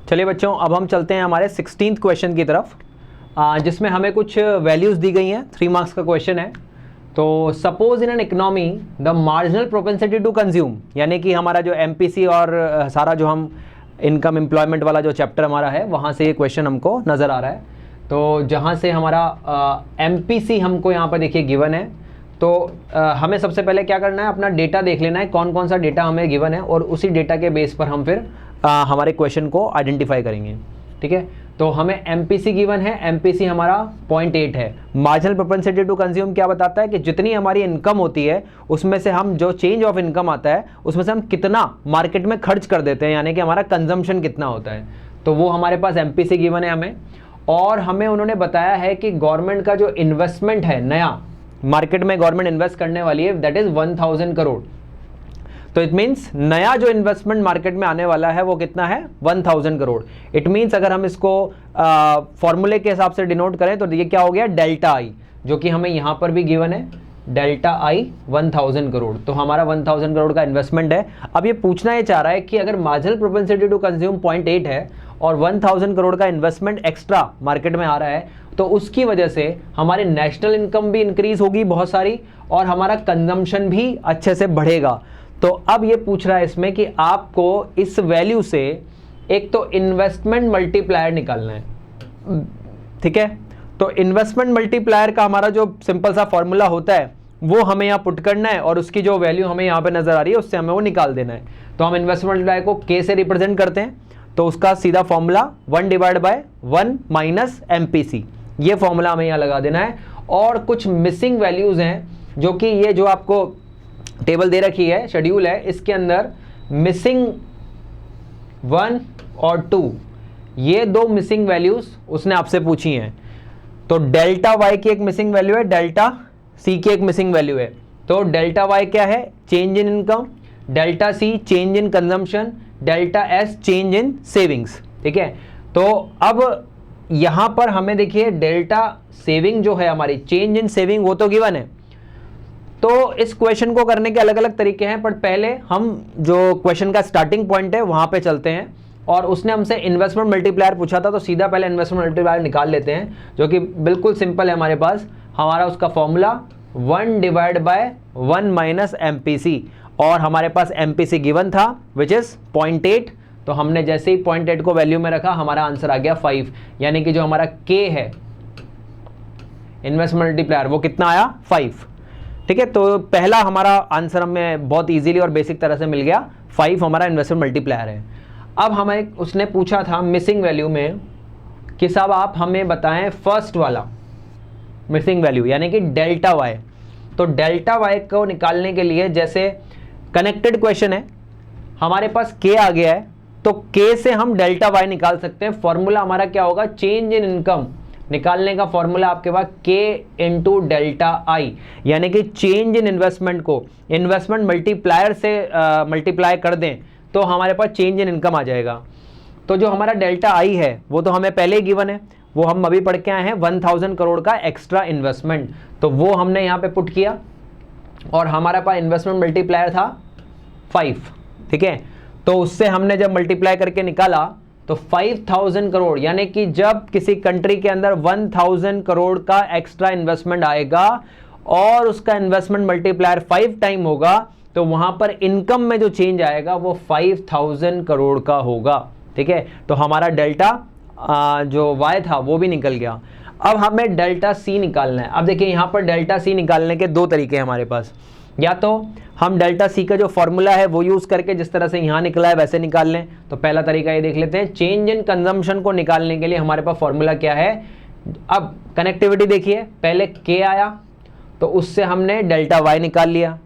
चलिए बच्चों, अब हम चलते हैं हमारे 16th क्वेश्चन की तरफ, जिसमें हमें कुछ वैल्यूज़ दी गई हैं। 3 मार्क्स का क्वेश्चन है। तो suppose in an economy the marginal propensity to consume, यानी कि हमारा जो एमपीसी और सारा जो हम इनकम एम्प्लॉयमेंट वाला जो चैप्टर हमारा है, वहाँ से ये क्वेश्चन हमको नज़र आ रहा है। तो जहाँ से हमारा एमपीसी हमको यहाँ पर देखिए गिवन है, तो हमें सबसे पहले क्या करना है, अपना डेटा देख लेना है, कौन कौन सा डेटा हमें गिवन है, और उसी डेटा के बेस पर हम फिर हमारे क्वेश्चन को आइडेंटिफाई करेंगे। ठीक है, तो हमें एमपीसी गिवन है, एमपीसी हमारा 0.8 है। मार्जिनल प्रोपेंसिटी टू कंज्यूम क्या बताता है कि जितनी हमारी इनकम होती है उसमें से हम जो चेंज ऑफ इनकम आता है उसमें से हम कितना मार्केट में खर्च कर देते हैं, यानी कि हमारा कंजम्पशन कितना होता है। तो वो हमारे पास एमपीसी गिवन है हमें, और हमें उन्होंने बताया है कि गवर्नमेंट का जो इन्वेस्टमेंट है, नया मार्केट में गवर्नमेंट इन्वेस्ट करने वाली है, दैट इज 1000 करोड़। तो इट मीन्स नया जो इन्वेस्टमेंट मार्केट में आने वाला है वो कितना है, 1000 करोड़। इट मीन्स अगर हम इसको फॉर्मूले के हिसाब से डिनोट करें तो ये क्या हो गया, डेल्टा आई, जो कि हमें यहाँ पर भी गिवन है, डेल्टा आई 1000 करोड़। तो हमारा 1000 करोड़ का इन्वेस्टमेंट है। अब ये पूछना ये चाह रहा है कि अगर मार्जिनल प्रोपेंसिटी टू कंज्यूम 0.8 है और 1000 करोड़ का इन्वेस्टमेंट एक्स्ट्रा मार्केट में आ रहा है, तो उसकी वजह से हमारी नेशनल इनकम भी इंक्रीज होगी बहुत सारी, और हमारा कंजम्पशन भी अच्छे से बढ़ेगा। तो अब ये पूछ रहा है इसमें कि आपको इस वैल्यू से एक तो इन्वेस्टमेंट मल्टीप्लायर निकालना है। ठीक है, तो इन्वेस्टमेंट मल्टीप्लायर का हमारा जो सिंपल सा फॉर्मूला होता है वो हमें यहाँ पुट करना है, और उसकी जो वैल्यू हमें यहाँ पे नजर आ रही है उससे हमें वो निकाल देना है। तो हम इन्वेस्टमेंट मल्टीप्लायर को के से रिप्रेजेंट करते हैं, तो उसका सीधा फॉर्मूला 1/1 माइनस एमपीसी, ये फॉर्मूला हमें यहाँ लगा देना है। और कुछ मिसिंग वैल्यूज हैं, जो कि ये जो आपको टेबल दे रखी है, शेड्यूल है, इसके अंदर मिसिंग 1 और 2, ये 2 मिसिंग वैल्यूज उसने आपसे पूछी हैं। तो डेल्टा वाई की एक मिसिंग वैल्यू है, डेल्टा सी की एक मिसिंग वैल्यू है। तो डेल्टा वाई क्या है, change in income, delta C change in consumption, delta S change in savings. ठीक है, तो अब यहां पर हमें देखिए डेल्टा सेविंग जो है हमारी, चेंज इन सेविंग, वो तो गिवन है। तो इस क्वेश्चन को करने के अलग अलग तरीके हैं, पर पहले हम जो क्वेश्चन का स्टार्टिंग पॉइंट है वहां पे चलते हैं। और उसने हमसे इन्वेस्टमेंट मल्टीप्लायर पूछा था, तो सीधा पहले इन्वेस्टमेंट मल्टीप्लायर निकाल लेते हैं, जो कि बिल्कुल सिंपल है हमारे पास। हमारा उसका फॉर्मूला 1/1 माइनस एमपीसी, और हमारे पास एमपीसी गिवन था विच इज 0.8। तो हमने जैसे ही 0.8 को वैल्यू में रखा, हमारा आंसर आ गया 5, यानी कि जो हमारा के है इन्वेस्टमेंट मल्टीप्लायर वो कितना आया, 5। ठीक है, तो पहला हमारा आंसर हमें बहुत इजीली और बेसिक तरह से मिल गया, 5 हमारा इन्वेस्टमेंट मल्टीप्लायर है। अब हमें उसने पूछा था मिसिंग वैल्यू में कि साहब आप हमें बताएं फर्स्ट वाला मिसिंग वैल्यू, यानी कि डेल्टा वाई। तो डेल्टा वाई को निकालने के लिए, जैसे कनेक्टेड क्वेश्चन है, हमारे पास के आ गया है, तो के से हम डेल्टा वाई निकाल सकते हैं। फॉर्मूला हमारा क्या होगा, चेंज इन इनकम निकालने का फॉर्मूला आपके पास के इंटू डेल्टा आई, यानी कि चेंज इन इन्वेस्टमेंट को इन्वेस्टमेंट मल्टीप्लायर से मल्टीप्लाई कर दें तो हमारे पास चेंज इन इनकम आ जाएगा। तो जो हमारा डेल्टा आई है वो तो हमें पहले ही गिवन है, वो हम अभी पढ़ के आए हैं, 1000 करोड़ का एक्स्ट्रा इन्वेस्टमेंट, तो वो हमने यहाँ पे पुट किया, और हमारे पास इन्वेस्टमेंट मल्टीप्लायर था 5। ठीक है, तो उससे हमने जब मल्टीप्लाई करके निकाला तो 5000 करोड़, यानी कि जब किसी कंट्री के अंदर 1000 करोड़ का एक्स्ट्रा इन्वेस्टमेंट आएगा और उसका इन्वेस्टमेंट मल्टीप्लायर 5 टाइम होगा, तो वहां पर इनकम में जो चेंज आएगा वो 5000 करोड़ का होगा। ठीक है, तो हमारा डेल्टा जो वाई था वो भी निकल गया। अब हमें डेल्टा सी निकालना है। अब देखिए यहाँ पर डेल्टा सी निकालने के 2 तरीके हैं हमारे पास, या तो हम डेल्टा सी का जो फॉर्मूला है वो यूज करके जिस तरह से यहाँ निकला है वैसे निकाल लें। तो पहला तरीका ये देख लेते हैं, चेंज इन कंजम्पशन को निकालने के लिए हमारे पास फॉर्मूला क्या है। अब कनेक्टिविटी देखिए, पहले के आया तो उससे हमने डेल्टा वाई निकाल लिया,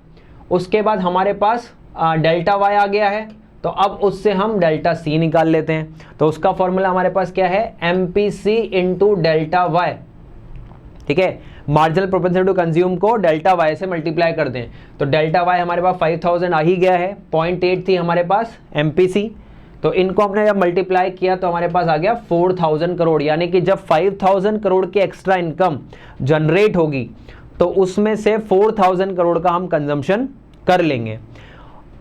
उसके बाद हमारे पास डेल्टा वाई आ गया है, तो अब उससे हम डेल्टा सी निकाल लेते हैं। तो उसका फॉर्मूला हमारे पास क्या है, एमपीसी इंटू डेल्टा वाई। ठीक है, मार्जिनल प्रोपेंसिटी टू कंज्यूम को डेल्टा वाई से मल्टीप्लाई कर दें, तो डेल्टा वाई हमारे पास 5000 आ ही गया है, 0.8 थी हमारे पास एमपीसी, तो इनको हमने जब मल्टीप्लाई किया तो हमारे पास आ गया 4000 करोड़, यानी कि जब 5000 करोड़ की एक्स्ट्रा इनकम जनरेट होगी तो उसमें से 4000 करोड़ का हम कंजम्पशन कर लेंगे।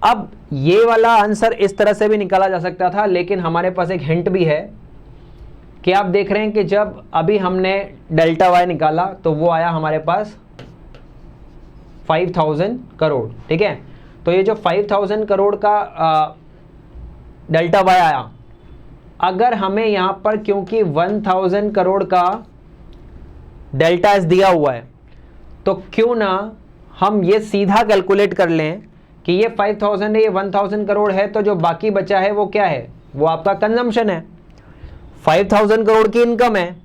अब ये वाला आंसर इस तरह से भी निकाला जा सकता था, लेकिन हमारे पास एक हिंट भी है कि आप देख रहे हैं कि जब अभी हमने डेल्टा वाई निकाला तो वो आया हमारे पास 5000 करोड़। ठीक है, तो ये जो 5000 करोड़ का डेल्टा वाई आया, अगर हमें यहां पर क्योंकि 1000 करोड़ का डेल्टा एस दिया हुआ है, तो क्यों ना हम ये सीधा कैलकुलेट कर लें कि ये 5000 है, ये 1000 करोड़ है, तो जो बाकी बचा है वो क्या है, वो आपका कंजम्पशन है। 5000 करोड़ की इनकम है,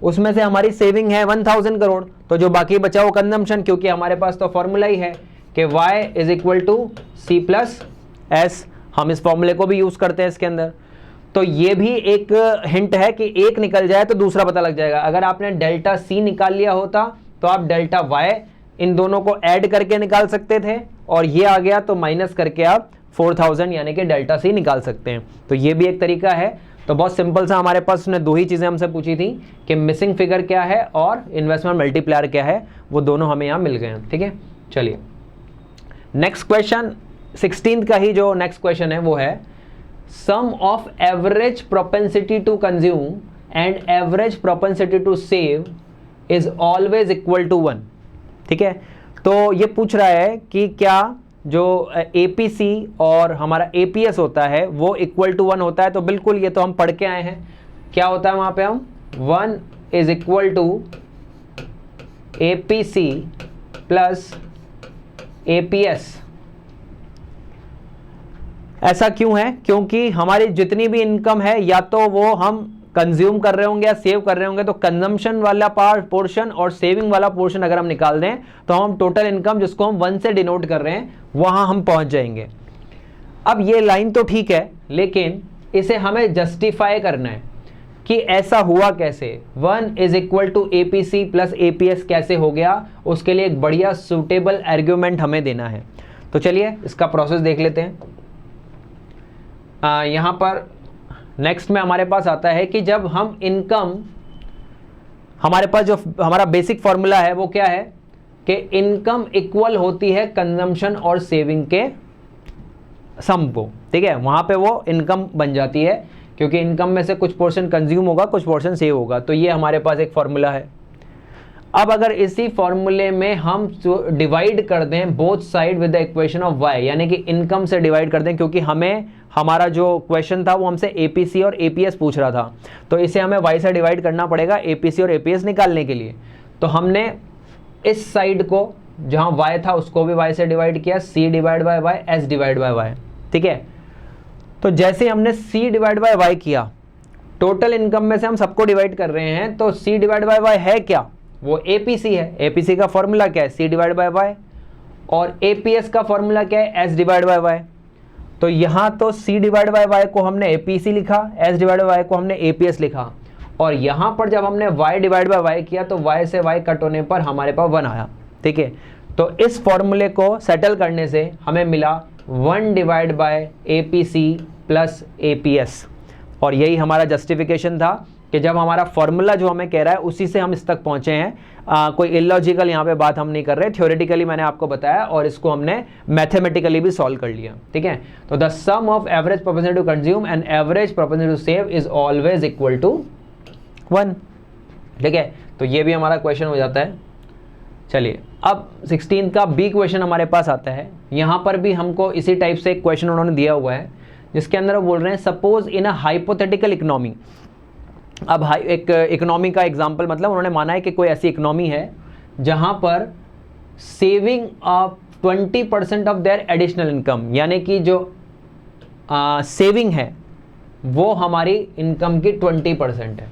उसमें से हमारी सेविंग है 1000 करोड़, तो जो बाकी बचा वो कंजम्पशन, क्योंकि हमारे पास तो फॉर्मूला ही है कि y is equal to C plus S. हम इस फॉर्मूले को भी यूज करते हैं इसके अंदर। तो ये भी एक हिंट है कि एक निकल जाए तो दूसरा पता लग जाएगा। अगर आपने डेल्टा सी निकाल लिया होता तो आप डेल्टा y इन दोनों को ऐड करके निकाल सकते थे, और ये आ गया तो माइनस करके आप 4000 यानी कि डेल्टा सी निकाल सकते हैं। तो ये भी एक तरीका है। तो बहुत सिंपल सा, हमारे पास उसने दो ही चीज़ें हमसे पूछी थी कि मिसिंग फिगर क्या है और इन्वेस्टमेंट मल्टीप्लायर क्या है, वो दोनों हमें यहाँ मिल गए हैं। ठीक है, चलिए नेक्स्ट क्वेश्चन 16th का ही जो नेक्स्ट क्वेश्चन है वो है sum of average propensity to consume and average propensity to save is always equal to 1। ठीक है, तो ये पूछ रहा है कि क्या जो APC और हमारा APS होता है वो इक्वल टू 1 होता है। तो बिल्कुल, ये तो हम पढ़ के आए हैं। क्या होता है वहां पे, हम 1 is equal to APC plus APS। ऐसा क्यों है, क्योंकि हमारी जितनी भी इनकम है या तो वो हम कंज्यूम कर रहे होंगे या सेव कर रहे होंगे, तो कंजम्पशन वाला पोर्शन और सेविंग वाला पोर्शन अगर हम निकाल दें तो हम टोटल इनकम, जिसको हम 1 से डिनोट कर रहे हैं, वहां हम पहुंच जाएंगे। अब ये लाइन तो ठीक है, लेकिन इसे हमें जस्टिफाई करना है कि ऐसा हुआ कैसे, 1 is equal to APC plus APS कैसे हो गया। उसके लिए एक बढ़िया सूटेबल आर्ग्यूमेंट हमें देना है। तो चलिए इसका प्रोसेस देख लेते हैं। यहां पर नेक्स्ट में हमारे पास आता है कि जब हम इनकम, हमारे पास जो हमारा बेसिक फॉर्मूला है वो क्या है कि इनकम इक्वल होती है कंजम्पशन और सेविंग के सम को। ठीक है, वहां पे वो इनकम बन जाती है, क्योंकि इनकम में से कुछ पोर्शन कंज्यूम होगा, कुछ पोर्शन सेव होगा। तो ये हमारे पास एक फॉर्मूला है। अब अगर इसी फॉर्मूले में हम डिवाइड कर दें both side with the equation of y, यानी कि इनकम से डिवाइड कर दें, क्योंकि हमें हमारा जो क्वेश्चन था वो हमसे APC और APS पूछ रहा था, तो इसे हमें y से डिवाइड करना पड़ेगा APC और APS निकालने के लिए। तो हमने इस साइड को, जहां y था, उसको भी y से डिवाइड किया, c divide by y, s divide by y। ठीक है, तो जैसे हमने c डिवाइड बाय y किया, टोटल इनकम में से हम सबको डिवाइड कर रहे हैं, तो c डिवाइड बाय y है क्या, वो APC है। APC का फॉर्मूला क्या है, c डिवाइड बाय y, और APS का फॉर्मूला क्या है, s डिवाइड बाय y। तो यहां तो c डिवाइड बाय y को हमने APC लिखा, s डिवाइड बाय y को हमने APS लिखा, और यहां पर जब हमने y डिवाइड बाय y किया तो y से y कट होने पर हमारे पास 1 आया। ठीक है, तो इस फॉर्मूले को सेटल करने से हमें मिला 1 divide by APC plus APS, और यही हमारा जस्टिफिकेशन था कि जब हमारा फॉर्मूला जो हमें कह रहा है उसी से हम इस तक पहुंचे हैं। कोई इलॉजिकल यहाँ पे बात हम नहीं कर रहे, थ्योरेटिकली मैंने आपको बताया और इसको हमने मैथमेटिकली भी सॉल्व कर लिया। ठीक है, तो the sum of average propensity to consume and average propensity to save is always equal to 1। ठीक है, तो ये भी हमारा क्वेश्चन हो जाता है। चलिए अब 16 का बी क्वेश्चन हमारे पास आता है। यहाँ पर भी हमको इसी टाइप से एक क्वेश्चन उन्होंने दिया हुआ है, जिसके अंदर वो बोल रहे हैं suppose in a hypothetical economy. अब एक इकोनॉमी का एग्जांपल, मतलब उन्होंने माना है कि कोई ऐसी इकोनॉमी है जहां पर saving of 20% of their additional income, यानी कि जो सेविंग है वो हमारी इनकम की 20% है।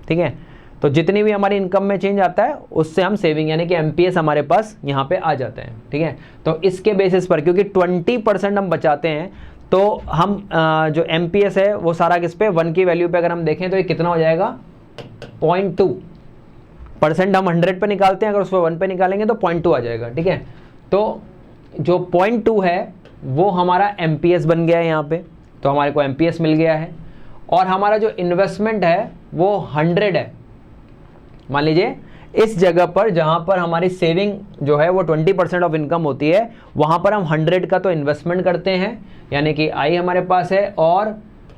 ठीक है, तो जितनी भी हमारी इनकम में चेंज आता है उससे हम सेविंग, यानी कि MPS हमारे पास यहाँ पे आ जाते हैं। ठीक है, तो इसके बेसिस पर, क्योंकि 20% हम बचाते हैं, तो हम जो MPS है वो सारा किस पे, 1 की वैल्यू पे अगर हम देखें तो ये कितना हो जाएगा, 0.2%। हम 100 पे निकालते हैं, अगर उसको 1 पे निकालेंगे तो 0.2 आ जाएगा। ठीक है, तो जो 0.2 है वो हमारा MPS बन गया है यहाँ पे, तो हमारे को MPS मिल गया है। और हमारा जो इन्वेस्टमेंट है वो 100 है। मान लीजिए इस जगह पर जहां पर हमारी सेविंग जो है वो 20% ऑफ इनकम होती है, वहां पर हम 100 का तो इन्वेस्टमेंट करते हैं, यानी कि आई हमारे पास है, और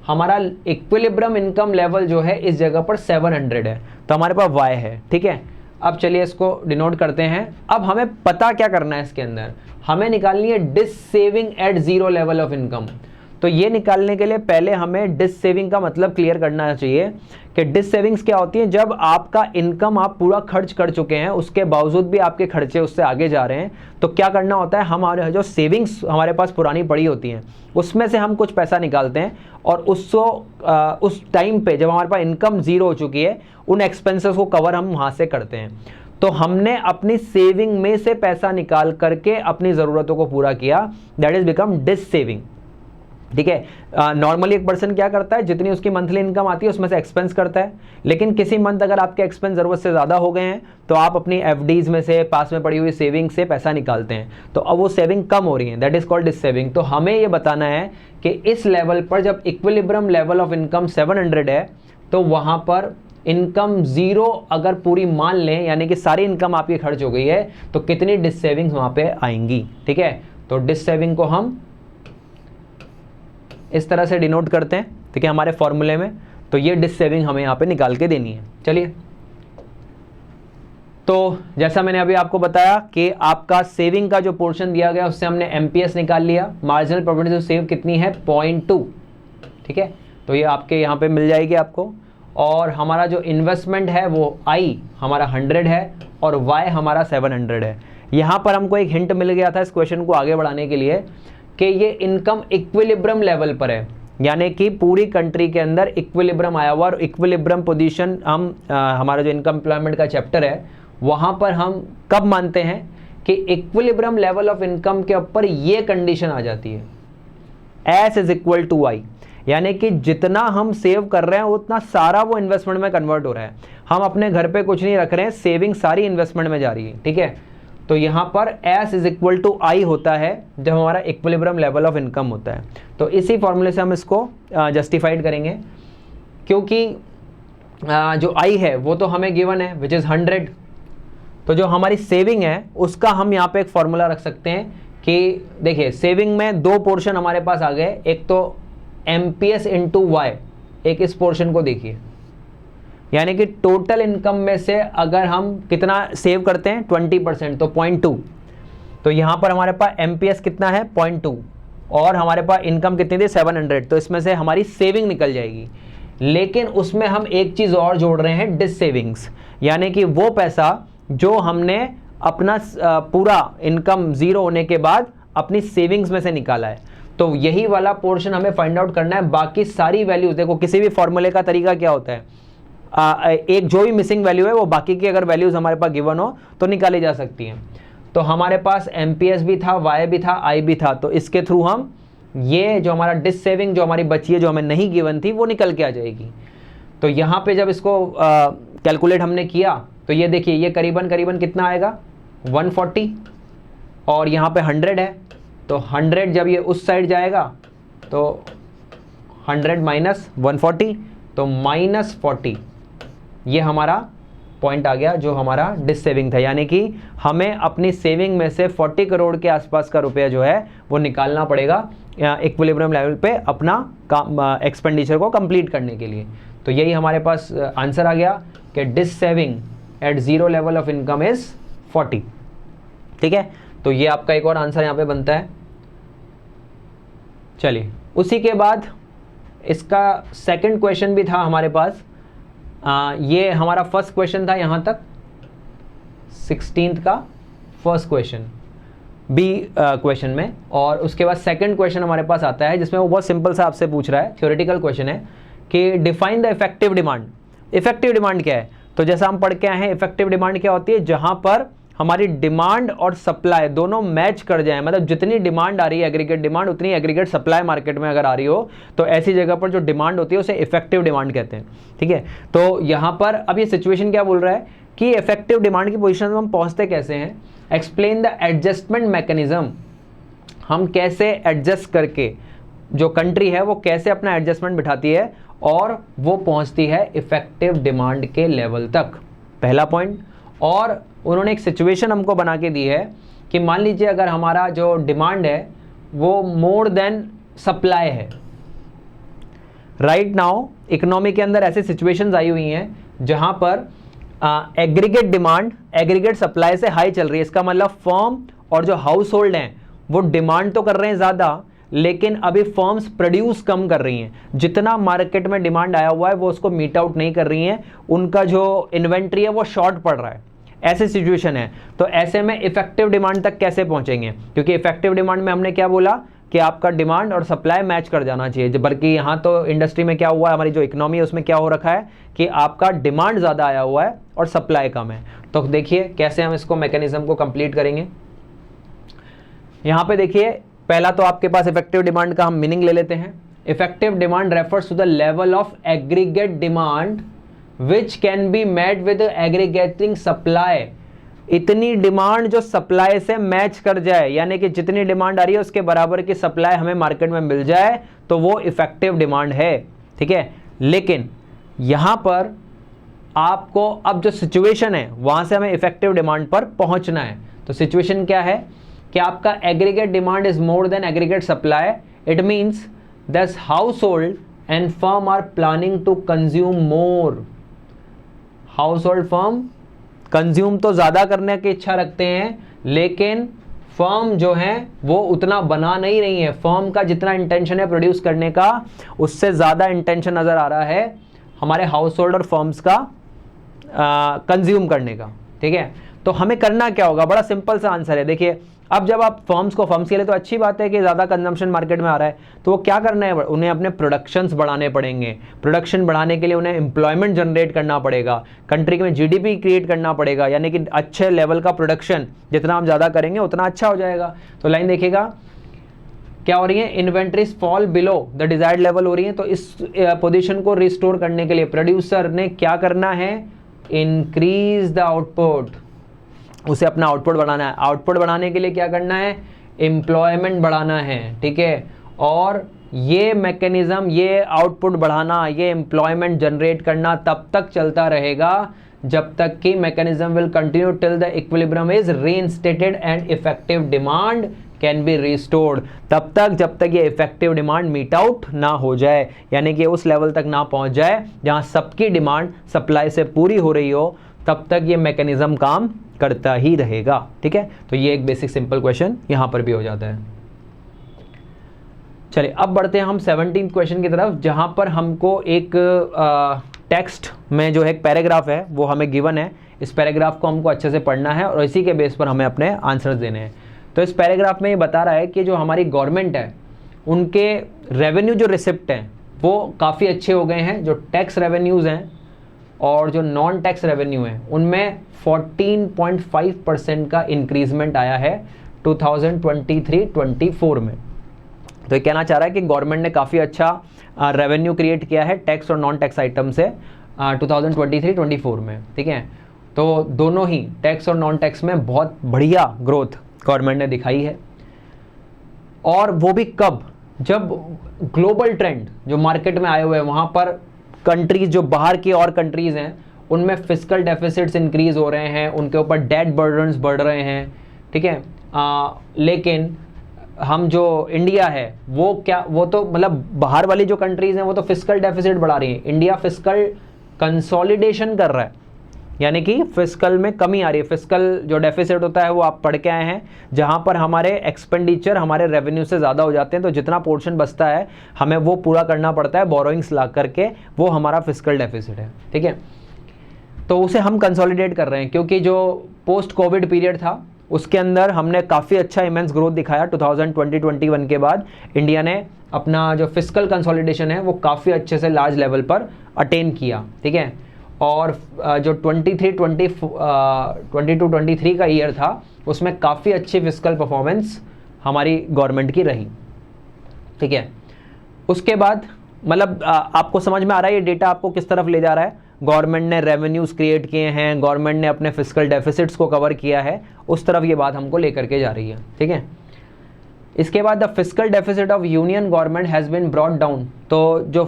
हमारा इक्विलिब्रियम इनकम लेवल जो है इस जगह पर 700 है, तो हमारे पास वाई है। ठीक है, अब चलिए इसको डिनोट करते हैं। अब हमें पता क्या करना है, इसके अंदर हमें निकालनी है dis saving at zero level of income. तो ये निकालने के लिए पहले हमें डिस सेविंग का मतलब क्लियर करना चाहिए कि डिस सेविंग्स क्या होती है। जब आपका इनकम आप पूरा खर्च कर चुके हैं, उसके बावजूद भी आपके खर्चे उससे आगे जा रहे हैं, तो क्या करना होता है, हमारे जो सेविंग्स हमारे पास पुरानी पड़ी होती हैं उसमें से हम कुछ पैसा निकालते हैं और उस टाइम पे जब हमारे पास इनकम जीरो हो चुकी है, उन एक्सपेंसेस को कवर हम वहाँ से करते हैं। तो हमने अपनी सेविंग में से पैसा निकाल करके अपनी ज़रूरतों को पूरा किया, that is become dis saving. ठीक है, नॉर्मली एक पर्सन क्या करता है, जितनी उसकी मंथली इनकम आती है उसमें से एक्सपेंस करता है, लेकिन किसी मंथ अगर आपके एक्सपेंस ज़रूरत से ज़्यादा हो गए हैं तो आप अपनी एफडीज में से, पास में पड़ी हुई सेविंग से पैसा निकालते हैं, तो अब वो सेविंग कम हो रही है, that is called dis saving. तो हमें ये बताना है कि इस लेवल पर जब इक्विलिब्रियम लेवल ऑफ इनकम 700 है, तो वहाँ पर इनकम जीरो अगर पूरी मान लें, यानी कि सारी इनकम आपकी खर्च हो गई है, तो कितनी डिस सेविंग्स वहाँ पे आएंगी। ठीक है, तो डिस सेविंग को हम इस तरह से डिनोट करते हैं, ठीक है, हमारे फॉर्मूले में। तो ये डिस सेविंग हमें यहाँ पे निकाल के देनी है। चलिए, तो जैसा मैंने अभी आपको बताया कि आपका सेविंग का जो पोर्शन दिया गया उससे हमने एमपीएस निकाल लिया, मार्जिनल प्रॉफिट सेव कितनी है 0.2। ठीक है, तो ये आपके यहाँ पे मिल जाएगी आपको। और हमारा जो इन्वेस्टमेंट है वो आई हमारा 100 है और वाई हमारा 700 है। यहाँ पर हमको एक हिंट मिल गया था इस क्वेश्चन को आगे बढ़ाने के लिए कि ये इनकम इक्विलिब्रियम लेवल पर है, यानी कि पूरी कंट्री के अंदर इक्विलिब्रियम आया हुआ। और इक्विलिब्रियम पोजीशन हम हमारा जो इनकम एम्प्लॉयमेंट का चैप्टर है वहाँ पर हम कब मानते हैं कि इक्विलिब्रियम लेवल ऑफ इनकम के ऊपर ये कंडीशन आ जाती है, एस इज इक्वल टू आई, यानी कि जितना हम सेव कर रहे हैं उतना सारा वो इन्वेस्टमेंट में कन्वर्ट हो रहा है। हम अपने घर पे कुछ नहीं रख रहे हैं, सेविंग सारी इन्वेस्टमेंट में जा रही है। ठीक है, तो यहाँ पर S इज इक्वल टू आई होता है जब हमारा इक्विलिब्रियम लेवल ऑफ इनकम होता है। तो इसी फॉर्मूले से हम इसको जस्टिफाइड करेंगे, क्योंकि जो I है वो तो हमें गिवन है विच इज़ 100। तो जो हमारी सेविंग है उसका हम यहाँ पे एक फॉर्मूला रख सकते हैं कि देखिए सेविंग में दो पोर्शन हमारे पास आ गए, एक तो एमपीएस इंटू वाई, एक इस पोर्शन को देखिए, यानी कि टोटल इनकम में से अगर हम कितना सेव करते हैं 20%, तो 0.2। तो यहाँ पर हमारे पास एमपीएस कितना है 0.2 और हमारे पास इनकम कितनी थी 700, तो इसमें से हमारी सेविंग निकल जाएगी। लेकिन उसमें हम एक चीज़ और जोड़ रहे हैं, डिस सेविंग्स, यानी कि वो पैसा जो हमने अपना पूरा इनकम ज़ीरो होने के बाद अपनी सेविंग्स में से निकाला है। तो यही वाला पोर्शन हमें फाइंड आउट करना है। बाकी सारी वैल्यूज देखो, किसी भी फॉर्मूले का तरीका क्या होता है, एक जो भी मिसिंग वैल्यू है वो बाकी की अगर वैल्यूज हमारे पास गिवन हो तो निकाली जा सकती हैं। तो हमारे पास एमपीएस भी था, वाई भी था, आई भी था, तो इसके थ्रू हम ये जो हमारा डिस सेविंग जो हमारी बची है जो हमें नहीं गिवन थी वो निकल के आ जाएगी। तो यहाँ पे जब इसको कैलकुलेट हमने किया तो ये देखिए ये करीबन करीबन कितना आएगा 140 और यहाँ पे 100 है, तो 100 जब ये उस साइड जाएगा तो 100 माइनस 140 तो -40, ये हमारा पॉइंट आ गया जो हमारा डिस सेविंग था। यानी कि हमें अपनी सेविंग में से 40 करोड़ के आसपास का रुपया जो है वो निकालना पड़ेगा इक्विलिब्रियम लेवल पे अपना एक्सपेंडिचर को कंप्लीट करने के लिए। तो यही हमारे पास आंसर आ गया कि dis saving at zero level of income is 40। ठीक है, तो ये आपका एक और आंसर यहाँ पे बनता है। चलिए, उसी के बाद इसका सेकंड क्वेश्चन भी था हमारे पास। ये हमारा फर्स्ट क्वेश्चन था यहाँ तक, 16th का फर्स्ट क्वेश्चन बी क्वेश्चन में, और उसके बाद सेकंड क्वेश्चन हमारे पास आता है जिसमें वो बहुत सिंपल सा आपसे पूछ रहा है, थ्योरेटिकल क्वेश्चन है कि define the effective demand. Effective demand क्या है? तो जैसा हम पढ़ के आए हैं, इफेक्टिव डिमांड क्या होती है, जहां पर हमारी डिमांड और सप्लाई दोनों मैच कर जाए, मतलब जितनी डिमांड आ रही है एग्रीगेट डिमांड उतनी एग्रीगेट सप्लाई मार्केट में अगर आ रही हो तो ऐसी जगह पर जो डिमांड होती है उसे इफेक्टिव डिमांड कहते हैं। ठीक है, तो यहाँ पर अब ये सिचुएशन क्या बोल रहा है कि इफेक्टिव डिमांड की पोजीशन में हम पहुँचते कैसे हैं, एक्सप्लेन द एडजस्टमेंट मैकेनिज्म, हम कैसे एडजस्ट करके जो कंट्री है वो कैसे अपना एडजस्टमेंट बिठाती है और वो पहुंचती है इफेक्टिव डिमांड के लेवल तक, पहला पॉइंट। और उन्होंने एक सिचुएशन हमको बना के दी है कि मान लीजिए अगर हमारा जो डिमांड है वो मोर देन सप्लाई है। राइट नाउ इकोनॉमी के अंदर ऐसे सिचुएशंस आई हुई हैं जहां पर एग्रीगेट डिमांड एग्रीगेट सप्लाई से हाई चल रही है। इसका मतलब फर्म और जो हाउस होल्ड हैं वो डिमांड तो कर रहे हैं ज़्यादा, लेकिन अभी फर्म्स प्रोड्यूस कम कर रही हैं। जितना मार्केट में डिमांड आया हुआ है वो उसको मीट आउट नहीं कर रही हैं, उनका जो इन्वेंट्री है वो शॉर्ट पड़ रहा है। ऐसी सिचुएशन है, तो ऐसे में इफेक्टिव डिमांड तक कैसे पहुंचेंगे? क्योंकि इफेक्टिव डिमांड में हमने क्या बोला कि आपका डिमांड और सप्लाई मैच कर जाना चाहिए। बल्कि यहाँ तो इंडस्ट्री में क्या हुआ है, हमारी जो इकोनॉमी है उसमें क्या हो रखा है कि आपका डिमांड ज़्यादा आया हुआ है और सप्लाई कम है। तो देखिए कैसे हम इसको मैकेनिज्म को कंप्लीट करेंगे। यहाँ पे देखिए पहला तो आपके पास इफेक्टिव डिमांड का हम मीनिंग ले लेते हैं। Effective demand refers to the level of aggregate demand which can be met with aggregating supply. इतनी डिमांड जो सप्लाई से मैच कर जाए, यानी कि जितनी डिमांड आ रही है उसके बराबर की सप्लाई हमें मार्केट में मिल जाए, तो वो इफेक्टिव डिमांड है। ठीक है, लेकिन यहां पर आपको अब जो सिचुएशन है वहां से हमें इफेक्टिव डिमांड पर पहुंचना है। तो सिचुएशन क्या है कि आपका aggregate demand is more than aggregate supply. It means this house hold and firm are planning to consume more. House hold firm consume तो ज़्यादा करने की इच्छा रखते हैं, लेकिन फर्म जो है वो उतना बना नहीं रही है। फर्म का जितना इंटेंशन है प्रोड्यूस करने का, उससे ज़्यादा इंटेंशन नज़र आ रहा है हमारे हाउस होल्ड और फर्म्स का कंज्यूम करने का। ठीक है, तो हमें करना क्या होगा? बड़ा सिंपल सा आंसर है। देखिए अब जब आप फर्म्स के लिए तो अच्छी बात है कि ज़्यादा कंजम्पशन मार्केट में आ रहा है, तो वो क्या करना है, उन्हें अपने प्रोडक्शंस बढ़ाने पड़ेंगे। प्रोडक्शन बढ़ाने के लिए उन्हें एम्प्लॉयमेंट जनरेट करना पड़ेगा, कंट्री में जीडीपी क्रिएट करना पड़ेगा, यानी कि अच्छे लेवल का प्रोडक्शन जितना हम ज़्यादा करेंगे उतना अच्छा हो जाएगा। तो लाइन देखिएगा क्या हो रही है, inventories fall below the desired level हो रही है। तो इस पोजीशन को रिस्टोर करने के लिए प्रोड्यूसर ने क्या करना है, इंक्रीज द आउटपुट। उसे अपना आउटपुट बढ़ाना है। आउटपुट बढ़ाने के लिए क्या करना है, एम्प्लॉयमेंट बढ़ाना है। ठीक है, और ये मैकेनिज्म, ये आउटपुट बढ़ाना, ये एम्प्लॉयमेंट जनरेट करना तब तक चलता रहेगा जब तक कि mechanism will continue till the equilibrium is reinstated and effective demand can be restored. तब तक जब तक ये इफेक्टिव डिमांड मीट आउट ना हो जाए, यानी कि उस लेवल तक ना पहुंच जाए जहां सबकी डिमांड सप्लाई से पूरी हो रही हो, तब तक ये मैकेनिज्म काम करता ही रहेगा। ठीक है, तो ये एक बेसिक सिंपल क्वेश्चन यहां पर भी हो जाता है। चलिए अब बढ़ते हैं हम 17th क्वेश्चन की तरफ, जहां पर हमको एक टेक्स्ट में जो है एक पैराग्राफ है वो हमें गिवन है। इस पैराग्राफ को हमको अच्छे से पढ़ना है और इसी के बेस पर हमें अपने आंसर्स देने हैं। तो इस पैराग्राफ में ये बता रहा है कि जो हमारी गवर्नमेंट है उनके रेवेन्यू जो रिसिप्ट हैं वो काफ़ी अच्छे हो गए हैं। जो टैक्स रेवेन्यूज़ हैं और जो नॉन टैक्स रेवेन्यू है उनमें 14.5% का इंक्रीजमेंट आया है 2023-24 में। तो ये कहना चाह रहा है कि गवर्नमेंट ने काफ़ी अच्छा रेवेन्यू क्रिएट किया है टैक्स और नॉन टैक्स आइटम से 2023-24 में। ठीक है, तो दोनों ही टैक्स और नॉन टैक्स में बहुत बढ़िया ग्रोथ गवर्नमेंट ने दिखाई है। और वो भी कब, जब ग्लोबल ट्रेंड जो मार्केट में आए हुए हैं वहाँ पर कंट्रीज जो बाहर की और कंट्रीज़ हैं उनमें फिस्कल डेफिसिट्स इंक्रीज हो रहे हैं, उनके ऊपर डेट बर्डन्स बढ़ रहे हैं। ठीक है, लेकिन हम जो इंडिया है वो क्या, वो तो मतलब बाहर वाली जो कंट्रीज़ हैं वो तो फिस्कल डेफिसिट बढ़ा रही हैं। इंडिया फिस्कल कंसोलिडेशन कर रहा है, यानी कि फिस्कल में कमी आ रही है। फिस्कल जो डेफिसिट होता है वो आप पढ़ के आए हैं, जहां पर हमारे एक्सपेंडिचर हमारे रेवेन्यू से ज़्यादा हो जाते हैं, तो जितना पोर्शन बचता है हमें वो पूरा करना पड़ता है बोरोइंग्स ला करके, वो हमारा फिस्कल डेफिसिट है। ठीक है, तो उसे हम कंसोलिडेट कर रहे हैं क्योंकि जो पोस्ट कोविड पीरियड था उसके अंदर हमने काफ़ी अच्छा इमेंस ग्रोथ दिखाया। 2020-21 के बाद इंडिया ने अपना जो फिस्कल कंसोलिडेशन है वो काफ़ी अच्छे से लार्ज लेवल पर अटेन किया। ठीक है, और जो 22-23 का ईयर था उसमें काफ़ी अच्छी फिस्कल परफॉर्मेंस हमारी गवर्नमेंट की रही। ठीक है, उसके बाद मतलब आपको समझ में आ रहा है ये डेटा आपको किस तरफ ले जा रहा है। गवर्नमेंट ने रेवेन्यूज़ क्रिएट किए हैं, गवर्नमेंट ने अपने फिस्कल डेफिसिट्स को कवर किया है, उस तरफ ये बात हमको लेकर के जा रही है। ठीक है, इसके बाद the fiscal deficit of union government has been brought down. तो जो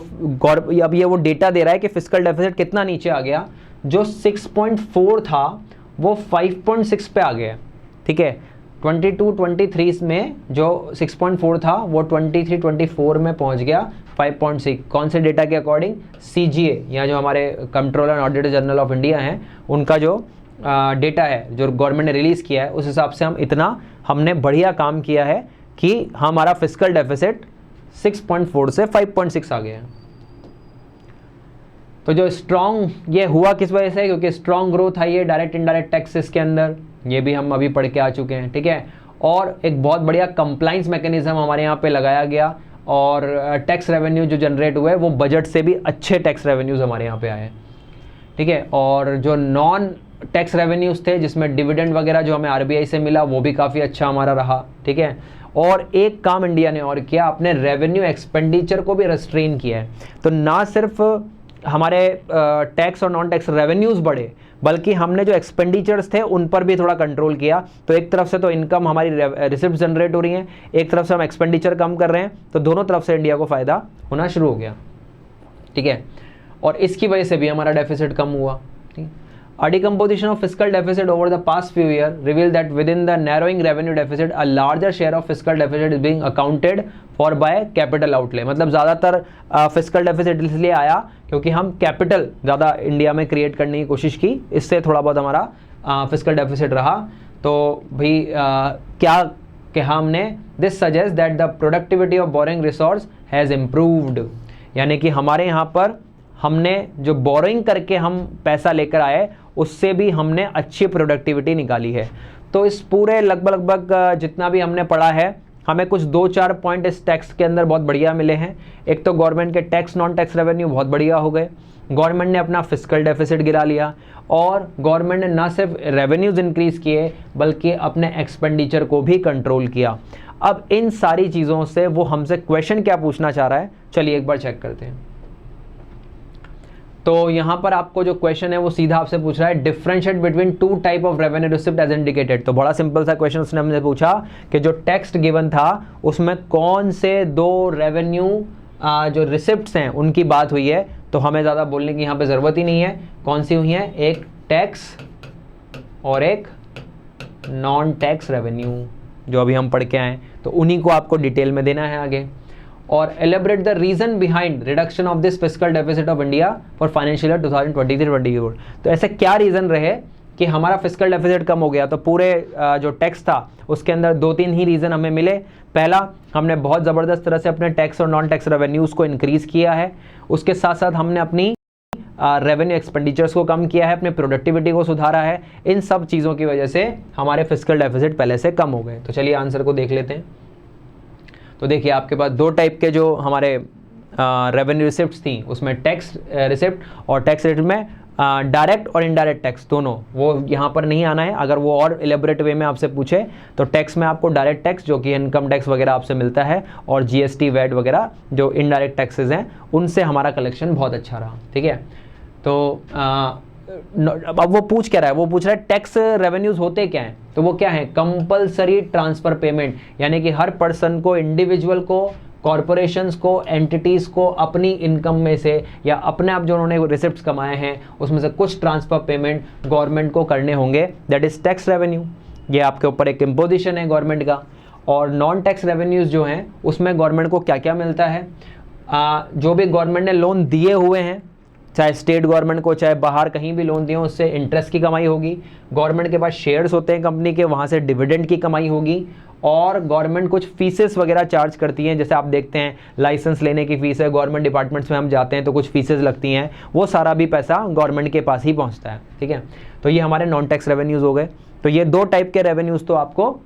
अब ये वो डेटा दे रहा है कि फिस्कल डेफिसिट कितना नीचे आ गया, जो 6.4 था वो 5.6 पे आ गया, ठीक है। 22-23 में जो 6.4 था वो 23-24 में पहुंच गया 5.6। कौन से डेटा के अकॉर्डिंग? CGA या जो हमारे controller and auditor general of India हैं उनका जो डेटा है जो गवर्नमेंट ने रिलीज़ किया है, उस हिसाब से हम इतना हमने बढ़िया काम किया है कि हमारा फिस्कल डेफिसिट 6.4 से 5.6 आ गया है। तो जो स्ट्रॉन्ग ये हुआ किस वजह से? क्योंकि स्ट्रॉन्ग ग्रोथ आई है डायरेक्ट इनडायरेक्ट टैक्सेस के अंदर, ये भी हम अभी पढ़ के आ चुके हैं, ठीक है। और एक बहुत बढ़िया कंप्लाइंस मैकेनिज्म हमारे यहाँ पे लगाया गया और टैक्स रेवेन्यू जो जनरेट हुए वो बजट से भी अच्छे टैक्स रेवेन्यूज हमारे यहाँ पे आए, ठीक है। और जो नॉन टैक्स रेवेन्यूज थे जिसमें डिविडेंड वगैरह जो हमें RBI से मिला वो भी काफ़ी अच्छा हमारा रहा, ठीक है। और एक काम इंडिया ने और किया, अपने रेवेन्यू एक्सपेंडिचर को भी रेस्ट्रेन किया है। तो ना सिर्फ हमारे टैक्स और नॉन टैक्स रेवेन्यूज़ बढ़े, बल्कि हमने जो एक्सपेंडिचर्स थे उन पर भी थोड़ा कंट्रोल किया। तो एक तरफ से तो इनकम हमारी रिसिप्ट जनरेट हो रही हैं, एक तरफ से हम एक्सपेंडिचर कम कर रहे हैं, तो दोनों तरफ से इंडिया को फ़ायदा होना शुरू हो गया, ठीक है। और इसकी वजह से भी हमारा डेफिसिट कम हुआ, ठीक है। A decomposition of fiscal deficit over the past few years reveal that within the narrowing revenue deficit, a larger share of fiscal deficit is being accounted for by capital outlay। मतलब ज़्यादातर fiscal deficit इसलिए आया क्योंकि हम capital ज़्यादा India में create करने की कोशिश की, इससे थोड़ा बहुत हमारा fiscal deficit रहा। तो भाई क्या कहा हमने? This suggests that the productivity of borrowing resource has improved, यानी कि हमारे यहाँ पर हमने जो बोरोइंग करके हम पैसा लेकर आए उससे भी हमने अच्छी प्रोडक्टिविटी निकाली है। तो इस पूरे लगभग जितना भी हमने पढ़ा है, हमें कुछ 2-4 पॉइंट इस टैक्स के अंदर बहुत बढ़िया मिले हैं। एक तो गवर्नमेंट के टैक्स नॉन टैक्स रेवेन्यू बहुत बढ़िया हो गए, गवर्नमेंट ने अपना फिस्कल डेफिसिट गिरा लिया, और गवर्नमेंट ने ना सिर्फ रेवेन्यूज इंक्रीज किए बल्कि अपने एक्सपेंडिचर को भी कंट्रोल किया। अब इन सारी चीज़ों से वो हमसे क्वेश्चन क्या पूछना चाह रहा है, चलिए एक बार चेक करते हैं। तो यहाँ पर आपको जो क्वेश्चन है वो सीधा आपसे पूछ रहा है differentiate between two type of revenue receipt as indicated. तो बड़ा सिंपल सा क्वेश्चन उसने हमने पूछा कि जो टेक्स्ट गिवन था उसमें कौन से दो रेवेन्यू जो रिसिप्ट्स हैं उनकी बात हुई है। तो हमें ज़्यादा बोलने की यहाँ पे ज़रूरत ही नहीं है। कौन सी हुई है? एक टैक्स और एक नॉन टैक्स रेवेन्यू, जो अभी हम पढ़ के आए। तो उन्हीं को आपको डिटेल में देना है आगे। और elaborate the reason behind reduction of this fiscal deficit of India for financial year 2023-24। तो ऐसे क्या रीज़न रहे कि हमारा फिस्कल डेफिसिट कम हो गया? तो पूरे जो टैक्स था उसके अंदर 2-3 ही रीज़न हमें मिले। पहला, हमने बहुत ज़बरदस्त तरह से अपने टैक्स और नॉन टैक्स रेवेन्यूज़ को इंक्रीज़ किया है। उसके साथ साथ हमने अपनी रेवेन्यू एक्सपेंडिचर्स को कम किया है, अपने प्रोडक्टिविटी को सुधारा है। इन सब चीज़ों की वजह से हमारे फिस्कल डेफिसिट पहले से कम हो गए। तो चलिए आंसर को देख लेते हैं। तो देखिए आपके पास दो टाइप के जो हमारे रेवेन्यू रिसिप्ट्स थी, उसमें टैक्स रिसिप्ट और टैक्स रिसिप्ट में डायरेक्ट और इनडायरेक्ट टैक्स दोनों, वो यहाँ पर नहीं आना है। अगर वो और एलेबोरेट वे में आपसे पूछे तो टैक्स में आपको डायरेक्ट टैक्स जो कि इनकम टैक्स वगैरह आपसे मिलता है, और GST वैट वगैरह जो इनडायरेक्ट टैक्सेस हैं उनसे हमारा कलेक्शन बहुत अच्छा रहा, ठीक है। तो अब वो पूछ क्या रहा है? वो पूछ रहा है टैक्स रेवेन्यूज होते क्या हैं। तो वो क्या है? कंपलसरी ट्रांसफर पेमेंट, यानी कि हर पर्सन को, इंडिविजुअल को, कॉरपोरेशंस को, एंटिटीज़ को अपनी इनकम में से या अपने आप जो उन्होंने रिसिप्ट्स कमाए हैं उसमें से कुछ ट्रांसफर पेमेंट गवर्नमेंट को करने होंगे, दैट इज़ टैक्स रेवेन्यू। ये आपके ऊपर एक इम्पोजिशन है गवर्नमेंट का। और नॉन टैक्स रेवेन्यूज़ जो हैं उसमें गवर्नमेंट को क्या क्या मिलता है? जो भी गवर्नमेंट ने लोन दिए हुए हैं, चाहे स्टेट गवर्नमेंट को चाहे बाहर कहीं भी लोन दिए, उससे इंटरेस्ट की कमाई होगी। गवर्नमेंट के पास शेयर्स होते हैं कंपनी के, वहाँ से डिविडेंड की कमाई होगी। और गवर्नमेंट कुछ फीसेस वगैरह चार्ज करती हैं, जैसे आप देखते हैं लाइसेंस लेने की फ़ीस है, गवर्नमेंट डिपार्टमेंट्स में हम जाते हैं तो कुछ फीसेस लगती हैं, वो सारा भी पैसा गवर्नमेंट के पास ही पहुँचता है, ठीक है। तो ये हमारे नॉन टैक्स रेवेन्यूज़ हो गए। तो ये दो टाइप के रेवेन्यूज़ तो आपको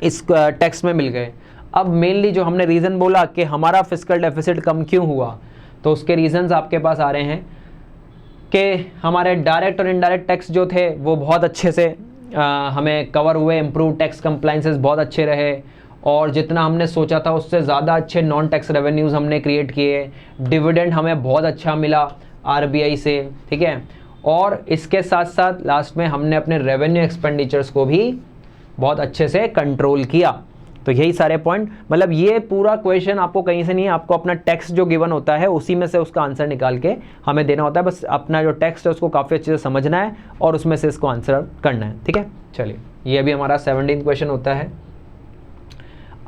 इस टैक्स में मिल गए। अब मेनली जो हमने रीज़न बोला कि हमारा फिस्कल डेफिसिट कम क्यों हुआ, तो उसके रीजंस आपके पास आ रहे हैं कि हमारे डायरेक्ट और इनडायरेक्ट टैक्स जो थे वो बहुत अच्छे से हमें कवर हुए, इम्प्रूव टैक्स कंप्लाइंसेस बहुत अच्छे रहे, और जितना हमने सोचा था उससे ज़्यादा अच्छे नॉन टैक्स रेवेन्यूज़ हमने क्रिएट किए। डिविडेंड हमें बहुत अच्छा मिला RBI से, ठीक है। और इसके साथ साथ लास्ट में हमने अपने रेवेन्यू एक्सपेंडिचर्स को भी बहुत अच्छे से कंट्रोल किया। तो यही सारे पॉइंट, मतलब ये पूरा क्वेश्चन आपको कहीं से नहीं, आपको अपना टेक्स्ट जो गिवन होता है उसी में से उसका आंसर निकाल के हमें देना होता है। बस अपना जो टेक्स्ट है उसको काफ़ी अच्छे से समझना है और उसमें से इसको आंसर करना है, ठीक है। चलिए, ये भी हमारा 17 क्वेश्चन होता है।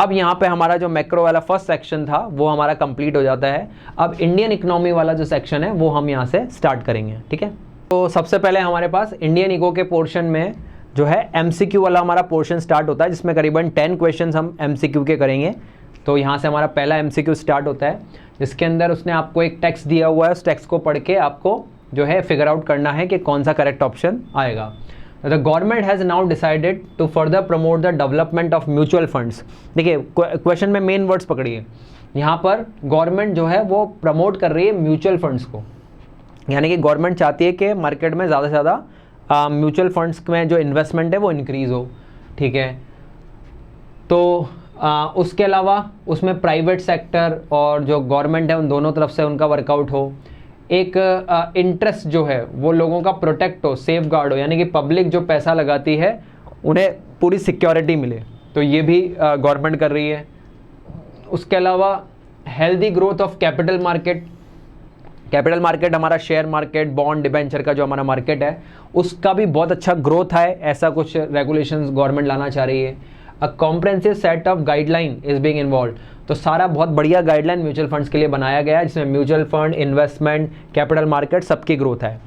अब यहाँ पे हमारा जो मैक्रो वाला फर्स्ट सेक्शन था वो हमारा कंप्लीट हो जाता है। अब इंडियन इकोनॉमी वाला जो सेक्शन है वो हम यहाँ से स्टार्ट करेंगे, ठीक है। तो सबसे पहले हमारे पास इंडियन इको के पोर्शन में जो है एमसीक्यू वाला हमारा पोर्शन स्टार्ट होता है, जिसमें करीबन 10 क्वेश्चन हम एमसीक्यू के करेंगे। तो यहाँ से हमारा पहला एमसीक्यू स्टार्ट होता है, जिसके अंदर उसने आपको एक टेक्स्ट दिया हुआ है, उस टेक्स्ट को पढ़ के आपको जो है फिगर आउट करना है कि कौन सा करेक्ट ऑप्शन आएगा। The government has now decided to further promote the development of mutual funds. देखिए क्वेश्चन में मेन वर्ड्स पकड़िए, यहाँ पर गवर्नमेंट जो है वो प्रमोट कर रही है म्यूचुअल फंड्स को, यानी कि गवर्नमेंट चाहती है कि मार्केट में ज़्यादा से ज़्यादा म्यूचुअल फंड्स में जो इन्वेस्टमेंट है वो इंक्रीज़ हो, ठीक है। तो उसके अलावा उसमें प्राइवेट सेक्टर और जो गवर्नमेंट है उन दोनों तरफ से उनका वर्कआउट हो, एक इंटरेस्ट जो है वो लोगों का प्रोटेक्ट हो, सेफ गार्ड हो, यानी कि पब्लिक जो पैसा लगाती है उन्हें पूरी सिक्योरिटी मिले, तो ये भी गवर्नमेंट कर रही है। उसके अलावा healthy growth of capital market, capital market हमारा शेयर मार्केट, बॉन्ड, डिबेंचर का जो हमारा मार्केट है उसका भी बहुत अच्छा ग्रोथ है, ऐसा कुछ रेगुलेशंस गवर्नमेंट लाना चाह रही है। A comprehensive set of guideline is being involve, तो सारा बहुत बढ़िया गाइडलाइन म्यूचुअल फंड्स के लिए बनाया गया है, जिसमें mutual fund, investment, capital market सबकी ग्रोथ है।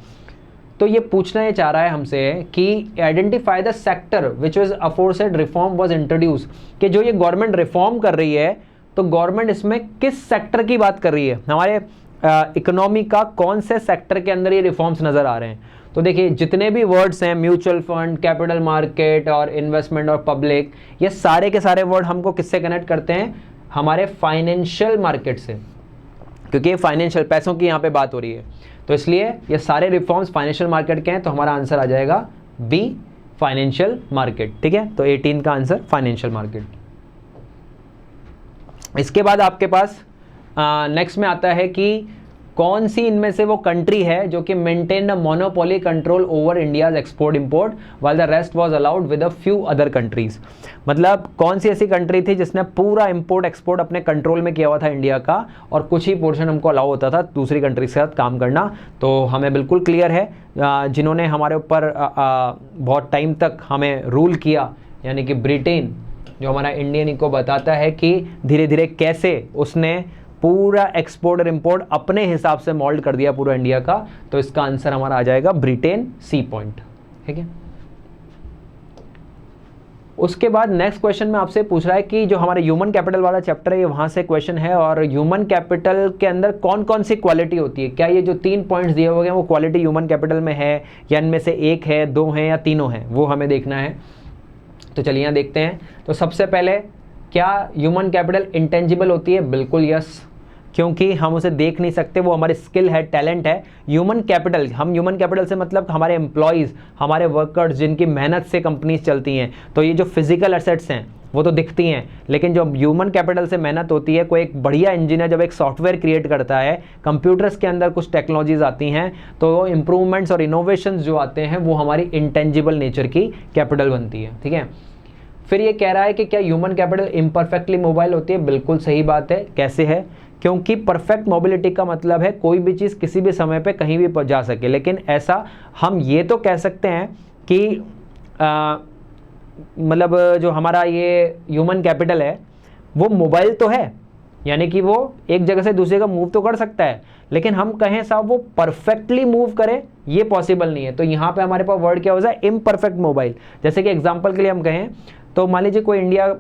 तो ये पूछना ये चाह रहा है हमसे कि identify the sector which was aforesaid reform was introduce, कि जो ये गवर्नमेंट रिफॉर्म कर रही है तो गवर्नमेंट इसमें किस सेक्टर की बात कर रही है, हमारे इकोनॉमी का कौन से सेक्टर के अंदर ये रिफॉर्म्स नज़र आ रहे हैं। तो देखिए जितने भी वर्ड्स हैं, म्यूचुअल फंड, कैपिटल मार्केट और इन्वेस्टमेंट और पब्लिक, ये सारे के सारे वर्ड हमको किससे कनेक्ट करते हैं, हमारे फाइनेंशियल मार्केट से, क्योंकि ये फाइनेंशियल पैसों की यहाँ पे बात हो रही है, तो इसलिए ये सारे रिफॉर्म्स फाइनेंशियल मार्केट के हैं। तो हमारा आंसर आ जाएगा बी, फाइनेंशियल मार्केट, ठीक है। तो 18 का आंसर फाइनेंशियल मार्केट। इसके बाद आपके पास नेक्स्ट में आता है कि कौन सी इनमें से वो कंट्री है जो कि maintain the monopoly control over India's export import while the rest was allowed with a few other countries. मतलब कौन सी ऐसी कंट्री थी जिसने पूरा इंपोर्ट एक्सपोर्ट अपने कंट्रोल में किया हुआ था इंडिया का, और कुछ ही पोर्शन हमको अलाउ होता था दूसरी कंट्री के साथ काम करना। तो हमें बिल्कुल क्लियर है, जिन्होंने हमारे ऊपर बहुत टाइम तक हमें रूल किया, यानी कि ब्रिटेन, जो हमारा इंडियन इको बताता है कि धीरे धीरे कैसे उसने पूरा एक्सपोर्ट और इंपोर्ट अपने हिसाब से मोल्ड कर दिया पूरा इंडिया का। तो इसका आंसर हमारा आ जाएगा ब्रिटेन, सी पॉइंट, ठीक है। उसके बाद नेक्स्ट क्वेश्चन में आपसे पूछ रहा है कि जो हमारे ह्यूमन कैपिटल वाला चैप्टर है ये वहां से क्वेश्चन है, और ह्यूमन कैपिटल के अंदर कौन कौन सी क्वालिटी होती है, क्या ये जो 3 पॉइंट्स दिए हुए हैं वो क्वालिटी ह्यूमन कैपिटल में है या इनमें से एक है, 2 है या तीनों है, वो हमें देखना है। तो चलिए यहाँ देखते हैं। तो सबसे पहले, क्या ह्यूमन कैपिटल इंटेंजिबल होती है? बिल्कुल यस, क्योंकि हम उसे देख नहीं सकते, वो हमारी स्किल है, टैलेंट है। ह्यूमन कैपिटल, हम ह्यूमन कैपिटल से मतलब हमारे एम्प्लॉयज़, हमारे वर्कर्स जिनकी मेहनत से कंपनीज चलती हैं। तो ये जो फिजिकल एसेट्स हैं वो तो दिखती हैं, लेकिन जो ह्यूमन कैपिटल से मेहनत होती है, कोई एक बढ़िया इंजीनियर जब एक सॉफ्टवेयर क्रिएट करता है, कंप्यूटर्स के अंदर कुछ टेक्नोलॉजीज आती हैं, तो इम्प्रूवमेंट्स और इनोवेशंस जो आते हैं वो हमारी इंटेंजिबल नेचर की कैपिटल बनती है, ठीक है। फिर ये कह रहा है कि क्या ह्यूमन कैपिटल इम्परफेक्टली मोबाइल होती है? बिल्कुल सही बात है। कैसे है? क्योंकि परफेक्ट मोबिलिटी का मतलब है कोई भी चीज़ किसी भी समय पे कहीं भी जा सके, लेकिन ऐसा हम ये तो कह सकते हैं कि मतलब जो हमारा ये ह्यूमन कैपिटल है वो मोबाइल तो है, यानी कि वो एक जगह से दूसरी जगह मूव तो कर सकता है, लेकिन हम कहें साहब वो परफेक्टली मूव करे, ये पॉसिबल नहीं है। तो यहाँ पे हमारे पास वर्ड क्या हो जाए? Imperfect mobile. जैसे कि एग्जांपल के लिए हम कहें तो मान लीजिए कोई इंडिया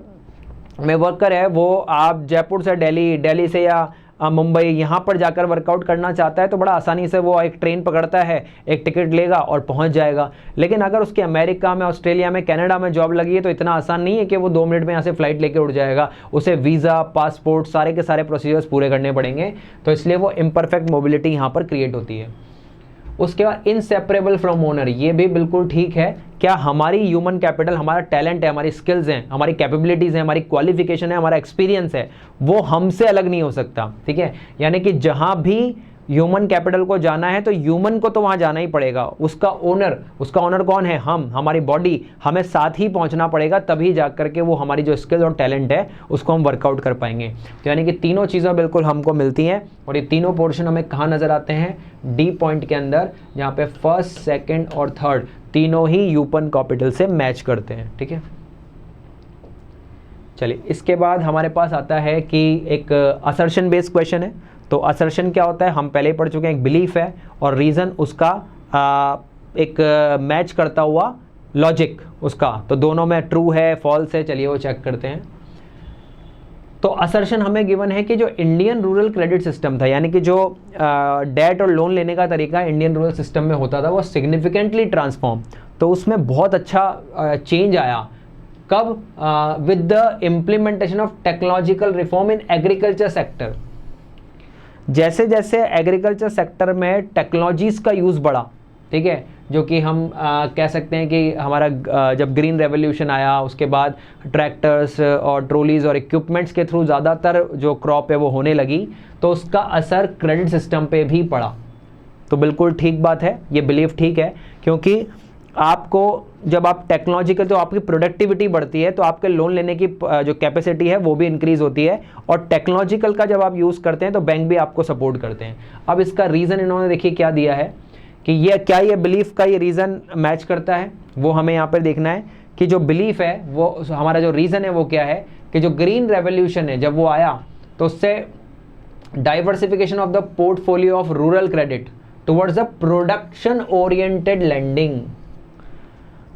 में वर्कर है, वो आप जयपुर से दिल्ली, दिल्ली से या मुंबई यहाँ पर जाकर वर्कआउट करना चाहता है, तो बड़ा आसानी से वो एक ट्रेन पकड़ता है, एक टिकट लेगा और पहुँच जाएगा। लेकिन अगर उसके अमेरिका में, ऑस्ट्रेलिया में, कनाडा में जॉब लगी है तो इतना आसान नहीं है कि वो 2 मिनट में यहाँ से फ्लाइट लेके उड़ जाएगा। उसे वीज़ा, पासपोर्ट, सारे के सारे प्रोसीजर्स पूरे करने पड़ेंगे, तो इसलिए वो इम्परफेक्ट मोबिलिटी यहाँ पर क्रिएट होती है। उसके बाद इनसेपरेबल फ्रॉम ओनर, ये भी बिल्कुल ठीक है। क्या हमारी ह्यूमन कैपिटल, हमारा टैलेंट है, हमारी स्किल्स हैं, हमारी कैपेबिलिटीज़ हैं, हमारी क्वालिफिकेशन है, हमारा एक्सपीरियंस है, वो हमसे अलग नहीं हो सकता, ठीक है। यानी कि जहाँ भी ह्यूमन कैपिटल को जाना है तो ह्यूमन को तो वहाँ जाना ही पड़ेगा, उसका ओनर कौन है, हम, हमारी बॉडी, हमें साथ ही पहुँचना पड़ेगा, तभी जा करके वो हमारी जो स्किल्स और टैलेंट है उसको हम वर्कआउट कर पाएंगे। तो यानी कि तीनों चीज़ें बिल्कुल हमको मिलती हैं और ये तीनों पोर्शन हमें कहाँ नज़र आते हैं, डी पॉइंट के अंदर, जहाँ पे फर्स्ट, सेकेंड और थर्ड तीनों ही ह्यूमन कैपिटल से मैच करते हैं। ठीक है, चलिए इसके बाद हमारे पास आता है कि एक असर्शन बेस्ड क्वेश्चन है। तो असर्शन क्या होता है, हम पहले ही पढ़ चुके हैं, एक बिलीफ है और रीज़न उसका एक मैच करता हुआ लॉजिक उसका, तो दोनों में ट्रू है फॉल्स है, चलिए वो चेक करते हैं। तो असर्शन हमें गिवन है कि जो इंडियन रूरल क्रेडिट सिस्टम था, यानी कि जो डेट और लोन लेने का तरीका इंडियन रूरल सिस्टम में होता था, वो सिग्निफिकेंटली ट्रांसफॉर्म, तो उसमें बहुत अच्छा चेंज आया। कब, with the implementation of technological reform in agriculture sector. जैसे जैसे एग्रीकल्चर सेक्टर में टेक्नोलॉजीज़ का यूज़ बढ़ा, ठीक है, जो कि हम कह सकते हैं कि हमारा जब ग्रीन रेवोल्यूशन आया उसके बाद ट्रैक्टर्स और ट्रॉलीज़ और इक्विपमेंट्स के थ्रू ज़्यादातर जो क्रॉप है वो होने लगी, तो उसका असर क्रेडिट सिस्टम पे भी पड़ा। तो बिल्कुल ठीक बात है, ये बिलीफ ठीक है, क्योंकि आपको जब आप टेक्नोलॉजिकल, जो आपकी प्रोडक्टिविटी बढ़ती है तो आपके लोन लेने की जो कैपेसिटी है वो भी इंक्रीज़ होती है, और टेक्नोलॉजिकल का जब आप यूज़ करते हैं तो बैंक भी आपको सपोर्ट करते हैं। अब इसका रीज़न इन्होंने देखिए क्या दिया है कि ये क्या, ये बिलीफ का ये रीज़न मैच करता है, वो हमें यहाँ पर देखना है कि जो बिलीफ है वो हमारा जो रीज़न है वो क्या है, कि जो ग्रीन रेवोल्यूशन है जब वो आया तो उससे diversification of the portfolio of rural credit towards the production oriented lending.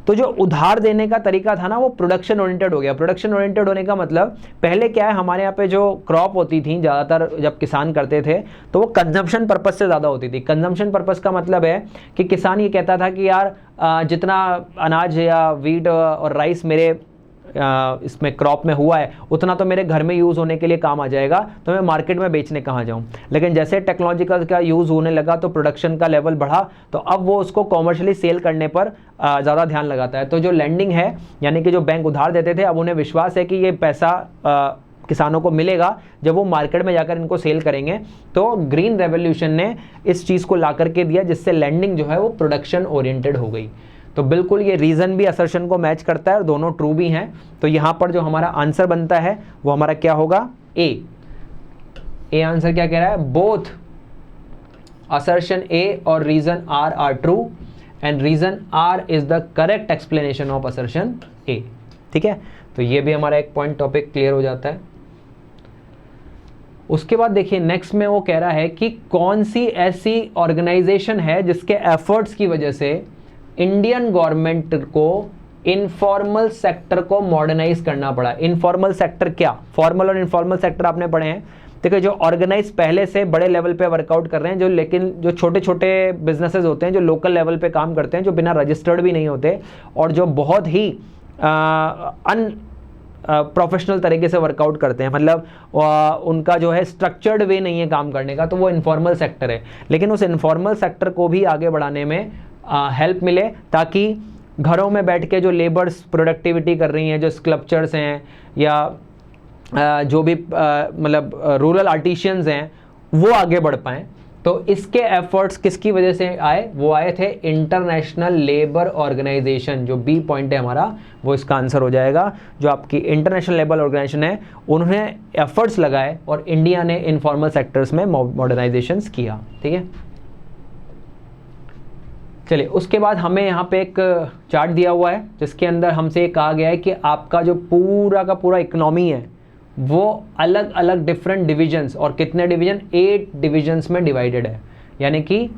तो जो उधार देने का तरीका था ना वो प्रोडक्शन ओरिएंटेड हो गया। प्रोडक्शन ओरिएंटेड होने का मतलब, पहले क्या है, हमारे यहाँ पे जो क्रॉप होती थी ज़्यादातर जब किसान करते थे तो वो कंजम्पशन पर्पस से ज़्यादा होती थी। कंजम्पशन पर्पस का मतलब है कि किसान ये कहता था कि यार जितना अनाज या वीट और राइस मेरे इसमें क्रॉप में हुआ है उतना तो मेरे घर में यूज़ होने के लिए काम आ जाएगा, तो मैं मार्केट में बेचने कहाँ जाऊँ। लेकिन जैसे टेक्नोलॉजिकल का यूज़ होने लगा तो प्रोडक्शन का लेवल बढ़ा, तो अब वो उसको कॉमर्शियली सेल करने पर ज़्यादा ध्यान लगाता है। तो जो लैंडिंग है, यानी कि जो बैंक उधार देते थे, अब उन्हें विश्वास है कि ये पैसा किसानों को मिलेगा जब वो मार्केट में जाकर इनको सेल करेंगे। तो ग्रीन रेवोल्यूशन ने इस चीज़ को ला करके दिया जिससे लैंडिंग जो है वो प्रोडक्शन ओरिएंटेड हो गई। तो बिल्कुल ये रीज़न भी असर्शन को मैच करता है और दोनों ट्रू भी हैं। तो यहाँ पर जो हमारा आंसर बनता है वो हमारा क्या होगा, ए आंसर क्या कह रहा है, बोथ असर्शन ए और reason are true and reason R is the correct explanation of assertion A. ठीक है, तो ये भी हमारा एक पॉइंट टॉपिक क्लियर हो जाता है। उसके बाद देखिए नेक्स्ट में वो कह रहा है कि कौन सी ऐसी ऑर्गेनाइजेशन है जिसके एफर्ट्स की वजह से इंडियन गवर्नमेंट को इनफॉर्मल सेक्टर को मॉडर्नाइज करना पड़ा। इनफॉर्मल सेक्टर क्या, फॉर्मल और इनफॉर्मल सेक्टर आपने पढ़े हैं। देखिए जो ऑर्गेनाइज पहले से बड़े लेवल पे वर्कआउट कर रहे हैं, जो लेकिन जो छोटे छोटे बिजनेसेस होते हैं जो लोकल लेवल पे काम करते हैं, जो बिना रजिस्टर्ड भी नहीं होते और जो बहुत ही प्रोफेशनल तरीके से वर्कआउट करते हैं, मतलब उनका जो है स्ट्रक्चर्ड वे नहीं है काम करने का, तो वो इनफॉर्मल सेक्टर है। लेकिन उस इनफॉर्मल सेक्टर को भी आगे बढ़ाने में हेल्प मिले, ताकि घरों में बैठ के जो लेबर्स प्रोडक्टिविटी कर रही हैं, जो स्कल्पचर्स हैं या जो भी मतलब रूरल आर्टिशियंस हैं, वो आगे बढ़ पाएँ। तो इसके एफर्ट्स किसकी वजह से आए, वो आए थे इंटरनेशनल लेबर ऑर्गेनाइजेशन। जो बी पॉइंट है हमारा वो इसका आंसर हो जाएगा। जो आपकी इंटरनेशनल लेबर ऑर्गेनाइजेशन है उन्होंने एफर्ट्स लगाए और इंडिया ने इनफॉर्मल सेक्टर्स में मॉडर्नाइजेशंस किया। ठीक है, चलिए उसके बाद हमें यहाँ पे एक चार्ट दिया हुआ है जिसके अंदर हमसे ये कहा गया है कि आपका जो पूरा का पूरा इकोनॉमी है वो अलग अलग डिफरेंट डिविजन्स, और कितने डिवीजन, 8 डिविजन्स में डिवाइडेड है। यानी कि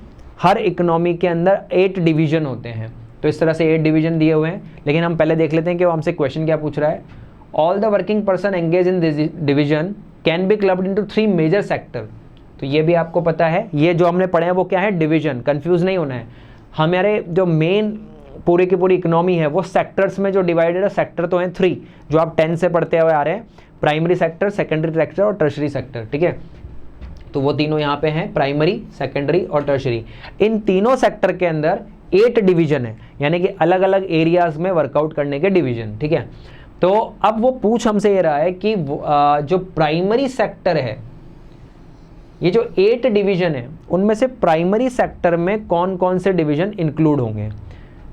हर इकोनॉमी के अंदर 8 डिवीजन होते हैं। तो इस तरह से 8 डिवीजन दिए हुए हैं। लेकिन हम पहले देख लेते हैं कि वो हमसे क्वेश्चन क्या पूछ रहा है। All the working person engage in this division can be clubbed into 3 major sector. तो ये भी आपको पता है, ये जो हमने पढ़े हैं वो क्या है, डिवीजन। कंफ्यूज नहीं होना है। हमारे जो मेन पूरी की पूरी इकोनॉमी है वो सेक्टर्स में जो डिवाइडेड है, सेक्टर तो हैं 3 जो आप 10 से पढ़ते हुए आ रहे हैं, प्राइमरी सेक्टर, सेकेंडरी सेक्टर और टर्शरी सेक्टर। ठीक है, तो वो तीनों यहाँ पे हैं, प्राइमरी, सेकेंडरी और टर्शरी। इन तीनों सेक्टर के अंदर 8 डिवीजन है, यानी कि अलग अलग एरियाज में वर्कआउट करने के डिवीजन। ठीक है, तो अब वो पूछ हमसे ये रहा है कि जो प्राइमरी सेक्टर है ये जो 8 डिवीजन है उनमें से प्राइमरी सेक्टर में कौन कौन से डिवीजन इंक्लूड होंगे?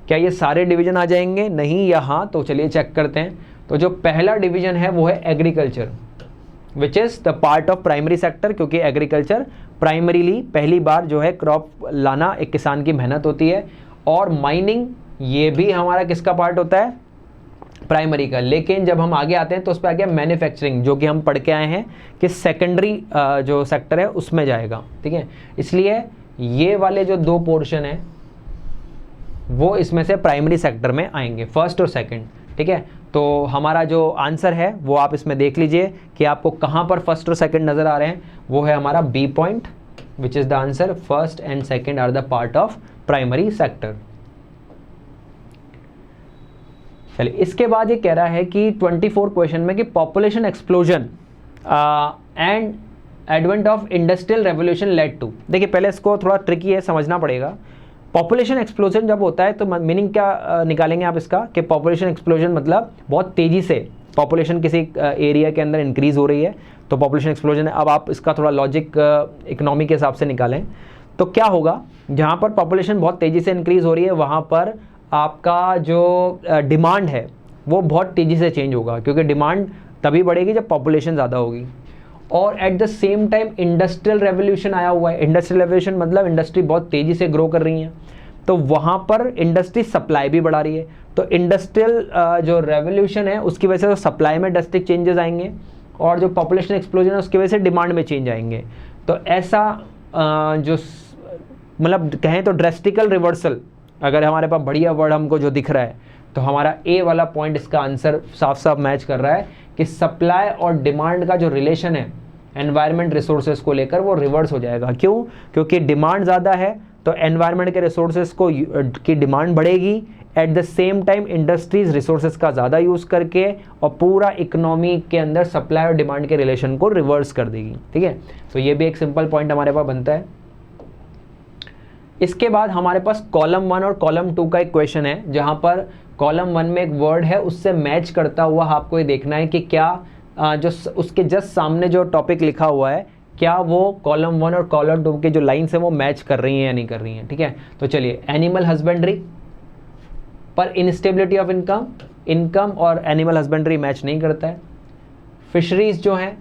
क्या ये सारे डिवीजन आ जाएंगे, नहीं या हाँ? तो चलिए चेक करते हैं। तो जो पहला डिवीजन है वो है agriculture, which is the part of primary sector, क्योंकि एग्रीकल्चर प्राइमरीली पहली बार जो है क्रॉप लाना एक किसान की मेहनत होती है। और माइनिंग ये भी हमारा किसका पार्ट होता है? प्राइमरी का। लेकिन जब हम आगे आते हैं तो उस पर आ गया मैन्युफैक्चरिंग, जो कि हम पढ़ के आए हैं कि सेकेंडरी जो सेक्टर है उसमें जाएगा, ठीक है। इसलिए ये वाले जो 2 पोर्शन है वो इसमें से प्राइमरी सेक्टर में आएंगे, फर्स्ट और सेकंड, ठीक है। तो हमारा जो आंसर है वो आप इसमें देख लीजिए कि आपको कहाँ पर फर्स्ट और सेकंड नज़र आ रहे हैं। वो है हमारा B point, which is the answer. First and second are the part of primary sector. चलिए, इसके बाद ये कह रहा है कि 24 क्वेश्चन में कि population explosion and advent of industrial revolution led to. देखिए, पहले इसको थोड़ा ट्रिकी है, समझना पड़ेगा। पॉपुलेशन एक्सप्लोजन जब होता है तो मीनिंग क्या निकालेंगे आप इसका, कि पॉपुलेशन एक्सप्लोजन मतलब बहुत तेज़ी से पॉपुलेशन किसी एरिया के अंदर इंक्रीज़ हो रही है, तो पॉपुलेशन एक्सप्लोजन है। अब आप इसका थोड़ा लॉजिक इकोनॉमी के हिसाब से निकालें तो क्या होगा, जहाँ पर पॉपुलेशन बहुत तेज़ी से इंक्रीज़ हो रही है वहाँ पर आपका जो डिमांड है वो बहुत तेज़ी से चेंज होगा, क्योंकि डिमांड तभी बढ़ेगी जब पॉपुलेशन ज़्यादा होगी। और at the same time industrial revolution आया हुआ है। इंडस्ट्रियल रेवोल्यूशन मतलब इंडस्ट्री बहुत तेज़ी से ग्रो कर रही है, तो वहाँ पर इंडस्ट्री सप्लाई भी बढ़ा रही है। तो इंडस्ट्रियल जो रेवोल्यूशन है उसकी वजह से तो सप्लाई में ड्रास्टिक चेंजेस आएंगे, और जो पॉपुलेशन एक्सप्लोजन है उसकी वजह से डिमांड में चेंज आएंगे। तो ऐसा जो मतलब कहें तो ड्रास्टिकल रिवर्सल, अगर हमारे पास बढ़िया वर्ड हमको जो दिख रहा है, तो हमारा ए वाला पॉइंट इसका आंसर साफ साफ मैच कर रहा है कि सप्लाई और डिमांड का जो रिलेशन है एनवायरनमेंट रिसोर्सेज को लेकर वो रिवर्स हो जाएगा। क्यों? क्योंकि डिमांड ज़्यादा है तो एनवायरनमेंट के रिसोर्सेज को की डिमांड बढ़ेगी, at the same time industries resources का ज़्यादा यूज़ करके और पूरा इकोनॉमी के अंदर सप्लाई और डिमांड के रिलेशन को रिवर्स कर देगी, ठीक है। तो ये भी एक सिंपल पॉइंट हमारे पास बनता है। इसके बाद हमारे पास कॉलम 1 और कॉलम 2 का एक क्वेश्चन है, जहाँ पर कॉलम 1 में एक वर्ड है उससे मैच करता हुआ आपको ये देखना है कि क्या जो उसके जस्ट सामने जो टॉपिक लिखा हुआ है क्या वो कॉलम 1 और कॉलम 2 के जो लाइन्स हैं वो मैच कर रही हैं या नहीं कर रही हैं, ठीक है। तो चलिए, एनिमल हस्बेंड्री पर इंस्टेबिलिटी ऑफ इनकम और एनिमल हस्बेंड्री मैच नहीं करता है। फिशरीज जो हैं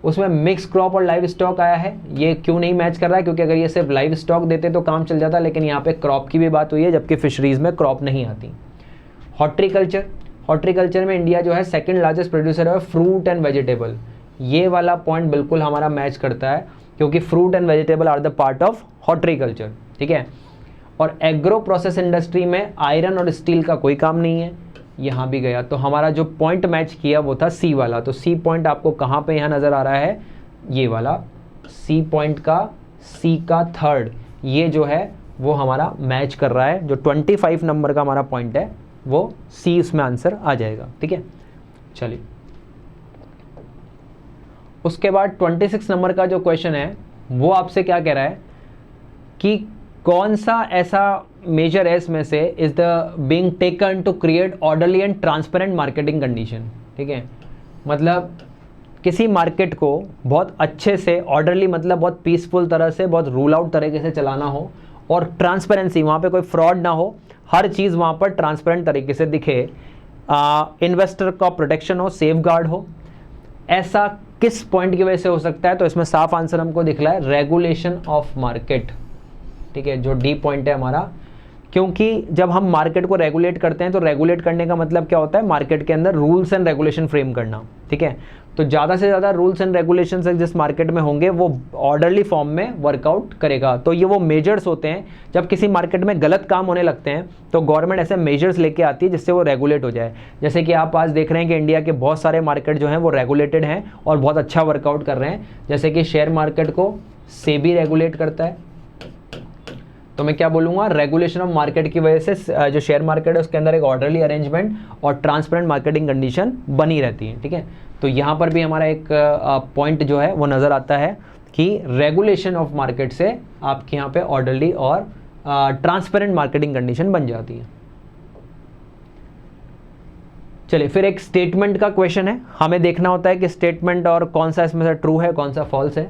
उसमें मिक्स क्रॉप और लाइव स्टॉक आया है, ये क्यों नहीं मैच कर रहा है? क्योंकि अगर ये सिर्फ लाइव स्टॉक देते तो काम चल जाता, लेकिन यहाँ पे क्रॉप की भी बात हुई है, जबकि फिशरीज में क्रॉप नहीं आती। हॉर्टिकल्चर में इंडिया जो है सेकंड लार्जेस्ट प्रोड्यूसर है फ्रूट एंड वेजिटेबल, ये वाला पॉइंट बिल्कुल हमारा मैच करता है, क्योंकि fruit and vegetable are the part of horticulture, ठीक है। और एग्रो प्रोसेस इंडस्ट्री में आयरन और स्टील का कोई काम नहीं है, यहाँ भी गया। तो हमारा जो पॉइंट मैच किया वो था सी वाला। तो सी पॉइंट आपको कहाँ पे यहाँ नज़र आ रहा है? ये वाला सी पॉइंट का सी का थर्ड, ये जो है वो हमारा मैच कर रहा है। जो 25 नंबर का हमारा पॉइंट है वो सी उसमें आंसर आ जाएगा, ठीक है। चलिए, उसके बाद 26 नंबर का जो क्वेश्चन है वो आपसे क्या कह रहा है कि कौन सा ऐसा मेजर है इसमें से is the being taken to create orderly and transparent marketing condition, ठीक है। मतलब किसी मार्केट को बहुत अच्छे से, ऑर्डरली मतलब बहुत पीसफुल तरह से, बहुत रूल आउट तरीके से चलाना हो, और ट्रांसपेरेंसी, वहाँ पे कोई फ्रॉड ना हो, हर चीज़ वहाँ पर ट्रांसपेरेंट तरीके से दिखे, इन्वेस्टर का प्रोटेक्शन हो, सेफ गार्ड हो। ऐसा किस पॉइंट की वजह से हो सकता है? तो इसमें साफ आंसर हमको दिख रहा है, रेगुलेशन ऑफ मार्केट, ठीक है, जो डी पॉइंट है हमारा। क्योंकि जब हम मार्केट को रेगुलेट करते हैं तो रेगुलेट करने का मतलब क्या होता है? मार्केट के अंदर रूल्स एंड रेगुलेशन फ्रेम करना, ठीक है। तो ज़्यादा से ज़्यादा रूल्स एंड रेगुलेशन जिस मार्केट में होंगे वो ऑर्डरली फॉर्म में वर्कआउट करेगा। तो ये वो मेजर्स होते हैं, जब किसी मार्केट में गलत काम होने लगते हैं तो गवर्नमेंट ऐसे मेजर्स लेके आती है जिससे वो रेगुलेट हो जाए। जैसे कि आप आज देख रहे हैं कि इंडिया के बहुत सारे मार्केट जो हैं वो रेगुलेटेड हैं और बहुत अच्छा वर्कआउट कर रहे हैं। जैसे कि शेयर मार्केट को सेबी रेगुलेट करता है, तो मैं क्या बोलूँगा, रेगुलेशन ऑफ मार्केट की वजह से जो शेयर मार्केट है उसके अंदर एक ऑर्डरली अरेंजमेंट और ट्रांसपेरेंट मार्केटिंग कंडीशन बनी रहती है, ठीक है। तो यहाँ पर भी हमारा एक पॉइंट जो है वो नज़र आता है कि रेगुलेशन ऑफ मार्केट से आपके यहाँ पे ऑर्डरली और ट्रांसपेरेंट मार्केटिंग कंडीशन बन जाती है। चलिए, फिर एक स्टेटमेंट का क्वेश्चन है, हमें देखना होता है कि स्टेटमेंट और कौन सा इसमें से ट्रू है कौन सा फॉल्स है।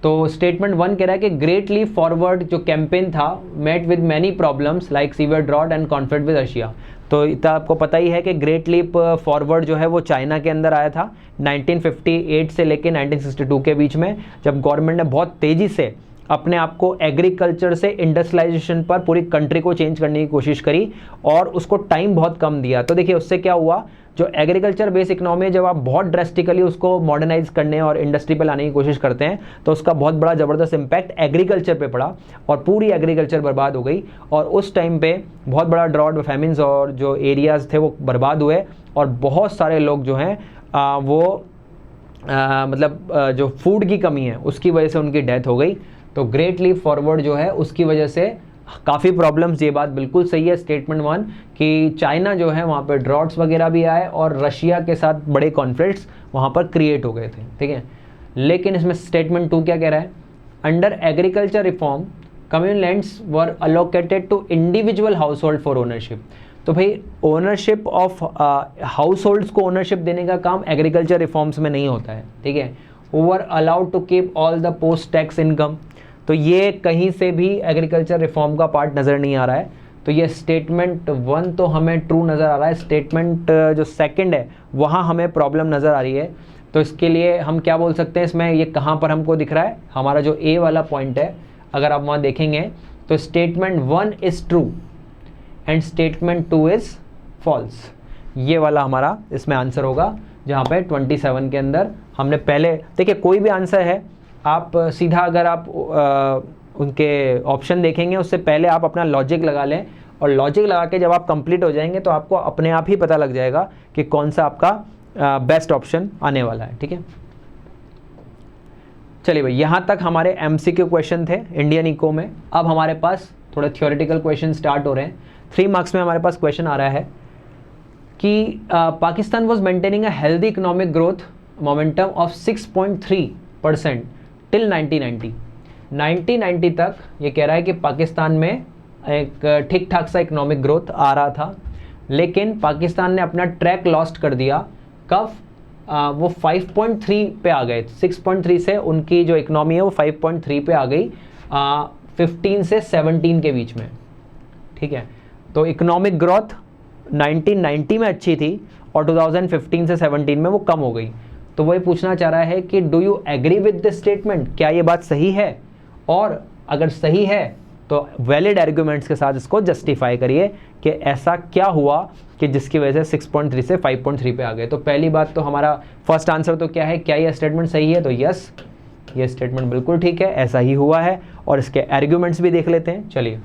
तो स्टेटमेंट 1 कह रहा है कि ग्रेट लीप फॉरवर्ड जो कैंपेन था met with many problems like severe drought and conflict with Russia. तो इतना आपको पता ही है कि ग्रेट लीप फॉरवर्ड जो है वो चाइना के अंदर आया था 1958 से लेकर 1962 के बीच में, जब गवर्नमेंट ने बहुत तेज़ी से अपने आप को एग्रीकल्चर से इंडस्ट्रियलाइजेशन पर पूरी कंट्री को चेंज करने की कोशिश करी और उसको टाइम बहुत कम दिया। तो देखिए उससे क्या हुआ, जो एग्रीकल्चर बेस इकोनॉमी है, जब आप बहुत ड्रेस्टिकली उसको मॉडर्नाइज करने और इंडस्ट्री पे लाने की कोशिश करते हैं तो उसका बहुत बड़ा ज़बरदस्त इंपैक्ट एग्रीकल्चर पे पड़ा और पूरी एग्रीकल्चर बर्बाद हो गई। और उस टाइम पे बहुत बड़ा ड्रॉट, फैमिन्स और जो एरियाज़ थे वो बर्बाद हुए और बहुत सारे लोग जो हैं जो फूड की कमी है उसकी वजह से उनकी डेथ हो गई। तो ग्रेट लीप फॉरवर्ड जो है उसकी वजह से काफ़ी प्रॉब्लम्स, ये बात बिल्कुल सही है स्टेटमेंट 1 कि चाइना जो है वहाँ पर ड्रॉट्स वगैरह भी आए और रशिया के साथ बड़े कॉन्फ्लिक्ट्स वहाँ पर क्रिएट हो गए थे, ठीक है। लेकिन इसमें स्टेटमेंट 2 क्या कह रहा है, under agriculture reform communal lands were allocated to individual house hold for ownership. तो भाई ओनरशिप ऑफ हाउस होल्ड्स को ओनरशिप देने का काम एग्रीकल्चर रिफॉर्म्स में नहीं होता है, ठीक है। Were allowed to keep all the post tax income, तो ये कहीं से भी एग्रीकल्चर रिफॉर्म का पार्ट नज़र नहीं आ रहा है। तो ये स्टेटमेंट 1 तो हमें ट्रू नज़र आ रहा है, स्टेटमेंट जो सेकंड है वहाँ हमें प्रॉब्लम नज़र आ रही है। तो इसके लिए हम क्या बोल सकते हैं, इसमें ये कहाँ पर हमको दिख रहा है, हमारा जो ए वाला पॉइंट है अगर आप वहाँ देखेंगे तो statement 1 is true and statement 2 is false. ये वाला हमारा इसमें आंसर होगा, जहाँ पे 27 के अंदर हमने पहले देखिए कोई भी आंसर है आप सीधा अगर आप उनके ऑप्शन देखेंगे उससे पहले आप अपना लॉजिक लगा लें और लॉजिक लगा के जब आप कंप्लीट हो जाएंगे तो आपको अपने आप ही पता लग जाएगा कि कौन सा आपका बेस्ट ऑप्शन आने वाला है, ठीक है। चलिए भाई, यहाँ तक हमारे एमसीक्यू क्वेश्चन थे इंडियन इको में। अब हमारे पास थोड़े थ्योरेटिकल क्वेश्चन स्टार्ट हो रहे हैं। 3 मार्क्स में हमारे पास क्वेश्चन आ रहा है कि Pakistan was maintaining a healthy economic growth momentum of 6.3% till 1990 तक। ये कह रहा है कि पाकिस्तान में एक ठीक ठाक सा इकोनॉमिक ग्रोथ आ रहा था, लेकिन पाकिस्तान ने अपना ट्रैक लॉस्ट कर दिया। कब? वो 5.3 पे आ गए, 6.3 से उनकी जो इकोनॉमी है वो 5.3 पे आ गई 15 से 17 के बीच में, ठीक है। तो इकोनॉमिक ग्रोथ 1990 में अच्छी थी और 2015 से 17 में वो कम हो गई। तो वही पूछना चाह रहा है कि do you agree with this statement, क्या ये बात सही है, और अगर सही है तो वैलिड आर्ग्यूमेंट्स के साथ इसको जस्टिफाई करिए कि ऐसा क्या हुआ कि जिसकी वजह से 6.3 से 5.3 पे आ गए। तो पहली बात तो हमारा फर्स्ट आंसर तो क्या है, क्या ये स्टेटमेंट सही है, तो यस ये स्टेटमेंट बिल्कुल ठीक है, ऐसा ही हुआ है। और इसके आर्ग्यूमेंट्स भी देख लेते हैं, चलिए।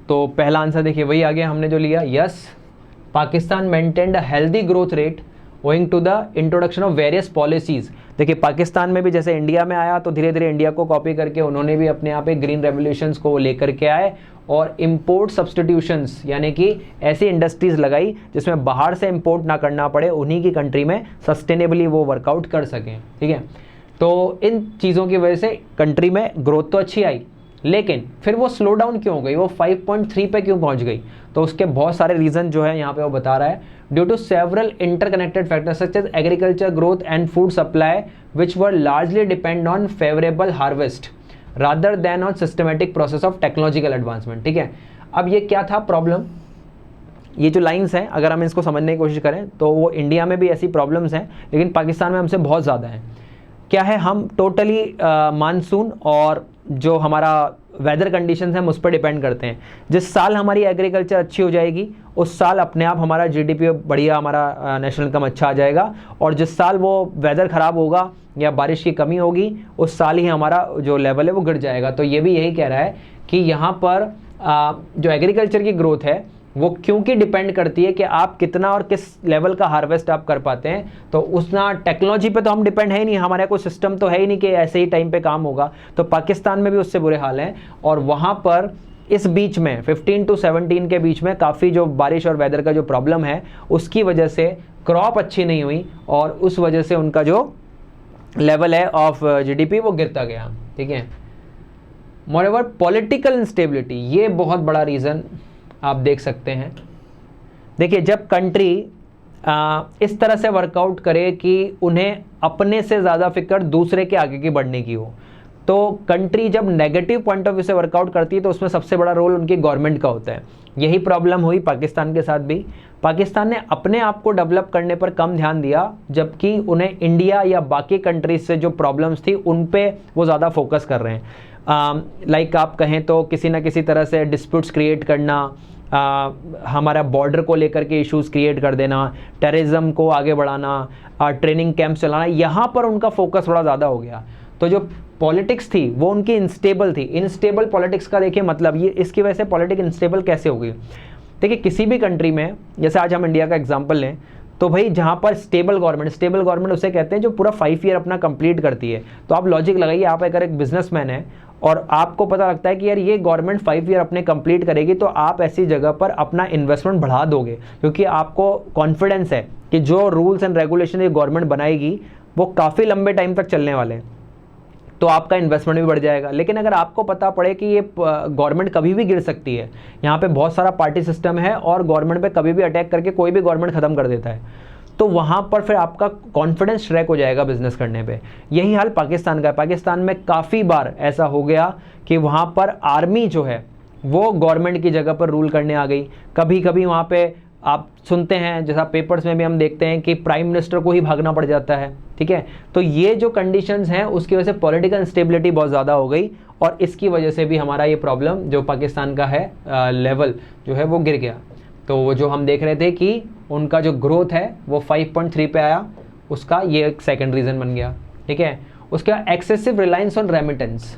तो पहला आंसर देखिए वही आ गया हमने जो लिया, yes Pakistan maintained a healthy growth rate owing to the introduction of various policies. देखिए पाकिस्तान में भी जैसे इंडिया में आया तो धीरे धीरे इंडिया को कॉपी करके उन्होंने भी अपने यहाँ पे ग्रीन रेवोल्यूशंस को लेकर के आए और इम्पोर्ट सब्सटीट्यूशंस यानी कि ऐसी इंडस्ट्रीज़ लगाई जिसमें बाहर से इम्पोर्ट ना करना पड़े, उन्हीं की कंट्री में सस्टेनेबली वो वर्कआउट कर सकें, ठीक है। तो इन चीज़ों की वजह से कंट्री में ग्रोथ तो अच्छी आई, लेकिन फिर वो स्लो डाउन क्यों हो गई, वो 5.3 पे क्यों पहुंच गई। तो उसके बहुत सारे रीज़न जो है यहाँ पे वो बता रहा है, due to several interconnected factors such as agriculture growth and food supply which were largely depend on favourable harvest rather than on systematic process of technological advancement, ठीक है। अब ये क्या था प्रॉब्लम, ये जो लाइंस हैं अगर हम इसको समझने की कोशिश करें तो वो इंडिया में भी ऐसी प्रॉब्लम्स हैं, लेकिन पाकिस्तान में हमसे बहुत ज़्यादा हैं। क्या है, हम टोटली मानसून और जो हमारा वेदर कंडीशंस हैं उस पर डिपेंड करते हैं। जिस साल हमारी एग्रीकल्चर अच्छी हो जाएगी उस साल अपने आप हमारा जीडीपी बढ़िया, हमारा नेशनल इनकम अच्छा आ जाएगा, और जिस साल वो वेदर ख़राब होगा या बारिश की कमी होगी उस साल ही हमारा जो लेवल है वो गिर जाएगा। तो ये भी यही कह रहा है कि यहाँ पर जो एग्रीकल्चर की ग्रोथ है वो क्योंकि डिपेंड करती है कि आप कितना और किस लेवल का हार्वेस्ट आप कर पाते हैं। तो उतना टेक्नोलॉजी पे तो हम डिपेंड है ही नहीं, हमारा कोई सिस्टम तो है ही नहीं कि ऐसे ही टाइम पे काम होगा। तो पाकिस्तान में भी उससे बुरे हाल हैं, और वहाँ पर इस बीच में 15 to 17 के बीच में काफ़ी जो बारिश और वेदर का जो प्रॉब्लम है उसकी वजह से क्रॉप अच्छी नहीं हुई और उस वजह से उनका जो लेवल है ऑफ जीडीपी वो गिरता गया, ठीक है। मोreover पॉलिटिकल इंस्टेबिलिटी, ये बहुत बड़ा रीज़न आप देख सकते हैं। देखिए जब कंट्री इस तरह से वर्कआउट करे कि उन्हें अपने से ज़्यादा फिक्र दूसरे के आगे की बढ़ने की हो। तो कंट्री जब नेगेटिव पॉइंट ऑफ व्यू से वर्कआउट करती है तो उसमें सबसे बड़ा रोल उनकी गवर्नमेंट का होता है। यही प्रॉब्लम हुई पाकिस्तान के साथ भी। पाकिस्तान ने अपने आप को डेवलप करने पर कम ध्यान दिया, जबकि उन्हें इंडिया या बाकी कंट्रीज से जो प्रॉब्लम्स थी उन पे वो ज़्यादा फोकस कर रहे हैं। लाइक आप कहें तो किसी ना किसी तरह से डिस्प्यूट्स क्रिएट करना, हमारा बॉर्डर को लेकर के इश्यूज़ क्रिएट कर देना, टेररिज्म को आगे बढ़ाना, ट्रेनिंग कैंप चलाना, यहाँ पर उनका फोकस थोड़ा ज़्यादा हो गया। तो जो पॉलिटिक्स थी वो उनकी इंस्टेबल थी। इंस्टेबल पॉलिटिक्स का देखिए मतलब ये, इसकी वजह से पॉलिटिक्स इंस्टेबल कैसे होगी। देखिए किसी भी कंट्री में, जैसे आज हम इंडिया का एग्जांपल लें, तो भाई जहाँ पर स्टेबल गवर्नमेंट उसे कहते हैं जो पूरा 5 ईयर अपना कंप्लीट करती है। तो आप लॉजिक लगाइए, आप अगर एक बिजनेसमैन है और आपको पता लगता है कि यार ये गवर्नमेंट 5 ईयर अपने कंप्लीट करेगी, तो आप ऐसी जगह पर अपना इन्वेस्टमेंट बढ़ा दोगे, क्योंकि आपको कॉन्फिडेंस है कि जो रूल्स एंड रेगुलेशन ये गवर्नमेंट बनाएगी वो काफ़ी लंबे टाइम तक चलने वाले हैं, तो आपका इन्वेस्टमेंट भी बढ़ जाएगा। लेकिन अगर आपको पता पड़े कि ये गवर्नमेंट कभी भी गिर सकती है, यहाँ पे बहुत सारा पार्टी सिस्टम है और गवर्नमेंट पे कभी भी अटैक करके कोई भी गवर्नमेंट ख़त्म कर देता है, तो वहाँ पर फिर आपका कॉन्फिडेंस ट्रैक हो जाएगा बिजनेस करने पे। यही हाल पाकिस्तान का है। पाकिस्तान में काफ़ी बार ऐसा हो गया कि वहाँ पर आर्मी जो है वो गवर्नमेंट की जगह पर रूल करने आ गई। कभी कभी वहाँ पे आप सुनते हैं, जैसा पेपर्स में भी हम देखते हैं कि प्राइम मिनिस्टर को ही भागना पड़ जाता है। ठीक है, तो ये जो कंडीशंस हैं उसकी वजह से पॉलिटिकल इंस्टेबिलिटी बहुत ज़्यादा हो गई और इसकी वजह से भी हमारा ये प्रॉब्लम जो पाकिस्तान का है लेवल जो है वो गिर गया। तो वो जो हम देख रहे थे कि उनका जो ग्रोथ है वो 5.3 पे आया, उसका ये एक सेकेंड रीज़न बन गया। ठीक है, उसका एक्सेसिव रिलायंस ऑन रेमिटेंस।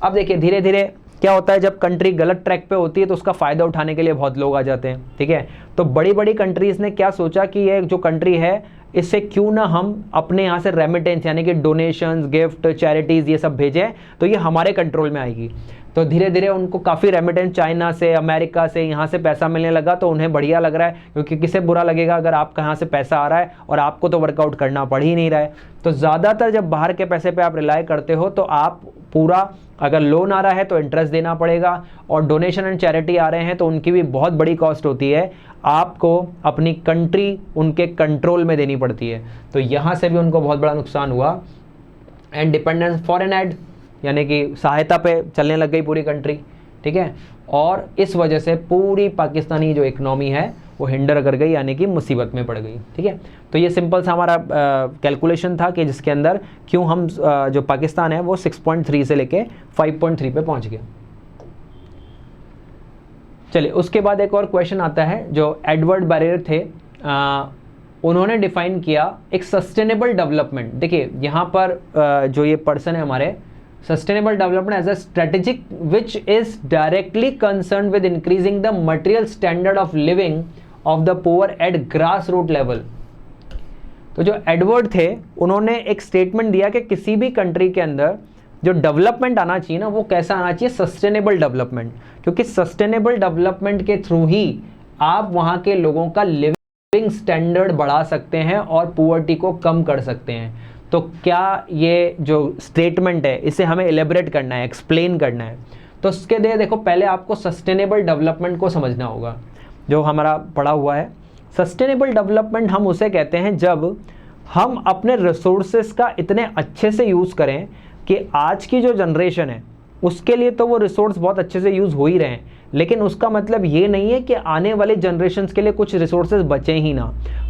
अब देखिए धीरे धीरे क्या होता है, जब कंट्री गलत ट्रैक पे होती है तो उसका फ़ायदा उठाने के लिए बहुत लोग आ जाते हैं। ठीक है, तो बड़ी बड़ी कंट्रीज़ ने क्या सोचा कि ये जो कंट्री है इससे क्यों ना हम अपने यहाँ से रेमिटेंस यानी कि डोनेशंस, गिफ्ट, चैरिटीज़ ये सब भेजें, तो ये हमारे कंट्रोल में आएगी। तो धीरे धीरे उनको काफ़ी रेमिटेंस चाइना से, अमेरिका से, यहाँ से पैसा मिलने लगा, तो उन्हें बढ़िया लग रहा है, क्योंकि किसे बुरा लगेगा अगर आपका यहाँ से पैसा आ रहा है और आपको तो वर्कआउट करना पड़ ही नहीं रहा है। तो ज़्यादातर जब बाहर के पैसे पे आप रिलाई करते हो तो आप पूरा, अगर लोन आ रहा है तो इंटरेस्ट देना पड़ेगा, और डोनेशन एंड चैरिटी आ रहे हैं तो उनकी भी बहुत बड़ी कॉस्ट होती है, आपको अपनी कंट्री उनके कंट्रोल में देनी पड़ती है। तो यहाँ से भी उनको बहुत बड़ा नुकसान हुआ। एंड डिपेंडेंस फॉरेन एड यानी कि सहायता पे चलने लग गई पूरी कंट्री। ठीक है, और इस वजह से पूरी पाकिस्तानी जो इकनॉमी है वो हिंडर कर गई, यानी कि मुसीबत में पड़ गई। ठीक है, तो ये सिंपल सा हमारा कैलकुलेशन था कि जिसके अंदर क्यों हम जो पाकिस्तान है वो 6.3 से लेके 5.3 पे पहुंच गया। चलिए उसके बाद एक और क्वेश्चन आता है जो एडवर्ड बैरियर थे, उन्होंने डिफाइन किया एक सस्टेनेबल डेवलपमेंट। देखिए यहाँ पर जो ये पर्सन है हमारे, sustainable development as a strategic which is directly concern with increasing the material standard of living of the poor at grass root level. तो जो एडवर्ड थे उन्होंने एक स्टेटमेंट दिया कि किसी भी कंट्री के अंदर जो डेवलपमेंट आना चाहिए ना वो कैसा आना चाहिए, सस्टेनेबल डेवलपमेंट, क्योंकि सस्टेनेबल डेवलपमेंट के थ्रू ही आप वहाँ के लोगों का लिविंग स्टैंडर्ड बढ़ा सकते हैं और पुअर्टी को कम कर सकते हैं। तो क्या ये जो स्टेटमेंट है इसे हमें एलेबरेट करना है, एक्सप्लेन करना है, तो उसके लिए देखो पहले आपको सस्टेनेबल डेवलपमेंट को समझना होगा जो हमारा पढ़ा हुआ है। सस्टेनेबल डेवलपमेंट हम उसे कहते हैं जब हम अपने रिसोर्सेज का इतने अच्छे से यूज़ करें कि आज की जो जनरेशन है उसके लिए तो वो रिसोर्स बहुत अच्छे से यूज़ हो ही रहे हैं, लेकिन उसका मतलब ये नहीं है कि आने वाले जनरेशन्स के लिए कुछ रिसोर्सेज बचे ही ना।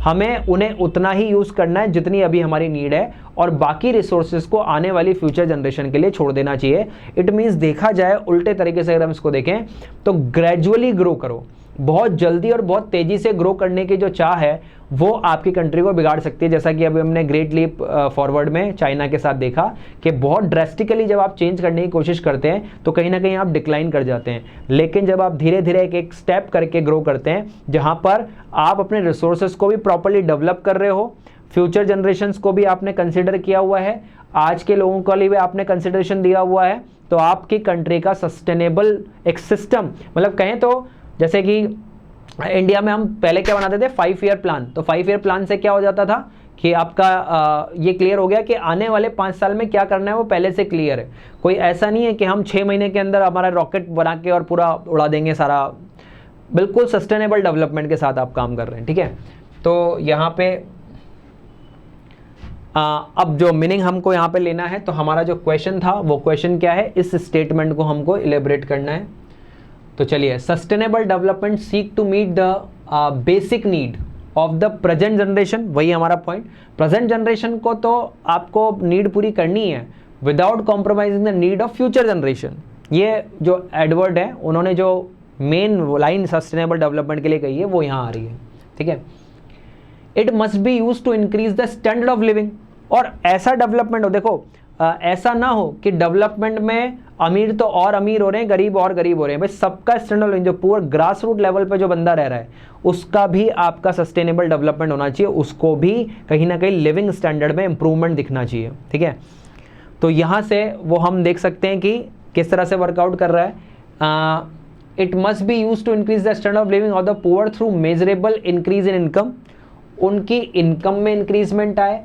हमें उन्हें उतना ही यूज़ करना है जितनी अभी हमारी नीड है, और बाकी रिसोर्सेज को आने वाली फ्यूचर जनरेशन के लिए छोड़ देना चाहिए। इट मीन्स देखा जाए उल्टे तरीके से अगर हम इसको देखें तो ग्रेजुअली ग्रो करो। बहुत जल्दी और बहुत तेज़ी से ग्रो करने की जो चाह है वो आपकी कंट्री को बिगाड़ सकती है, जैसा कि अभी हमने ग्रेट लीप फॉरवर्ड में चाइना के साथ देखा कि बहुत ड्रेस्टिकली जब आप चेंज करने की कोशिश करते हैं तो कहीं ना कहीं आप डिक्लाइन कर जाते हैं। लेकिन जब आप धीरे धीरे एक एक स्टेप करके ग्रो करते हैं जहाँ पर आप अपने रिसोर्सेज को भी प्रॉपरली डेवलप कर रहे हो, फ्यूचर जनरेशन्स को भी आपने कंसिडर किया हुआ है, आज के लोगों के लिए भी आपने कंसिडरेशन दिया हुआ है, तो आपकी कंट्री का सस्टेनेबल एक सिस्टम, मतलब कहें तो जैसे कि इंडिया में हम पहले क्या बनाते थे 5 ईयर प्लान, तो 5 ईयर प्लान से क्या हो जाता था कि आपका ये क्लियर हो गया कि आने वाले 5 साल में क्या करना है वो पहले से क्लियर है। कोई ऐसा नहीं है कि हम 6 महीने के अंदर हमारा रॉकेट बना के और पूरा उड़ा देंगे सारा, बिल्कुल सस्टेनेबल डेवलपमेंट के साथ आप काम कर रहे हैं। ठीक है, तो यहाँ पे अब जो मीनिंग हमको यहाँ पे लेना है, तो हमारा जो क्वेश्चन था वो क्वेश्चन क्या है, इस स्टेटमेंट को हमको इलेबरेट करना है। तो चलिए, sustainable development seek to meet the basic need of the present generation, वही हमारा पॉइंट। प्रेजेंट जनरेशन को तो आपको नीड पूरी करनी है without compromising the need of future generation. ये जो एडवर्ड है, उन्होंने जो मेन लाइन सस्टेनेबल डेवलपमेंट के लिए कही है वो यहाँ आ रही है, ठीक है। It must be use to increase the standard of living, और ऐसा डेवलपमेंट हो, देखो ऐसा ना हो कि डेवलपमेंट में अमीर तो और अमीर हो रहे हैं, गरीब और गरीब हो रहे हैं। भाई सबका स्टैंडर्ड ऑफ लिविंग, जो पूरा ग्रास रूट लेवल पे जो बंदा रह रहा है उसका भी आपका सस्टेनेबल डेवलपमेंट होना चाहिए, उसको भी कहीं ना कहीं लिविंग स्टैंडर्ड में इंप्रूवमेंट दिखना चाहिए, ठीक है। तो यहाँ से वो हम देख सकते हैं कि किस तरह से वर्कआउट कर रहा है। It must be use to increase the standard of living of the poor through measurable increase in income, उनकी इनकम में इंक्रीजमेंट आए,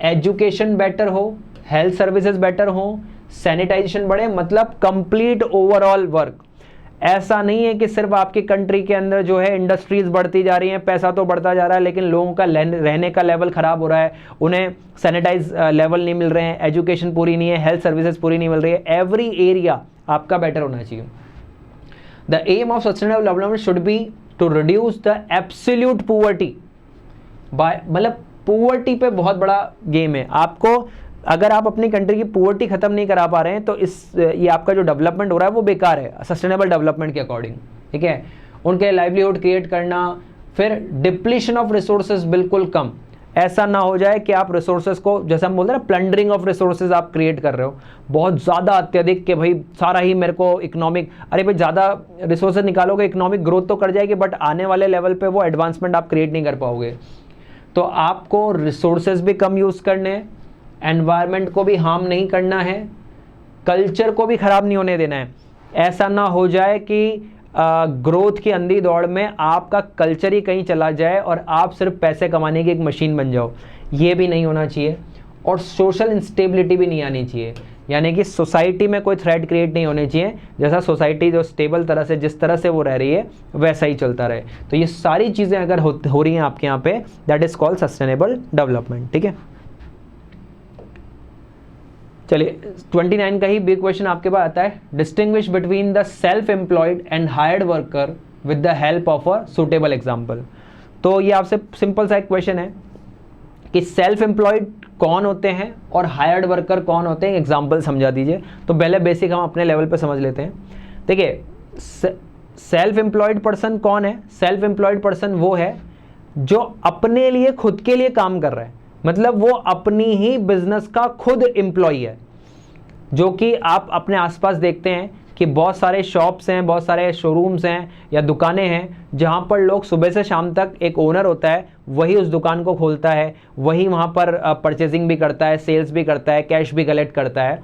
एजुकेशन बेटर हो, हेल्थ सर्विसेज बेटर हो, सैनिटाइजेशन बढ़े, मतलब कंप्लीट ओवरऑल वर्क। ऐसा नहीं है कि सिर्फ आपकी कंट्री के अंदर जो है इंडस्ट्रीज बढ़ती जा रही हैं, पैसा तो बढ़ता जा रहा है, लेकिन लोगों का रहने का लेवल खराब हो रहा है, उन्हें सैनिटाइज लेवल नहीं मिल रहे हैं, एजुकेशन पूरी नहीं है, हेल्थ सर्विसेज पूरी नहीं मिल रही है। एवरी एरिया आपका बेटर होना चाहिए। The aim of sustainable development should be to reduce the absolute poverty by, मतलब पुअर्टी पे बहुत बड़ा गेम है। आपको अगर आप अपनी कंट्री की पुअर्टी खत्म नहीं करा पा रहे हैं तो ये आपका जो डेवलपमेंट हो रहा है वो बेकार है सस्टेनेबल डेवलपमेंट के अकॉर्डिंग, ठीक है। उनके लाइवलीहुड क्रिएट करना, फिर डिप्लीशन ऑफ रिसोर्सेज बिल्कुल कम। ऐसा ना हो जाए कि आप रिसोर्सेज को, जैसे हम बोलते हैं ना, प्लंडरिंग ऑफ रिसोर्सेज आप क्रिएट कर रहे हो बहुत ज़्यादा अत्यधिक, कि भाई सारा ही मेरे को इकोनॉमिक, अरे भाई ज़्यादा रिसोर्सेज निकालोगे इकोनॉमिक ग्रोथ तो कर जाएगी, बट आने वाले लेवल पर वो एडवांसमेंट आप क्रिएट नहीं कर पाओगे। तो आपको रिसोर्सेज भी कम यूज़ करने हैं, एनवायरनमेंट को भी हार्म नहीं करना है, कल्चर को भी ख़राब नहीं होने देना है। ऐसा ना हो जाए कि ग्रोथ की अंधी दौड़ में आपका कल्चर ही कहीं चला जाए और आप सिर्फ पैसे कमाने की एक मशीन बन जाओ, ये भी नहीं होना चाहिए। और सोशल इंस्टेबिलिटी भी नहीं आनी चाहिए, यानी कि सोसाइटी में कोई थ्रेट क्रिएट नहीं होने चाहिए, जैसा सोसाइटी जो स्टेबल तरह से, जिस तरह से वो रह रही है वैसा ही चलता रहे। तो ये सारी चीज़ें अगर हो रही हैं आपके यहाँ पे, that is called sustainable development, ठीक है। चलिए 29 का ही बिग क्वेश्चन आपके पास आता है, distinguish between the self employed and hired worker with the help of a suitable example. तो ये आपसे सिंपल सा एक क्वेश्चन है कि सेल्फ एम्प्लॉयड कौन होते हैं और हायर्ड वर्कर कौन होते हैं, एग्जाम्पल समझा दीजिए। तो पहले बेसिक हम अपने लेवल पे समझ लेते हैं। देखिए, सेल्फ एम्प्लॉयड पर्सन कौन है? सेल्फ एम्प्लॉयड पर्सन वो है जो अपने लिए, खुद के लिए काम कर रहा है, मतलब वो अपनी ही बिजनेस का खुद एम्प्लॉय है। जो कि आप अपने आसपास देखते हैं कि बहुत सारे शॉप्स हैं, बहुत सारे शोरूम्स हैं या दुकानें हैं जहाँ पर लोग सुबह से शाम तक, एक ओनर होता है, वही उस दुकान को खोलता है, वही वहाँ पर परचेजिंग भी करता है, सेल्स भी करता है, कैश भी कलेक्ट करता है।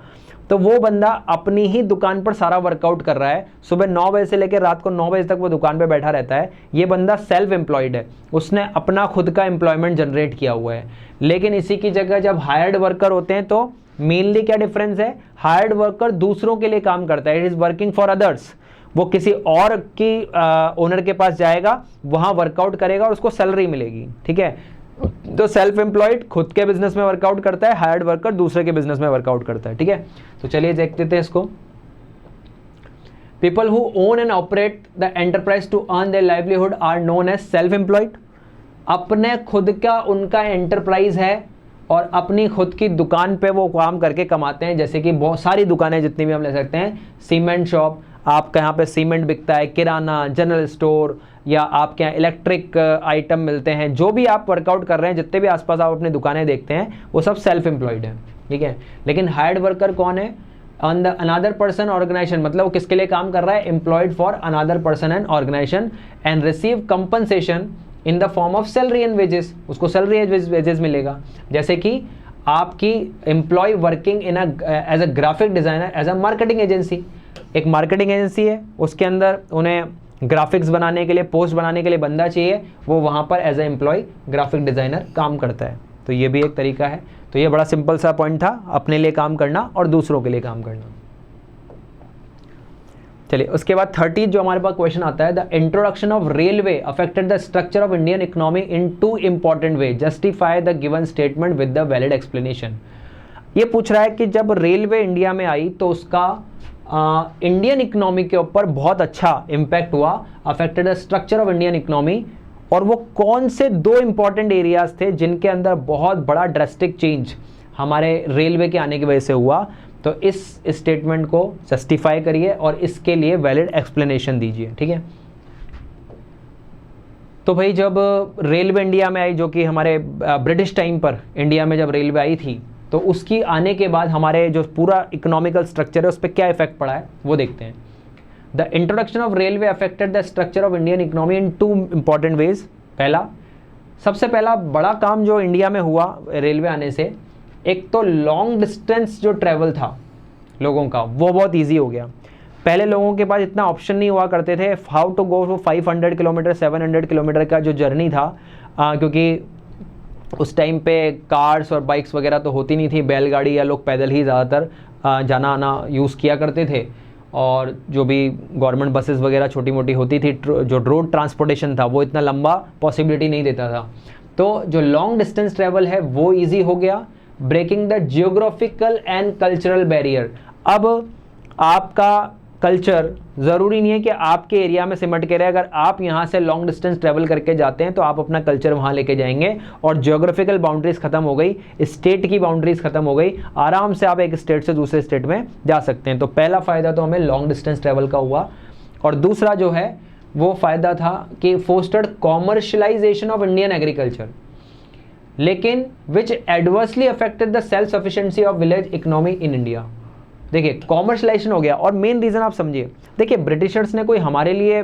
तो वो बंदा अपनी ही दुकान पर सारा वर्कआउट कर रहा है, सुबह 9 बजे से लेकर रात को 9 बजे तक वो दुकान पे बैठा रहता है। ये बंदा सेल्फ एम्प्लॉयड है, उसने अपना खुद का एम्प्लॉयमेंट जनरेट किया हुआ है। लेकिन इसी की जगह जब हायर्ड वर्कर होते हैं तो मेनली क्या डिफरेंस है? हायर्ड वर्कर दूसरों के लिए काम करता है, it is working for others. वो किसी और की ओनर के पास जाएगा, वहां वर्कआउट करेगा और उसको सैलरी मिलेगी, ठीक है। तो सेल्फ एम्प्लॉयड खुद के बिजनेस में वर्कआउट करता है, हायर्ड वर्कर दूसरे के बिजनेस में वर्कआउट करता है, ठीक है। तो चलिए देखते थे इसको। People who own and operate the enterprise to earn their livelihood are known as self employed. अपने खुद का उनका एंटरप्राइज है और अपनी खुद की दुकान पे वो काम करके कमाते हैं। जैसे कि बहुत सारी दुकानें जितनी भी हम ले सकते हैं, सीमेंट शॉप, आपके यहाँ पे सीमेंट बिकता है, किराना, जनरल स्टोर, या आपके यहाँ इलेक्ट्रिक आइटम मिलते हैं। जो भी आप वर्कआउट कर रहे हैं, जितने भी आसपास आप अपनी दुकानें देखते हैं, वो सब सेल्फ एम्प्लॉयड है, ठीक है। लेकिन हायर्ड वर्कर कौन है? अनदर पर्सन ऑर्गेनाइजेशन, मतलब वो किसके लिए काम कर रहा है? Employed for another person and organization and receive compensation in the form of salary and wages. उसको सैलरी एंड वेजेस मिलेगा। जैसे कि आपकी employ working in as a graphic designer, as a marketing agency. एक मार्केटिंग एजेंसी है, उसके अंदर उन्हें ग्राफिक्स बनाने के लिए, पोस्ट बनाने के लिए बंदा चाहिए, वो वहाँ पर as a employ graphic designer काम करता है। तो ये भी एक तरीका है। तो ये बड़ा सिंपल सा पॉइंट था, अपने लिए काम करना और दूसरों के लिए काम करना। चलिए उसके बाद 30 जो हमारे पास क्वेश्चन आता है, the introduction of railway affected the structure of Indian economy in 2 important way, justify the given statement with the valid explanation. ये पूछ रहा है कि जब रेलवे इंडिया में आई तो उसका इंडियन इकोनॉमी के ऊपर बहुत अच्छा इम्पैक्ट हुआ, affected the structure of Indian economy, और वो कौन से 2 इंपॉर्टेंट एरियाज थे जिनके अंदर बहुत बड़ा ड्रास्टिक चेंज हमारे रेलवे के आने की वजह से हुआ। तो इस स्टेटमेंट को जस्टिफाई करिए और इसके लिए वैलिड एक्सप्लेनेशन दीजिए, ठीक है। तो भाई जब रेलवे इंडिया में आई, जो कि हमारे ब्रिटिश टाइम पर इंडिया में जब रेलवे आई थी, तो उसकी आने के बाद हमारे जो पूरा इकोनॉमिकल स्ट्रक्चर है उस पर क्या इफेक्ट पड़ा है वो देखते हैं। The introduction of railway affected the structure of Indian economy in 2 important ways. सबसे पहला बड़ा काम जो इंडिया में हुआ रेलवे आने से, एक तो लॉन्ग डिस्टेंस जो ट्रैवल था लोगों का वो बहुत ईजी हो गया। पहले लोगों के पास इतना ऑप्शन नहीं हुआ करते थे how to go 500 kilometre 700 kilometre का जो जर्नी था, क्योंकि उस टाइम पे कार्स और बाइक्स वगैरह तो होती नहीं थी, बैलगाड़ी या लोग पैदल ही ज़्यादातर जाना आना यूज़ किया करते थे, और जो भी गवर्नमेंट बसेस वगैरह छोटी मोटी होती थी, जो रोड ट्रांसपोर्टेशन था वो इतना लंबा पॉसिबिलिटी नहीं देता था। तो जो लॉन्ग डिस्टेंस ट्रैवल है वो ईजी हो गया, breaking the geographical and cultural barrier. अब आपका कल्चर ज़रूरी नहीं है कि आपके एरिया में सिमट के रहे, अगर आप यहाँ से लॉन्ग डिस्टेंस ट्रैवल करके जाते हैं तो आप अपना कल्चर वहाँ लेके जाएंगे, और जियोग्राफिकल बाउंड्रीज खत्म हो गई, स्टेट की बाउंड्रीज खत्म हो गई, आराम से आप एक स्टेट से दूसरे स्टेट में जा सकते हैं। तो पहला फ़ायदा तो हमें लॉन्ग डिस्टेंस ट्रैवल का हुआ, और दूसरा जो है वो फ़ायदा था कि fostered commercialisation of Indian agriculture, लेकिन which adversely affected the self sufficiency of village economy in India. देखिए कॉमर्शलाइजेशन हो गया, और मेन रीज़न आप समझिए, देखिए ब्रिटिशर्स ने कोई हमारे लिए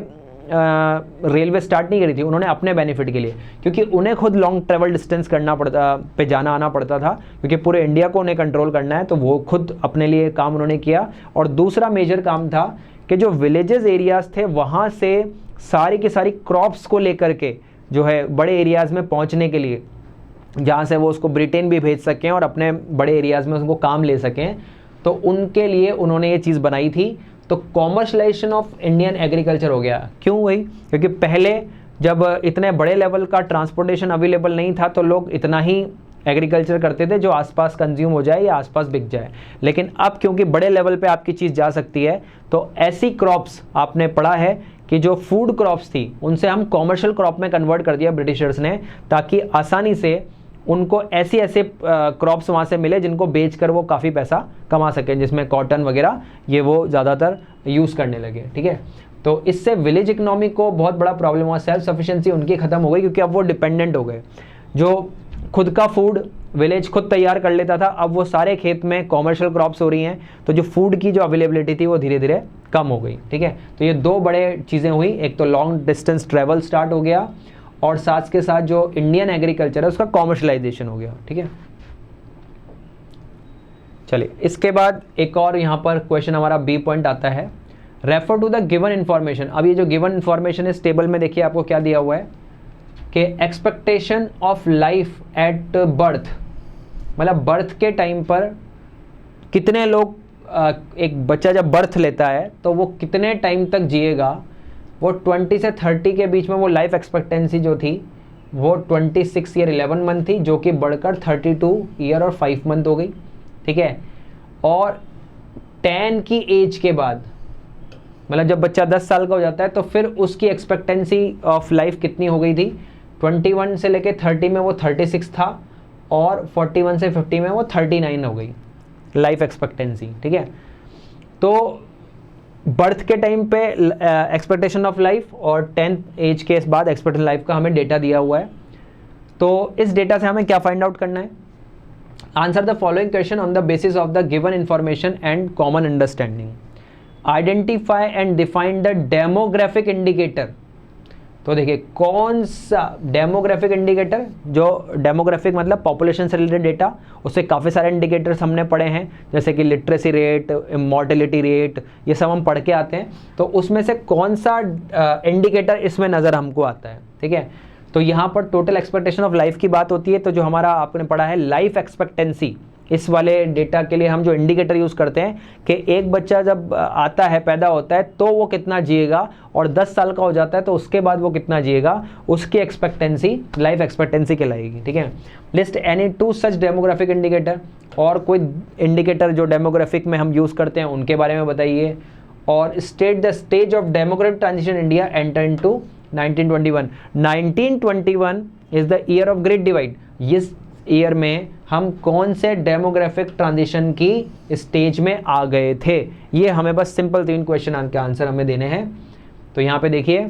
रेलवे स्टार्ट नहीं करी थी, उन्होंने अपने बेनिफिट के लिए, क्योंकि उन्हें खुद लॉन्ग ट्रैवल डिस्टेंस करना पड़ता पे जाना आना पड़ता था, क्योंकि पूरे इंडिया को उन्हें कंट्रोल करना है, तो वो खुद अपने लिए काम उन्होंने किया। और दूसरा मेजर काम था कि जो विलेजेस एरियाज थे वहाँ से सारी की सारी क्रॉप्स को लेकर के जो है बड़े एरियाज़ में पहुँचने के लिए, जहाँ से वो उसको ब्रिटेन भी भेज सकें और अपने बड़े एरियाज़ में उसको काम ले सकें, तो उनके लिए उन्होंने ये चीज़ बनाई थी। तो कॉमर्शलाइजेशन ऑफ इंडियन एग्रीकल्चर हो गया। क्यों हुई? क्योंकि पहले जब इतने बड़े लेवल का ट्रांसपोर्टेशन अवेलेबल नहीं था तो लोग इतना ही एग्रीकल्चर करते थे जो आसपास कंज्यूम हो जाए या आसपास बिक जाए, लेकिन अब क्योंकि बड़े लेवल पे आपकी चीज़ जा सकती है, तो ऐसी क्रॉप्स आपने पढ़ा है कि जो फूड क्रॉप्स थी उनसे हम कॉमर्शियल क्रॉप में कन्वर्ट कर दिया ब्रिटिशर्स ने, ताकि आसानी से उनको ऐसे ऐसे क्रॉप्स वहाँ से मिले जिनको बेचकर वो काफ़ी पैसा कमा सकें, जिसमें कॉटन वगैरह ये वो ज़्यादातर यूज़ करने लगे। ठीक है, तो इससे विलेज इकोनॉमी को बहुत बड़ा प्रॉब्लम हुआ, सेल्फ सफिशिएंसी उनकी ख़त्म हो गई, क्योंकि अब वो डिपेंडेंट हो गए। जो खुद का फूड विलेज खुद तैयार कर लेता था, अब वो सारे खेत में कॉमर्शियल क्रॉप्स हो रही हैं, तो जो फूड की जो अवेलेबिलिटी थी वो धीरे धीरे कम हो गई। ठीक है, तो ये दो बड़े चीज़ें हुई, एक तो लॉन्ग डिस्टेंस ट्रैवल स्टार्ट हो गया और साथ के साथ जो इंडियन एग्रीकल्चर है उसका कॉमर्शलाइजेशन हो गया। ठीक है, चलिए इसके बाद एक और यहाँ पर क्वेश्चन हमारा बी पॉइंट आता है, refer to the given information. अब ये जो गिवन इन्फॉर्मेशन इस टेबल में देखिए आपको क्या दिया हुआ है कि expectation of life at birth, मतलब बर्थ के टाइम पर कितने लोग, एक बच्चा जब बर्थ लेता है तो वो कितने टाइम तक जिएगा, वो 20 से 30 के बीच में वो लाइफ एक्सपेक्टेंसी जो थी वो 26 ईयर 11 मंथ थी, जो कि बढ़कर 32 ईयर और 5 मंथ हो गई। ठीक है, और 10 की एज के बाद, मतलब जब बच्चा 10 साल का हो जाता है तो फिर उसकी एक्सपेक्टेंसी ऑफ लाइफ कितनी हो गई थी, 21 से लेके 30 में वो 36 था, और 41 से 50 में वो 39 हो गई लाइफ एक्सपेक्टेंसी। ठीक है, तो बर्थ के टाइम पे एक्सपेक्टेशन ऑफ लाइफ और 10 एज के बाद एक्सपेक्टेड लाइफ का हमें डेटा दिया हुआ है। तो इस डेटा से हमें क्या फाइंड आउट करना है, answer the following question on the basis of the given information and common understanding. Identify and define the demographic indicator. तो देखिए कौन सा डेमोग्राफिक इंडिकेटर, जो डेमोग्राफिक मतलब पॉपुलेशन से रिलेटेड डेटा, उससे काफ़ी सारे इंडिकेटर्स हमने पढ़े हैं, जैसे कि लिटरेसी रेट, मॉर्टेलिटी रेट, ये सब हम पढ़ के आते हैं। तो उसमें से कौन सा इंडिकेटर इसमें नज़र हमको आता है। ठीक है, तो यहाँ पर टोटल एक्सपेक्टेशन ऑफ लाइफ की बात होती है, तो जो हमारा आपने पढ़ा है लाइफ एक्सपेक्टेंसी, इस वाले डेटा के लिए हम जो इंडिकेटर यूज़ करते हैं कि एक बच्चा जब आता है, पैदा होता है, तो वो कितना जिएगा, और 10 साल का हो जाता है तो उसके बाद वो कितना जिएगा, उसकी एक्सपेक्टेंसी लाइफ एक्सपेक्टेंसी कहलाएगी। ठीक है, लिस्ट एनी 2 सच डेमोग्राफिक इंडिकेटर, और कोई इंडिकेटर जो डेमोग्राफिक में हम यूज़ करते हैं उनके बारे में बताइए। और state the stage of demographic transition India enter into 1921। 1921 is the year of great divide. इस ईयर में हम कौन से डेमोग्राफिक ट्रांजिशन की स्टेज में आ गए थे, ये हमें बस सिंपल 3 क्वेश्चन के आंसर हमें देने हैं। तो यहाँ पे देखिए,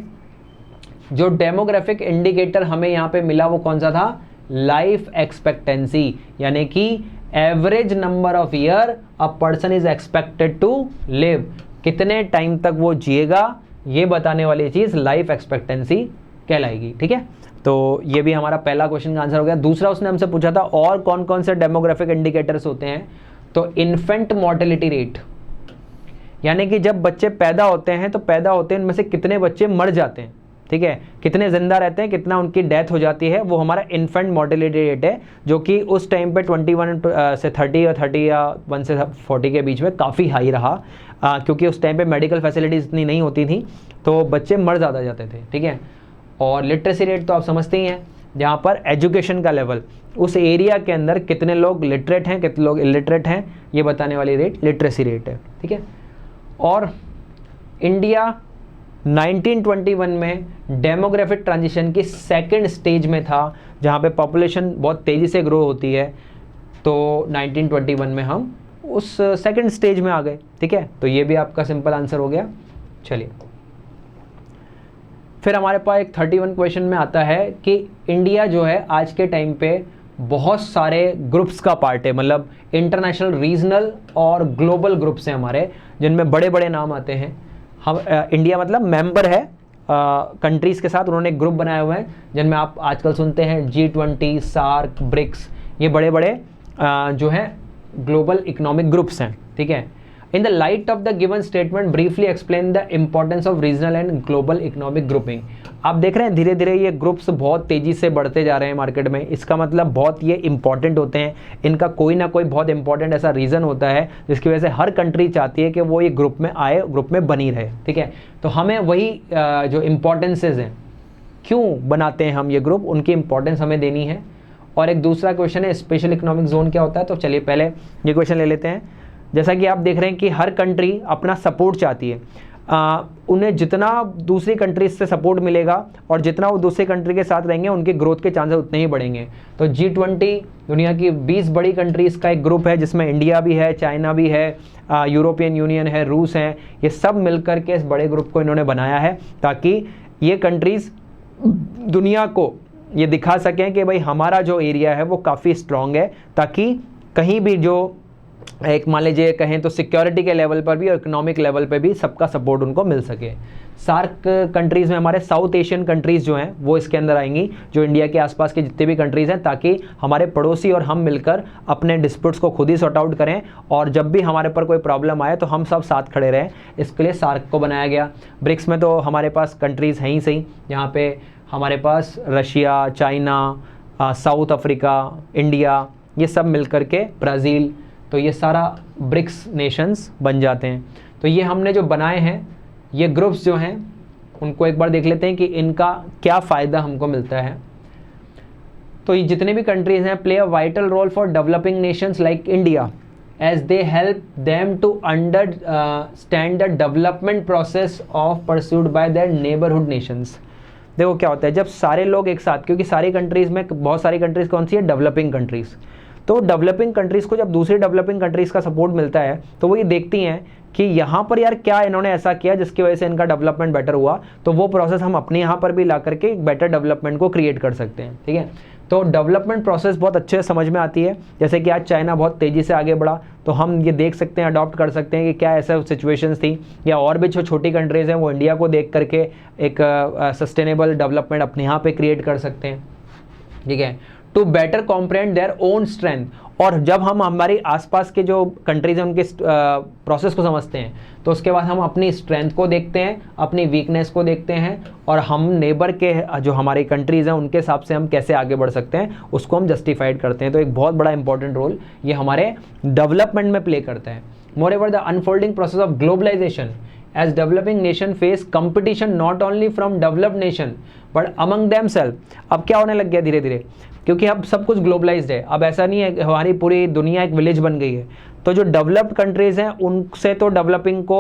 जो डेमोग्राफिक इंडिकेटर हमें यहाँ पे मिला वो कौन सा था, लाइफ एक्सपेक्टेंसी, यानी कि average number of year a person is expected to live, कितने टाइम तक वो जिएगा, ये बताने वाली चीज लाइफ एक्सपेक्टेंसी कहलाएगी। ठीक है, तो ये भी हमारा पहला क्वेश्चन का आंसर हो गया। दूसरा उसने हमसे पूछा था और कौन कौन से डेमोग्राफिक इंडिकेटर्स होते हैं, तो इन्फेंट मोर्टेलिटी रेट, यानी कि जब बच्चे पैदा होते हैं तो पैदा होते हैं उनमें से कितने बच्चे मर जाते हैं, ठीक है, कितने जिंदा रहते हैं, कितना उनकी डेथ हो जाती है, वो हमारा इन्फेंट मोर्टेलिटी रेट है, जो कि उस टाइम पे 21 से 30 या 30 या 1 से 40 के बीच में काफ़ी हाई रहा, क्योंकि उस टाइम पे मेडिकल फैसिलिटीज़ इतनी नहीं होती थी, तो बच्चे मर ज़्यादा जाते थे। ठीक है, और लिटरेसी रेट तो आप समझते ही हैं, जहाँ पर एजुकेशन का लेवल, उस एरिया के अंदर कितने लोग लिटरेट हैं, कितने लोग इलिटरेट हैं, ये बताने वाली रेट लिटरेसी रेट है। ठीक है, और इंडिया 1921 में डेमोग्राफिक ट्रांजिशन की सेकंड स्टेज में था, जहाँ पे पॉपुलेशन बहुत तेज़ी से ग्रो होती है, तो 1921 में हम उस सेकंड स्टेज में आ गए। ठीक है, तो ये भी आपका सिंपल आंसर हो गया। चलिए, फिर हमारे पास एक 31 क्वेश्चन में आता है कि इंडिया जो है आज के टाइम पे बहुत सारे ग्रुप्स का पार्ट है, मतलब इंटरनेशनल, रीजनल और ग्लोबल ग्रुप्स हैं हमारे, जिनमें बड़े बड़े नाम आते हैं। हम इंडिया मतलब मेंबर है कंट्रीज़ के साथ, उन्होंने एक ग्रुप बनाए हुए हैं जिनमें आप आजकल सुनते हैं G20, सार्क, ब्रिक्स, ये बड़े बड़े जो हैं ग्लोबल इकोनॉमिक ग्रुप्स हैं। ठीक है, in the light of the given statement briefly explain the importance of regional and global economic grouping. आप देख रहे हैं धीरे धीरे ये ग्रुप्स बहुत तेज़ी से बढ़ते जा रहे हैं मार्केट में, इसका मतलब बहुत ये इंपॉर्टेंट होते हैं, इनका कोई ना कोई बहुत इंपॉर्टेंट ऐसा रीज़न होता है जिसकी वजह से हर कंट्री चाहती है कि वो ये ग्रुप में आए, ग्रुप में बनी रहे। ठीक है, तो हमें वही जो इम्पोर्टेंसेज हैं, क्यों बनाते हैं हम ये ग्रुप, उनकी इंपॉर्टेंस हमें देनी है। और एक दूसरा क्वेश्चन है स्पेशल इकोनॉमिक जोन क्या होता है, तो चलिए पहले ये क्वेश्चन ले लेते हैं। जैसा कि आप देख रहे हैं कि हर कंट्री अपना सपोर्ट चाहती है, उन्हें जितना दूसरी कंट्रीज से सपोर्ट मिलेगा और जितना वो दूसरी कंट्री के साथ रहेंगे उनके ग्रोथ के चांसेस उतने ही बढ़ेंगे। तो G20 दुनिया की 20 बड़ी कंट्रीज़ का एक ग्रुप है, जिसमें इंडिया भी है, चाइना भी है, यूरोपियन यूनियन है, रूस है, ये सब मिलकर के इस बड़े ग्रुप को इन्होंने बनाया है ताकि ये कंट्रीज़ दुनिया को ये दिखा सकें कि भाई हमारा जो एरिया है वो काफ़ी स्ट्रॉन्ग है, ताकि कहीं भी जो एक मान लीजिए कहें तो सिक्योरिटी के लेवल पर भी और इकोनॉमिक लेवल पर भी सबका सपोर्ट उनको मिल सके। सार्क कंट्रीज़ में हमारे साउथ एशियन कंट्रीज़ जो हैं वो इसके अंदर आएंगी, जो इंडिया के आसपास के जितने भी कंट्रीज़ हैं, ताकि हमारे पड़ोसी और हम मिलकर अपने डिस्प्यूट्स को खुद ही सॉर्ट आउट करें, और जब भी हमारे पर कोई प्रॉब्लम आए तो हम सब साथ खड़े रहें। इसके लिए सार्क को बनाया गया। ब्रिक्स में तो हमारे पास कंट्रीज़ हैं ही सही, यहाँ पे हमारे पास Russia, China, South Africa, India, ये सब मिल कर के, ब्राज़ील, तो ये सारा ब्रिक्स नेशंस बन जाते हैं। तो ये हमने जो बनाए हैं ये ग्रुप्स जो हैं उनको एक बार देख लेते हैं कि इनका क्या फ़ायदा हमको मिलता है। तो ये जितने भी कंट्रीज़ हैं play a vital role for developing nations like India as they help them to understand the development process of pursued by their neighbourhood nations. देखो क्या होता है जब सारे लोग एक साथ, क्योंकि सारी कंट्रीज़ में बहुत सारी कंट्रीज़ कौन सी है, डेवलपिंग कंट्रीज़, तो डेवलपिंग कंट्रीज़ को जब दूसरी डेवलपिंग कंट्रीज़ का सपोर्ट मिलता है तो वो ये देखती हैं कि यहाँ पर यार क्या इन्होंने ऐसा किया जिसकी वजह से इनका डेवलपमेंट बेटर हुआ, तो वो प्रोसेस हम अपने यहाँ पर भी ला करके एक बेटर डेवलपमेंट को क्रिएट कर सकते हैं। ठीक है, तो डेवलपमेंट प्रोसेस बहुत अच्छे से समझ में आती है। जैसे कि आज चाइना बहुत तेज़ी से आगे बढ़ा, तो हम ये देख सकते हैं, अडॉप्ट कर सकते हैं कि क्या ऐसा सिचुएशंस थी, या और भी जो छोटी कंट्रीज़ हैं वो इंडिया को देख करके एक सस्टेनेबल डेवलपमेंट अपने यहाँ पर क्रिएट कर सकते हैं। ठीक है, to better comprehend their own strength. और जब हम हमारी आसपास के जो कंट्रीज हैं उनके प्रोसेस को समझते हैं तो उसके बाद हम अपनी स्ट्रेंथ को देखते हैं, अपनी वीकनेस को देखते हैं, और हम नेबर के जो हमारी कंट्रीज़ हैं उनके हिसाब से हम कैसे आगे बढ़ सकते हैं उसको हम जस्टिफाइड करते हैं। तो एक बहुत बड़ा इंपॉर्टेंट रोल ये हमारे डेवलपमेंट में प्ले करता है। मोreover the unfolding process of globalization as developing nation face competition not only from developed nation but among themselves। अब क्या होने लग गया धीरे धीरे, क्योंकि अब सब कुछ ग्लोबलाइज्ड है। अब ऐसा नहीं है हमारी पूरी दुनिया एक विलेज बन गई है, तो जो डेवलप्ड कंट्रीज हैं उनसे तो डेवलपिंग को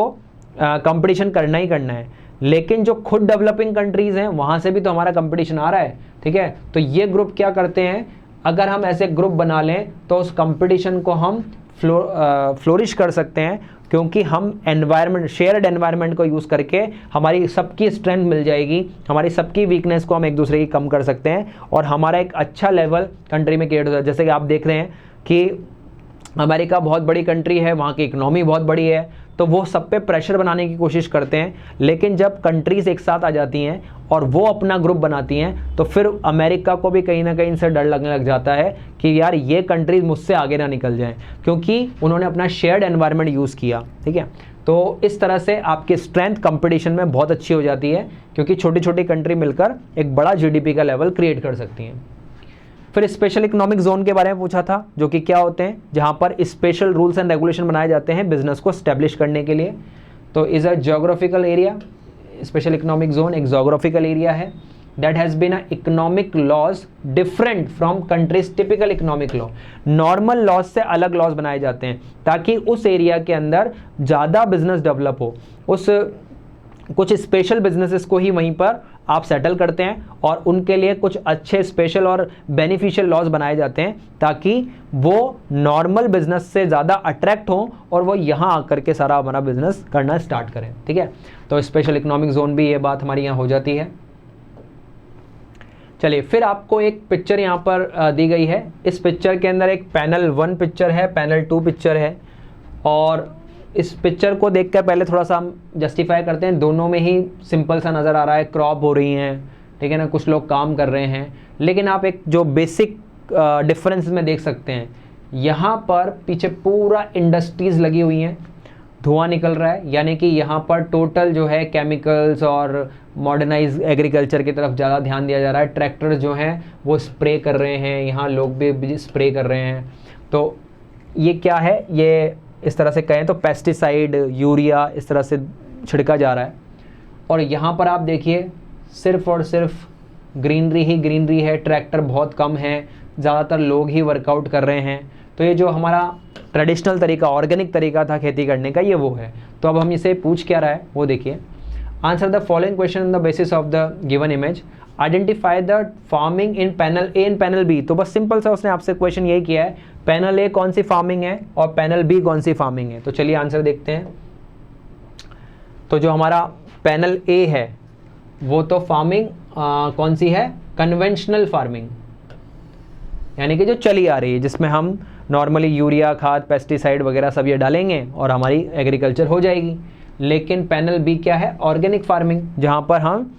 कंपटीशन करना ही करना है, लेकिन जो खुद डेवलपिंग कंट्रीज हैं वहाँ से भी तो हमारा कंपटीशन आ रहा है। ठीक है, तो ये ग्रुप क्या करते हैं, अगर हम ऐसे ग्रुप बना लें तो उस कंपटीशन को हम फ्लोरिश कर सकते हैं, क्योंकि हम एनवायरनमेंट, शेयर्ड एनवायरनमेंट को यूज़ करके हमारी सबकी स्ट्रेंथ मिल जाएगी, हमारी सबकी वीकनेस को हम एक दूसरे की कम कर सकते हैं और हमारा एक अच्छा लेवल कंट्री में क्रिएट होता है। जैसे कि आप देख रहे हैं कि अमेरिका बहुत बड़ी कंट्री है, वहाँ की इकोनॉमी बहुत बड़ी है, तो वो सब पे प्रेशर बनाने की कोशिश करते हैं, लेकिन जब कंट्रीज़ एक साथ आ जाती हैं और वो अपना ग्रुप बनाती हैं तो फिर अमेरिका को भी कहीं ना कहीं इनसे डर लगने लग जाता है कि यार ये कंट्रीज़ मुझसे आगे ना निकल जाएं, क्योंकि उन्होंने अपना शेयर्ड एनवायरनमेंट यूज़ किया। ठीक है, तो इस तरह से आपकी स्ट्रेंथ कंपटीशन में बहुत अच्छी हो जाती है, क्योंकि छोटी छोटी कंट्री मिलकर एक बड़ा जीडीपी का लेवल क्रिएट कर सकती हैं। फिर स्पेशल इकोनॉमिक जोन के बारे में पूछा था, जो कि क्या होते हैं, जहां पर स्पेशल रूल्स एंड रेगुलेशन बनाए जाते हैं बिजनेस को स्टैब्लिश करने के लिए। तो is a geographical area, special economic zone एक ज्योग्राफिकल एरिया है that has been a economic laws different from countries typical economic law. Normal laws से अलग लॉज बनाए जाते हैं ताकि उस एरिया के अंदर ज़्यादा बिजनेस डेवलप हो। उस कुछ स्पेशल बिजनेसेस को ही वहीं पर आप सेटल करते हैं और उनके लिए कुछ अच्छे स्पेशल और बेनिफिशियल लॉज बनाए जाते हैं ताकि वो नॉर्मल बिजनेस से ज़्यादा अट्रैक्ट हों और वो यहाँ आकर के सारा हमारा बिजनेस करना स्टार्ट करें। ठीक है, तो स्पेशल इकोनॉमिक जोन भी ये बात हमारी यहाँ हो जाती है। चलिए, फिर आपको एक पिक्चर यहाँ पर दी गई है। इस पिक्चर के अंदर एक पैनल 1 पिक्चर है, पैनल 2 पिक्चर है, और इस पिक्चर को देखकर पहले थोड़ा सा हम जस्टिफाई करते हैं। दोनों में ही सिंपल सा नज़र आ रहा है, क्रॉप हो रही हैं, ठीक है ना, कुछ लोग काम कर रहे हैं, लेकिन आप एक जो बेसिक डिफरेंस में देख सकते हैं, यहाँ पर पीछे पूरा इंडस्ट्रीज़ लगी हुई हैं, धुआं निकल रहा है, यानी कि यहाँ पर टोटल जो है केमिकल्स और मॉडर्नाइज एग्रीकल्चर की तरफ ज़्यादा ध्यान दिया जा रहा है। ट्रैक्टर्स जो हैं वो स्प्रे कर रहे हैं, यहाँ लोग भी स्प्रे कर रहे हैं। तो ये क्या है, ये इस तरह से कहें तो पेस्टिसाइड, यूरिया इस तरह से छिड़का जा रहा है। और यहाँ पर आप देखिए सिर्फ और सिर्फ ग्रीनरी ही ग्रीनरी है, ट्रैक्टर बहुत कम है, ज़्यादातर लोग ही वर्कआउट कर रहे हैं। तो ये जो हमारा ट्रेडिशनल तरीका, ऑर्गेनिक तरीका था खेती करने का, ये वो है। तो अब हम इसे पूछ क्या रहा है वो देखिए। Answer the following question on the basis of the given image. Identify the farming in panel A and panel B. तो बस सिंपल सा उसने आपसे क्वेश्चन यही किया है, पैनल ए कौन सी फार्मिंग है और पैनल बी कौन सी फार्मिंग है। तो चलिए आंसर देखते हैं। तो जो हमारा पैनल ए है वो तो फार्मिंग कौन सी है, कन्वेंशनल फार्मिंग, यानी कि जो चली आ रही है, जिसमें हम नॉर्मली यूरिया, खाद, पेस्टिसाइड वगैरह सब ये डालेंगे और हमारी एग्रीकल्चर हो जाएगी। लेकिन पैनल बी क्या है, ऑर्गेनिक फार्मिंग, जहाँ पर हम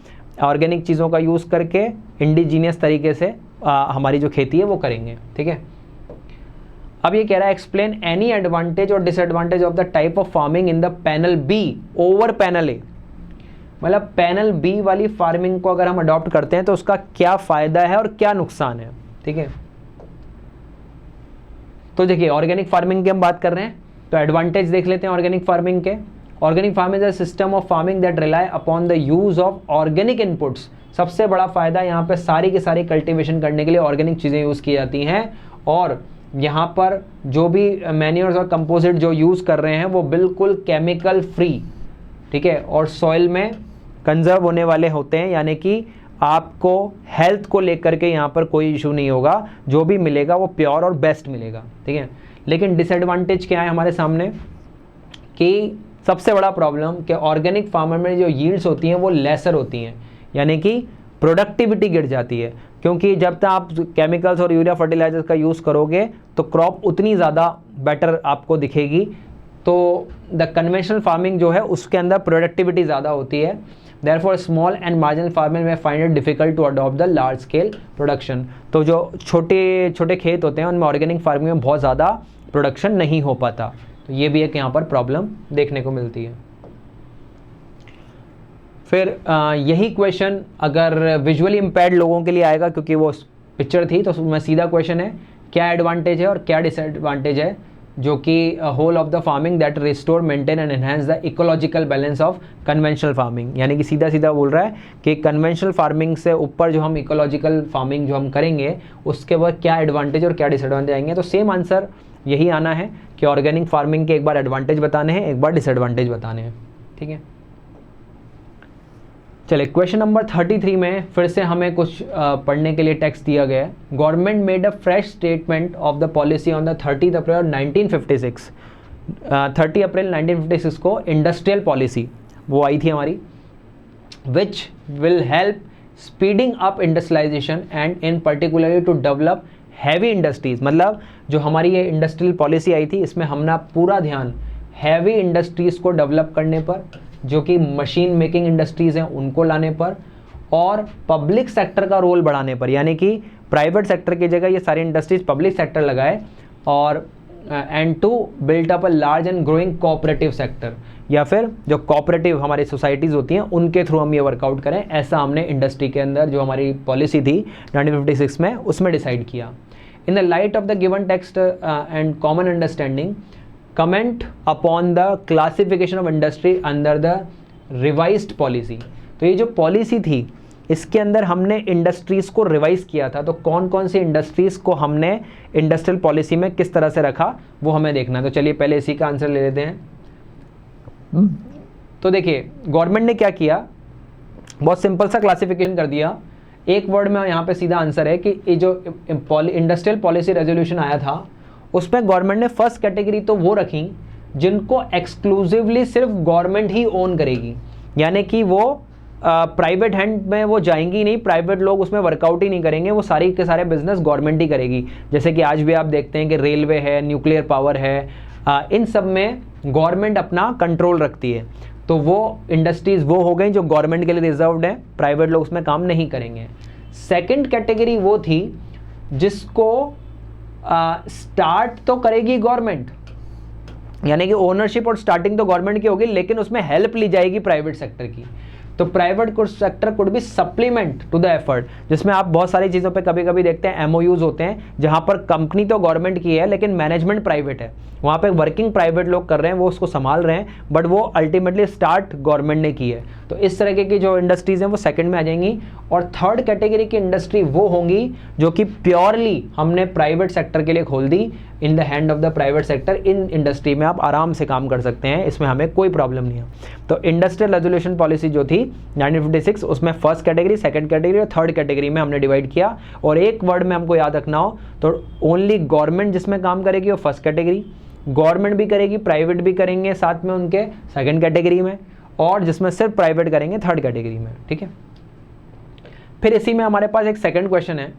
ऑर्गेनिक चीज़ों का यूज़ करके इंडिजीनियस तरीके से हमारी जो खेती है वो करेंगे। ठीक है, अब ये कह रहा है एक्सप्लेन एनी एडवांटेज और disadvantage of the type of farming in the panel B over panel A. मतलब पैनल बी वाली फार्मिंग को अगर हम अडॉप्ट करते हैं तो उसका क्या फ़ायदा है और क्या नुकसान है। ठीक है, तो देखिए ऑर्गेनिक फार्मिंग की हम बात कर रहे हैं, तो एडवांटेज देख लेते हैं ऑर्गेनिक फार्मिंग के। Organic farming is a system of farming that rely upon the use of organic inputs. सबसे बड़ा फायदा यहाँ पे सारी की सारी कल्टीवेशन करने के लिए ऑर्गेनिक चीज़ें यूज़ की जाती हैं, और यहाँ पर जो भी मैन्योर्स और कंपोजिट जो यूज़ कर रहे हैं वो बिल्कुल केमिकल फ्री, ठीक है, और सॉइल में कंजर्व होने वाले होते हैं, यानी कि आपको हेल्थ को लेकर के यहाँ पर कोई इशू नहीं होगा, जो भी मिलेगा वो प्योर और बेस्ट मिलेगा। ठीक है, लेकिन डिसएडवांटेज क्या है हमारे सामने कि सबसे बड़ा प्रॉब्लम कि ऑर्गेनिक फार्मर में जो यील्ड्स होती हैं वो लेसर होती हैं, यानी कि प्रोडक्टिविटी गिर जाती है, क्योंकि जब तक आप केमिकल्स और यूरिया फर्टिलाइजर्स का यूज़ करोगे तो क्रॉप उतनी ज़्यादा बेटर आपको दिखेगी। तो द कन्वेंशनल फार्मिंग जो है उसके अंदर प्रोडक्टिविटी ज़्यादा होती है, therefore small and marginal farmer में find it difficult to adopt the large scale production. तो जो छोटे छोटे खेत होते हैं उनमें ऑर्गेनिक फार्मिंग में बहुत ज़्यादा प्रोडक्शन नहीं हो पाता, तो ये भी एक यहाँ पर प्रॉब्लम देखने को मिलती है। फिर यही क्वेश्चन अगर विजुअली इम्पेयर्ड लोगों के लिए आएगा, क्योंकि वो पिक्चर थी, तो उसमें सीधा क्वेश्चन है क्या एडवांटेज है और क्या डिसएडवांटेज है जो कि whole of the farming that restore maintain and enhance the ecological balance of conventional farming. यानी कि सीधा सीधा बोल रहा है कि कन्वेंशनल फार्मिंग से ऊपर जो हम इकोलॉजिकल फार्मिंग जो हम करेंगे उसके बाद क्या एडवांटेज और क्या डिसएडवांटेज आएंगे। तो सेम आंसर यही आना है कि ऑर्गेनिक फार्मिंग के एक बार एडवांटेज बताने हैं, एक बार डिसएडवांटेज बताने हैं। ठीक है, चलिए क्वेश्चन नंबर 33 में फिर से हमें कुछ पढ़ने के लिए टेक्स्ट दिया गया है। Government made a fresh statement of the policy on the 30 अप्रैल 1956। 30 अप्रैल 1956 को इंडस्ट्रियल पॉलिसी वो आई थी हमारी, which will help speeding up industrialization and in particularly to develop heavy industries. मतलब जो हमारी ये इंडस्ट्रियल पॉलिसी आई थी इसमें हमने पूरा ध्यान हैवी इंडस्ट्रीज़ को डेवलप करने पर, जो कि मशीन मेकिंग इंडस्ट्रीज़ हैं उनको लाने पर, और पब्लिक सेक्टर का रोल बढ़ाने पर। यानी कि प्राइवेट सेक्टर की जगह ये सारी इंडस्ट्रीज पब्लिक सेक्टर लगाए, और and to build up a large and growing cooperative sector, या फिर जो कोऑपरेटिव हमारी सोसाइटीज़ होती हैं उनके थ्रू हम ये वर्कआउट करें। ऐसा हमने इंडस्ट्री के अंदर जो हमारी पॉलिसी थी 1956 में उसमें डिसाइड किया। In the light of the given text and common understanding, comment upon the classification of industry under the revised policy. तो ये जो पॉलिसी थी इसके अंदर हमने इंडस्ट्रीज़ को रिवाइज किया था, तो कौन कौन सी इंडस्ट्रीज़ को हमने इंडस्ट्रियल पॉलिसी में किस तरह से रखा वो हमें देखना है। तो चलिए पहले इसी का आंसर ले लेते हैं। तो देखिए गवर्नमेंट ने क्या किया, बहुत सिंपल सा क्लासिफिकेशन कर दिया। एक वर्ड में यहाँ पे सीधा आंसर है कि ये जो इंडस्ट्रियल पॉलिसी रेजोल्यूशन आया था उसमें गवर्नमेंट ने फर्स्ट कैटेगरी तो वो रखी जिनको एक्सक्लूसिवली सिर्फ गवर्नमेंट ही ओन करेगी, यानी कि वो प्राइवेट हैंड में वो जाएंगी नहीं, प्राइवेट लोग उसमें वर्कआउट ही नहीं करेंगे, वो सारी के सारे बिजनेस गवर्नमेंट ही करेगी। जैसे कि आज भी आप देखते हैं कि रेलवे है, न्यूक्लियर पावर है, इन सब में गवर्नमेंट अपना कंट्रोल रखती है। तो वो इंडस्ट्रीज़ वो हो गई जो गवर्नमेंट के लिए रिजर्व्ड है, प्राइवेट लोग उसमें काम नहीं करेंगे। सेकेंड कैटेगरी वो थी जिसको स्टार्ट तो करेगी गवर्नमेंट, यानी कि ओनरशिप और स्टार्टिंग तो गवर्नमेंट की होगी, लेकिन उसमें हेल्प ली जाएगी प्राइवेट सेक्टर की। तो private sector could be supplement to the effort, जिसमें आप बहुत सारी चीज़ों पे कभी कभी देखते हैं एमओयूज होते हैं जहां पर कंपनी तो गवर्नमेंट की है लेकिन मैनेजमेंट प्राइवेट है, वहाँ पे वर्किंग प्राइवेट लोग कर रहे हैं, वो उसको संभाल रहे हैं, बट वो अल्टीमेटली स्टार्ट गवर्नमेंट ने की है। तो इस तरह की जो इंडस्ट्रीज़ हैं वो सेकंड में आ जाएंगी। और थर्ड कैटेगरी की इंडस्ट्री वो होंगी जो कि प्योरली हमने प्राइवेट सेक्टर के लिए खोल दी, in the hand of the private sector. इन इंडस्ट्री में आप आराम से काम कर सकते हैं, इसमें हमें कोई प्रॉब्लम नहीं है। तो इंडस्ट्रियल रेजोल्यूशन पॉलिसी जो थी 1956 उसमें फर्स्ट कैटेगरी, सेकंड कैटेगरी और थर्ड कैटेगरी में हमने डिवाइड किया। और एक वर्ड में हमको याद रखना हो तो ओनली गवर्नमेंट जिसमें काम करेगी वो फर्स्ट कैटेगरी, गवर्नमेंट भी करेगी, प्राइवेट भी करेंगे साथ में उनके सेकंड कैटेगरी में, और जिसमें सिर्फ प्राइवेट करेंगे थर्ड कैटेगरी में। ठीक है, फिर इसी में हमारे पास एक सेकंड क्वेश्चन है,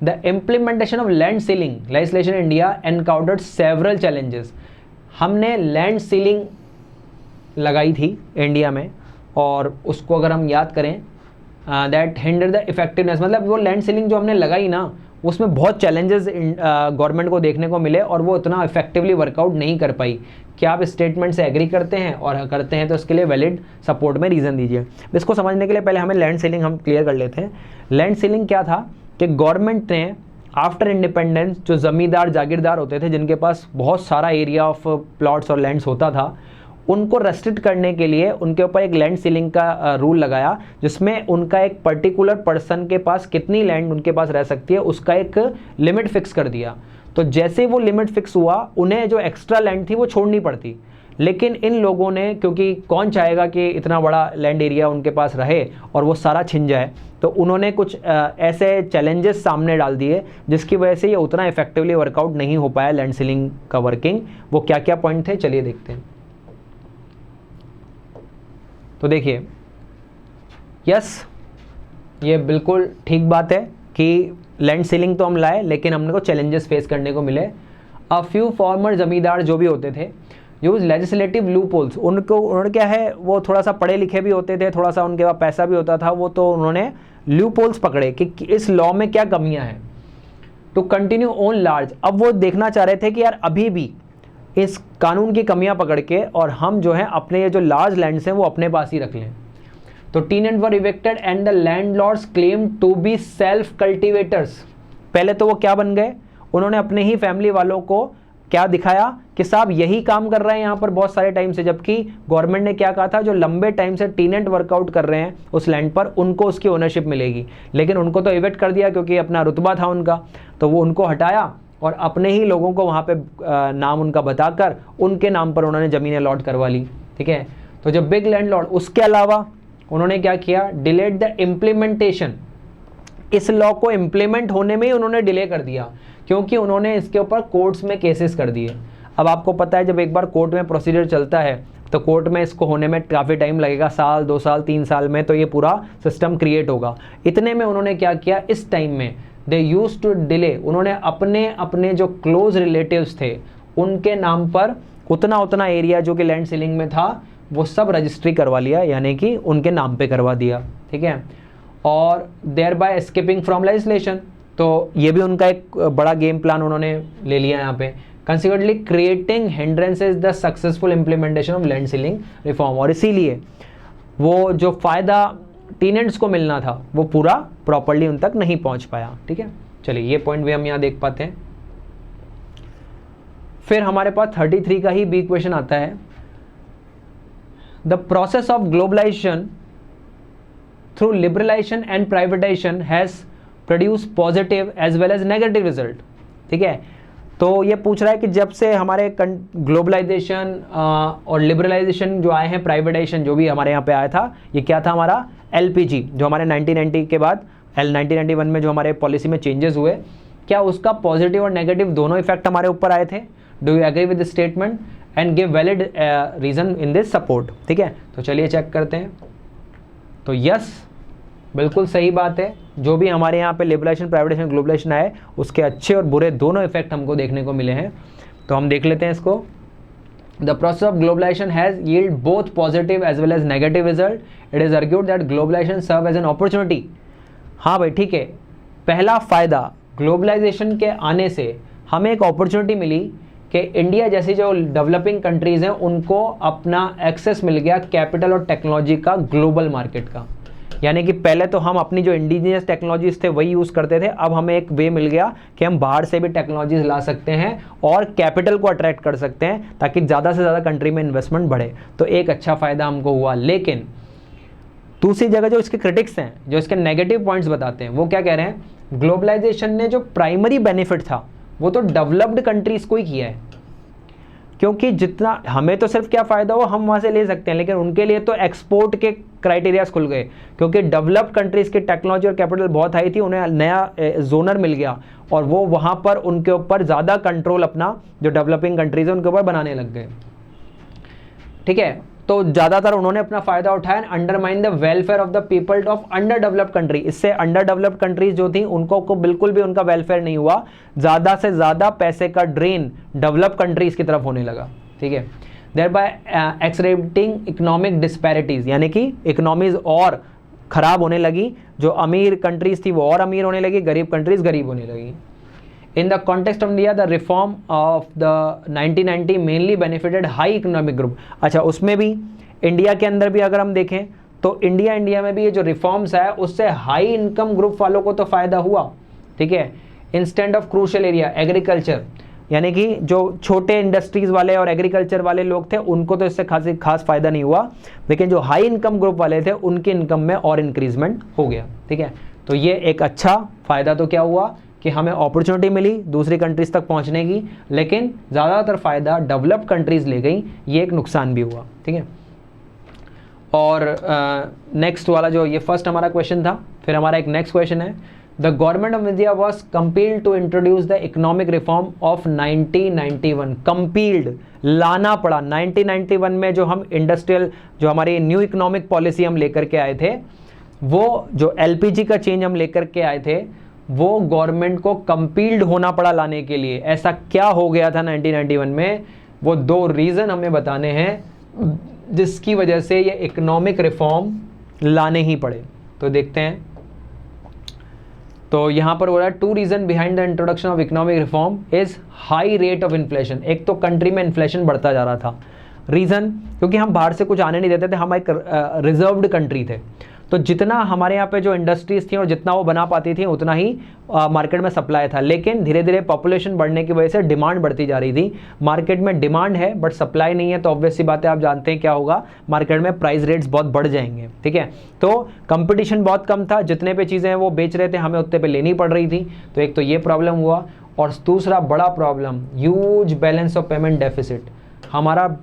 the implementation of land ceiling legislation in India encountered several challenges. हमने लैंड सीलिंग लगाई थी इंडिया में, और उसको अगर हम याद करें दैट हिंडर द इफेक्टिवनेस, मतलब वो लैंड सीलिंग जो हमने लगाई ना उसमें बहुत चैलेंजेस गवर्नमेंट को देखने को मिले और वो इतना इफेक्टिवली वर्कआउट नहीं कर पाई। क्या आप स्टेटमेंट से एग्री करते हैं, और करते हैं तो इसके लिए वैलिड सपोर्ट में रीज़न दीजिए। इसको समझने के लिए पहले हमें लैंड सीलिंग हम क्लियर कर लेते हैं। लैंड सीलिंग क्या था कि गवर्नमेंट ने आफ्टर इंडिपेंडेंस जो ज़मींदार जागीरदार होते थे जिनके पास बहुत सारा एरिया ऑफ प्लॉट्स और लैंड्स होता था, उनको रेस्ट्रिक्ट करने के लिए उनके ऊपर एक लैंड सीलिंग का रूल लगाया, जिसमें उनका एक पर्टिकुलर पर्सन के पास कितनी लैंड उनके पास रह सकती है उसका एक लिमिट फिक्स कर दिया। तो जैसे वो लिमिट फिक्स हुआ उन्हें जो एक्स्ट्रा लैंड थी वो छोड़नी पड़ती, लेकिन इन लोगों ने, क्योंकि कौन चाहेगा कि इतना बड़ा लैंड एरिया उनके पास रहे और वो सारा छिन जाए, तो उन्होंने कुछ ऐसे चैलेंजेस सामने डाल दिए जिसकी वजह से ये उतना इफेक्टिवली वर्कआउट नहीं हो पाया लैंड सीलिंग का वर्किंग। वो क्या क्या पॉइंट थे चलिए देखते हैं। तो देखिए, यस ये बिल्कुल ठीक बात है कि लैंड सीलिंग तो हम लाए लेकिन हमने को चैलेंजेस फेस करने को मिले। अ फ्यू फॉर्मर ज़मींदार जो भी होते थे यूज लेजिस्लेटिव लूपहोल्स, उन्होंने क्या है, वो थोड़ा सा पढ़े लिखे भी होते थे, थोड़ा सा उनके पास पैसा भी होता था, वो तो उन्होंने लूपहोल्स पकड़े कि इस लॉ में क्या कमियां हैं, टू कंटिन्यू ओन लार्ज। अब वो देखना चाह रहे थे कि यार अभी भी इस कानून की कमियां पकड़ के और हम जो है अपने ये जो लार्ज लैंड्स हैं वो अपने पास ही रख लें। तो tenant were evicted and the landlords claim to be self cultivators. पहले तो वो क्या बन गए, उन्होंने अपने ही फैमिली वालों को क्या दिखाया कि साहब यही काम कर रहे हैं यहाँ पर बहुत सारे टाइम से, जबकि गवर्नमेंट ने क्या कहा था, जो लंबे टाइम से टेनेंट वर्कआउट कर रहे हैं उस लैंड पर उनको उसकी ओनरशिप मिलेगी, लेकिन उनको तो इविक्ट कर दिया क्योंकि अपना रुतबा था उनका, तो वो उनको हटाया और अपने ही लोगों को वहाँ पे नाम उनका बताकर उनके नाम पर उन्होंने ज़मीनें अलॉट करवा ली। ठीक है, तो जब बिग लैंडलॉर्ड, उसके अलावा उन्होंने क्या किया, डिलेड द इम्प्लीमेंटेशन, इस लॉ को इम्प्लीमेंट होने में ही उन्होंने डिले कर दिया क्योंकि उन्होंने इसके ऊपर कोर्ट्स में केसेस कर दिए। अब आपको पता है जब एक बार कोर्ट में प्रोसीजर चलता है तो कोर्ट में इसको होने में काफ़ी टाइम लगेगा, साल 2 साल 3 साल में तो ये पूरा सिस्टम क्रिएट होगा। इतने में उन्होंने क्या किया, इस टाइम में दे यूज टू डिले, उन्होंने अपने अपने जो क्लोज रिलेटिव्स थे उनके नाम पर उतना एरिया जो कि लैंड सीलिंग में था वो सब रजिस्ट्री करवा लिया, यानी कि उनके नाम पे करवा दिया। ठीक है, और thereby escaping from legislation, तो ये भी उनका एक बड़ा गेम प्लान उन्होंने ले लिया यहाँ पे। Consequently creating hindrances the successful implementation of land ceiling reform, और इसीलिए वो जो फ़ायदा टेनेंट्स को मिलना था वो पूरा प्रॉपर्ली उन तक नहीं पहुँच पाया। ठीक है, चलिए ये पॉइंट भी हम यहाँ देख पाते हैं। फिर हमारे पास 33 का ही बी क्वेश्चन आता है, the process of globalization through liberalization and privatization has produce positive as well as negative result. ठीक है, तो ये पूछ रहा है कि जब से हमारे ग्लोबलाइजेशन और लिबरलाइजेशन जो आए हैं, प्राइवेटाइजेशन जो भी हमारे यहाँ पे आया था, ये क्या था हमारा एलपीजी, जो हमारे 1990 के बाद 1991 में जो हमारे पॉलिसी में चेंजेस हुए, क्या उसका पॉजिटिव और नेगेटिव दोनों इफेक्ट हमारे ऊपर आए थे? Do you agree with the statement and give valid reason in this support. ठीक है, तो चलिए चेक करते हैं। तो यस, बिल्कुल सही बात है, जो भी हमारे यहाँ पे लिबरलाइजेशन, प्राइवेटाइजेशन, ग्लोबलाइजेशन आए उसके अच्छे और बुरे दोनों इफेक्ट हमको देखने को मिले हैं। तो हम देख लेते हैं इसको। The process of globalization has yield both positive as well as negative result. It is argued that globalization serve as an opportunity. हाँ भाई ठीक है, पहला फ़ायदा ग्लोबलाइजेशन के आने से हमें एक अपॉर्चुनिटी मिली कि इंडिया जैसी जो डेवलपिंग कंट्रीज़ हैं उनको अपना एक्सेस मिल गया कैपिटल और टेक्नोलॉजी का, ग्लोबल मार्केट का। यानी कि पहले तो हम अपनी जो इंडिजिनियस टेक्नोलॉजीज थे वही यूज़ करते थे, अब हमें एक वे मिल गया कि हम बाहर से भी टेक्नोलॉजीज ला सकते हैं और कैपिटल को अट्रैक्ट कर सकते हैं ताकि ज़्यादा से ज़्यादा कंट्री में इन्वेस्टमेंट बढ़े। तो एक अच्छा फ़ायदा हमको हुआ। लेकिन दूसरी जगह जो इसके क्रिटिक्स हैं, जो इसके नेगेटिव पॉइंट्स बताते हैं, वो क्या कह रहे हैं, ग्लोबलाइजेशन ने जो प्राइमरी बेनिफिट था वो तो डेवलप्ड कंट्रीज़ को ही किया है, क्योंकि जितना हमें तो सिर्फ क्या फ़ायदा हो हम वहाँ से ले सकते हैं, लेकिन उनके लिए तो एक्सपोर्ट के क्राइटेरियाज खुल गए, क्योंकि डेवलप्ड कंट्रीज़ की टेक्नोलॉजी और कैपिटल बहुत हाई थी, उन्हें नया जोनर मिल गया और वो वहाँ पर उनके ऊपर ज़्यादा कंट्रोल अपना जो डेवलपिंग कंट्रीज़ है उनके ऊपर बनाने लग गए। ठीक है, तो ज़्यादातर उन्होंने अपना फ़ायदा उठाया, undermine the welfare of the people of under developed country. इससे अंडर डेवलप्ड कंट्रीज जो थी उनको बिल्कुल भी उनका वेलफेयर नहीं हुआ, ज़्यादा से ज़्यादा पैसे का ड्रेन डेवलप कंट्रीज की तरफ होने लगा। ठीक है, देयर बाय एक्सरेटिंग इकोनॉमिक डिस्पैरिटीज़, यानी कि इकोनॉमीज और ख़राब होने लगी, जो अमीर कंट्रीज़ थी वो और अमीर होने लगी, गरीब कंट्रीज़ गरीब होने लगी। In the context of India, the reform of the 1990 mainly benefited high economic group। अच्छा, उसमें भी इंडिया के अंदर भी अगर हम देखें तो इंडिया में भी ये जो रिफॉर्म्स है उससे हाई इनकम ग्रुप वालों को तो फ़ायदा हुआ। ठीक है, instant of crucial area agriculture, यानी कि जो छोटे इंडस्ट्रीज़ वाले और एग्रीकल्चर वाले लोग थे उनको तो इससे खास फ़ायदा नहीं हुआ, लेकिन जो हाई इनकम ग्रुप वाले थे उनकी इनकम में और इंक्रीजमेंट हो गया। ठीक है, तो ये एक अच्छा फ़ायदा तो क्या हुआ कि हमें अपॉर्चुनिटी मिली दूसरी कंट्रीज़ तक पहुंचने की, लेकिन ज़्यादातर फ़ायदा डेवलप्ड कंट्रीज़ ले गई, ये एक नुकसान भी हुआ। ठीक है, और नेक्स्ट वाला जो ये फर्स्ट हमारा क्वेश्चन था, फिर हमारा एक नेक्स्ट क्वेश्चन है, the government of India was compelled to introduce the economic reform of 1991। Compelled, लाना पड़ा। 1991 में जो हम इंडस्ट्रियल, जो हमारी न्यू इकोनॉमिक पॉलिसी हम लेकर के आए थे, वो जो एलपीजी का चेंज हम लेकर के आए थे, वो गवर्नमेंट को कंपील्ड होना पड़ा लाने के लिए। ऐसा क्या हो गया था 1991 में वो 2 रीज़न हमें बताने हैं जिसकी वजह से ये इकोनॉमिक रिफॉर्म लाने ही पड़े। तो देखते हैं। तो यहाँ पर बोला 2 reason behind the introduction of economic reform is high rate of inflation. एक तो कंट्री में इन्फ्लेशन बढ़ता जा रहा था, रीज़न क्योंकि हम बाहर से कुछ आने नहीं देते थे, हम एक रिजर्व्ड कंट्री थे। तो जितना हमारे यहाँ पे जो इंडस्ट्रीज़ थी और जितना वो बना पाती थी उतना ही मार्केट में सप्लाई था। लेकिन धीरे धीरे पॉपुलेशन बढ़ने की वजह से डिमांड बढ़ती जा रही थी। मार्केट में डिमांड है बट सप्लाई नहीं है, तो ऑब्वियस सी बात है, आप जानते हैं क्या होगा, मार्केट में प्राइस रेट्स बहुत बढ़ जाएंगे। ठीक है, तो कंपटीशन बहुत कम था, जितने पे चीज़ें वो बेच रहे थे हमें उतने पे लेनी पड़ रही थी। तो एक तो ये प्रॉब्लम हुआ, और दूसरा बड़ा problem huge balance of payment deficit. हमारा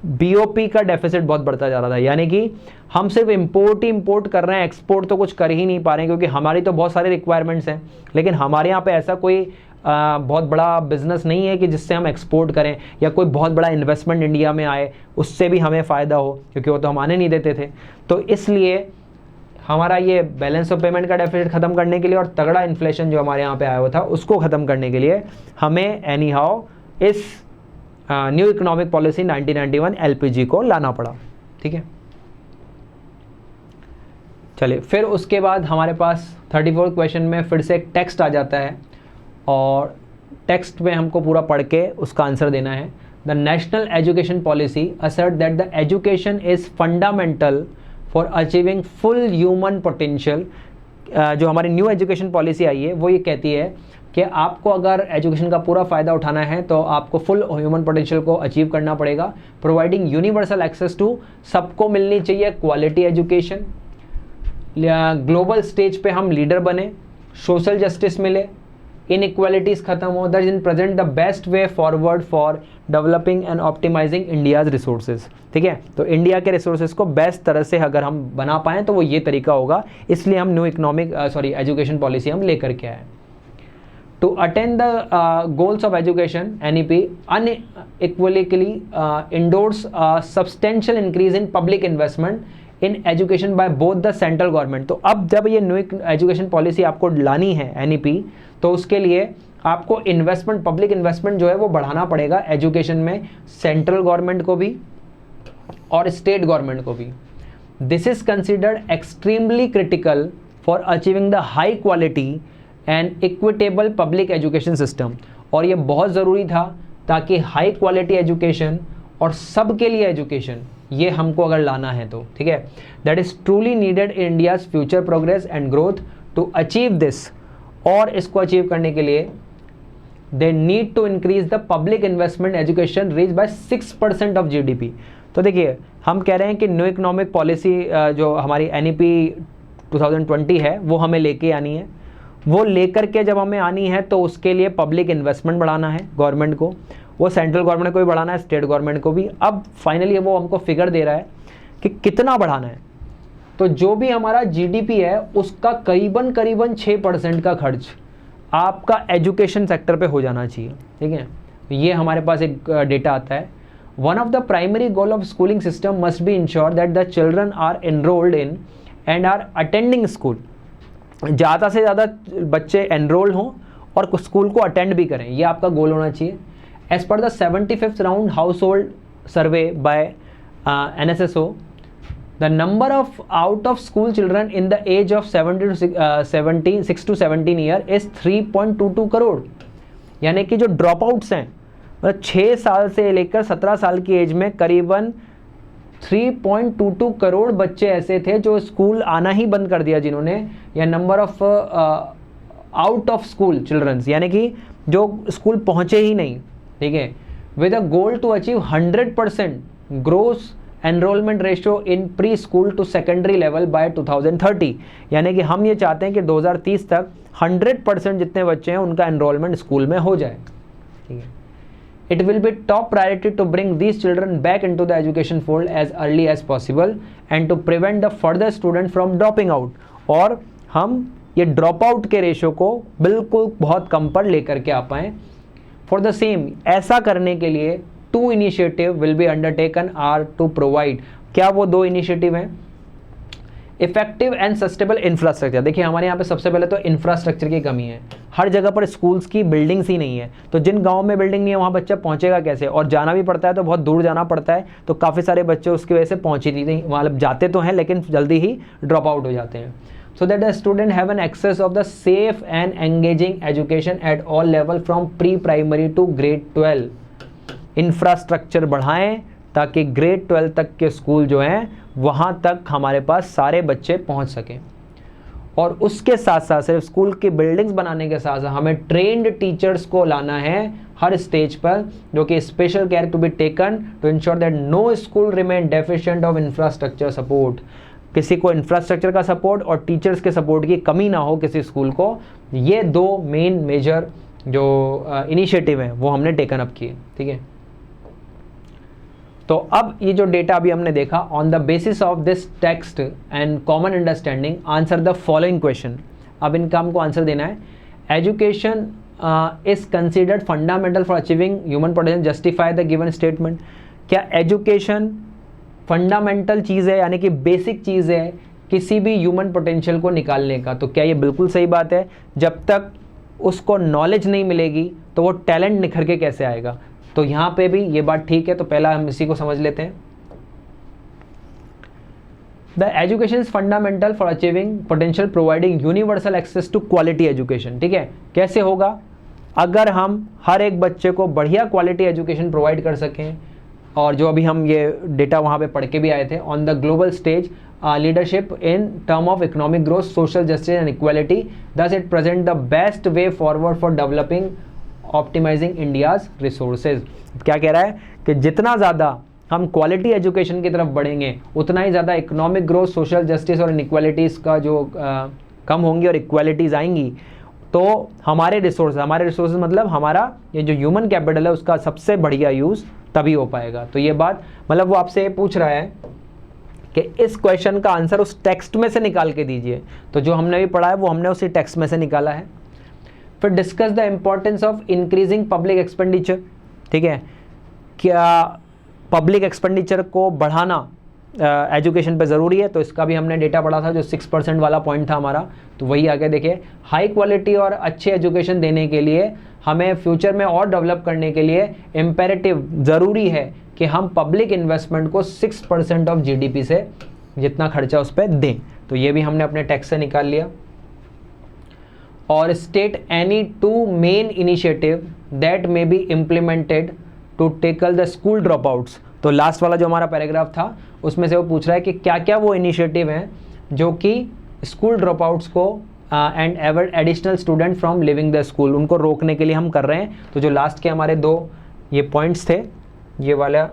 बीओपी का डेफिसिट बहुत बढ़ता जा रहा था, यानी कि हम सिर्फ इंपोर्ट ही इंपोर्ट कर रहे हैं, एक्सपोर्ट तो कुछ कर ही नहीं पा रहे हैं, क्योंकि हमारी तो बहुत सारी रिक्वायरमेंट्स हैं, लेकिन हमारे यहाँ पे ऐसा कोई बहुत बड़ा बिजनेस नहीं है कि जिससे हम एक्सपोर्ट करें, या कोई बहुत बड़ा इन्वेस्टमेंट इंडिया में आए उससे भी हमें फ़ायदा हो, क्योंकि वो तो हम आने नहीं देते थे। तो इसलिए हमारा ये बैलेंस ऑफ पेमेंट का डेफिसिट ख़त्म करने के लिए और तगड़ा इन्फ्लेशन जो हमारे यहाँ पे आया हुआ था उसको ख़त्म करने के लिए हमें एनी हाउ इस न्यू इकोनॉमिक पॉलिसी 1991 एलपीजी को लाना पड़ा। ठीक है, चलिए फिर उसके बाद हमारे पास 34 क्वेश्चन में फिर से एक टेक्स्ट आ जाता है, और टेक्स्ट में हमको पूरा पढ़ के उसका आंसर देना है। The national education policy assert that the education is fundamental for achieving full human potential. जो हमारी न्यू एजुकेशन पॉलिसी आई है वो ये कहती है कि आपको अगर एजुकेशन का पूरा फ़ायदा उठाना है तो आपको फुल ह्यूमन पोटेंशियल को अचीव करना पड़ेगा। प्रोवाइडिंग यूनिवर्सल एक्सेस टू, सबको मिलनी चाहिए क्वालिटी एजुकेशन, ग्लोबल स्टेज पे हम लीडर बने, सोशल जस्टिस मिले, इनइक्वालिटीज़ खत्म हो। That is present the best way forward for developing and optimizing India's resources. ठीक है, तो इंडिया के रिसोर्सेज को बेस्ट तरह से अगर हम बना पाएँ तो वो ये तरीका होगा, इसलिए हम न्यू एजुकेशन पॉलिसी हम लेकर के आए। To attain the goals of education, NEP unequivocally endorse a substantial increase in public investment in education by both the central government। तो अब जब ये न्यू एजुकेशन पॉलिसी आपको लानी है NEP, तो उसके लिए आपको इन्वेस्टमेंट, पब्लिक इन्वेस्टमेंट जो है वो बढ़ाना पड़ेगा एजुकेशन में, सेंट्रल गवर्नमेंट को भी और स्टेट गवर्नमेंट को भी। This is considered extremely critical for achieving the high quality and equitable public education system. और ये बहुत ज़रूरी था ताकि हाई क्वालिटी एजुकेशन और सबके लिए एजुकेशन ये हमको अगर लाना है तो। ठीक है, that is truly needed in India's future progress and growth. To achieve this, और इसको अचीव करने के लिए they need to increase the public investment education reach by 6% of GDP। तो देखिए हम कह रहे हैं कि न्यू इकोनॉमिक पॉलिसी जो हमारी NEP 2020 है वो हमें लेके आनी है। वो लेकर के जब हमें आनी है तो उसके लिए पब्लिक इन्वेस्टमेंट बढ़ाना है गवर्नमेंट को, वो सेंट्रल गवर्नमेंट को भी बढ़ाना है, स्टेट गवर्नमेंट को भी। अब फाइनली वो हमको फिगर दे रहा है कि कितना बढ़ाना है। तो जो भी हमारा GDP है उसका करीबन 6% का खर्च आपका एजुकेशन सेक्टर पे हो जाना चाहिए। ठीक है, ये हमारे पास एक डेटा आता है। One of the primary goal of schooling system must be ensure that the children are enrolled in and are attending school. ज़्यादा से ज़्यादा बच्चे एनरोल हों और स्कूल को अटेंड भी करें, ये आपका गोल होना चाहिए। As per the 75th round household survey by NSSO, the number of out of school children in the age of 6 to 17 year is 3.22 crore. यानी कि जो ड्रॉप आउट्स हैं, मतलब 6 साल से लेकर 17 साल की एज में करीबन 3.22 करोड़ बच्चे ऐसे थे जो स्कूल आना ही बंद कर दिया जिन्होंने, या number of out of school childrens, यानी कि जो स्कूल पहुंचे ही नहीं। ठीक है, with a goal to achieve 100% gross enrolment ratio in pre school to secondary level by 2030। यानी कि हम ये चाहते हैं कि 2030 तक 100% जितने बच्चे हैं उनका एनरोलमेंट स्कूल में हो जाए। ठीक है, it will be top priority to bring these children back into the education fold as early as possible and to prevent the further student from dropping out। और हम ये ड्रॉप आउट के ratio को बिल्कुल बहुत कम पर लेकर के आ पाएँ। फॉर द सेम, ऐसा करने के लिए 2 initiative will be undertaken are to provide. क्या वो 2 इनिशिएटिव हैं? Effective and sustainable infrastructure. देखिए हमारे यहाँ पे सबसे पहले तो इंफ्रास्ट्रक्चर की कमी है, हर जगह पर स्कूल्स की बिल्डिंग्स ही नहीं है, तो जिन गाँव में बिल्डिंग नहीं है वहाँ बच्चा पहुँचेगा कैसे, और जाना भी पड़ता है तो बहुत दूर जाना पड़ता है, तो काफ़ी सारे बच्चे उसकी वजह से पहुँच ही नहीं, मतलब जाते तो हैं लेकिन जल्दी ही ड्रॉप आउट हो जाते हैं। So that the student have an access of the safe and engaging education at all level from pre-primary to grade 12. Infrastructure बढ़ाएं ताकि ग्रेड 12 तक के स्कूल जो हैं वहाँ तक हमारे पास सारे बच्चे पहुँच सकें। और उसके साथ साथ सिर्फ स्कूल की बिल्डिंग्स बनाने के साथ साथ हमें ट्रेंड टीचर्स को लाना है हर स्टेज पर, जो कि special care to be taken to ensure that no school remain deficient of infrastructure support. किसी को इंफ्रास्ट्रक्चर का सपोर्ट और टीचर्स के सपोर्ट की कमी ना हो किसी स्कूल को। ये दो मेन मेजर जो इनिशिएटिव हैं वो हमने टेकन अप किए, ठीक है। तो अब ये जो डेटा अभी हमने देखा, on the basis of this text and common understanding answer the following question. अब इनका हमको आंसर देना है। Education is considered fundamental for achieving human potential, justify the given statement. क्या एजुकेशन फंडामेंटल चीज़ है, यानी कि बेसिक चीज़ है किसी भी ह्यूमन पोटेंशियल को निकालने का? तो क्या ये बिल्कुल सही बात है। जब तक उसको नॉलेज नहीं मिलेगी तो वो टैलेंट निखर के कैसे आएगा? तो यहाँ पे भी ये बात ठीक है। तो पहला हम इसी को समझ लेते हैं। The education is fundamental for achieving potential providing universal access to quality education, ठीक है। कैसे होगा? अगर हम हर एक बच्चे को बढ़िया क्वालिटी एजुकेशन प्रोवाइड कर सकें, और जो अभी हम ये डेटा वहाँ पे पढ़ के भी आए थे, on the global stage leadership in term of economic growth, social justice and equality, does it present the best way forward for developing optimizing India's resources. क्या कह रहा है कि जितना ज़्यादा हम क्वालिटी एजुकेशन की तरफ बढ़ेंगे उतना ही ज़्यादा इकोनॉमिक ग्रोथ, सोशल जस्टिस और इनइक्वालिटीज़ का जो कम होंगी और इक्वालिटीज़ आएंगी, तो हमारे रिसोर्सेज मतलब हमारा ये जो ह्यूमन कैपिटल है उसका सबसे बढ़िया यूज़ तभी हो पाएगा। तो ये बात मतलब वो आपसे पूछ रहा है कि इस क्वेश्चन का आंसर उस टेक्स्ट में से निकाल के दीजिए। तो जो हमने भी पढ़ा है वो हमने उसी टेक्स्ट में से निकाला है। फिर discuss the importance of increasing public expenditure, ठीक है। क्या पब्लिक एक्सपेंडिचर को बढ़ाना एजुकेशन पे ज़रूरी है? तो इसका भी हमने डेटा पढ़ा था, जो 6% वाला पॉइंट था हमारा। तो वही आगे देखिए, हाई क्वालिटी और अच्छे एजुकेशन देने के लिए हमें फ्यूचर में और डेवलप करने के लिए इम्पेरेटिव ज़रूरी है कि हम पब्लिक इन्वेस्टमेंट को 6% ऑफ जीडीपी से जितना खर्चा उस पर दें। तो ये भी हमने अपने टैक्स से निकाल लिया। और state any 2 main initiative that may be implemented to tackle the school drop outs. तो लास्ट वाला जो हमारा पैराग्राफ था उसमें से वो पूछ रहा है कि क्या क्या वो इनिशिएटिव हैं जो कि स्कूल ड्रॉप आउट्स को and ever additional student from living the school, उनको रोकने के लिए हम कर रहे हैं। तो जो लास्ट के हमारे 2 ये पॉइंट्स थे, ये वाला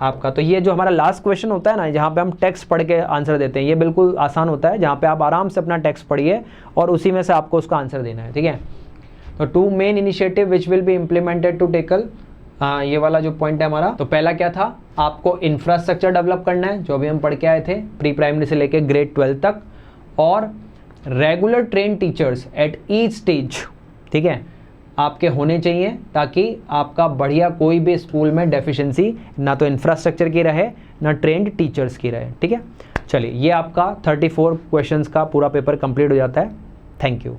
आपका, तो ये जो हमारा लास्ट क्वेश्चन होता है ना, जहाँ पे हम टेक्स्ट पढ़ के आंसर देते हैं, ये बिल्कुल आसान होता है, जहाँ पे आप आराम से अपना टेक्स्ट पढ़िए और उसी में से आपको उसका आंसर देना है, ठीक है। तो 2 main initiative which will be implemented to tackle, ये वाला जो पॉइंट है हमारा। तो पहला क्या था? आपको इंफ्रास्ट्रक्चर डेवलप करना है, जो अभी हम पढ़ के आए थे प्री प्राइमरी से लेके ग्रेड 12 तक, और regular train teachers at each stage, ठीक है, आपके होने चाहिए, ताकि आपका बढ़िया कोई भी स्कूल में डेफिशिएंसी ना तो इंफ्रास्ट्रक्चर की रहे ना ट्रेंड टीचर्स की रहे, ठीक है। चलिए, ये आपका 34 क्वेश्चंस का पूरा पेपर कंप्लीट हो जाता है। Thank you.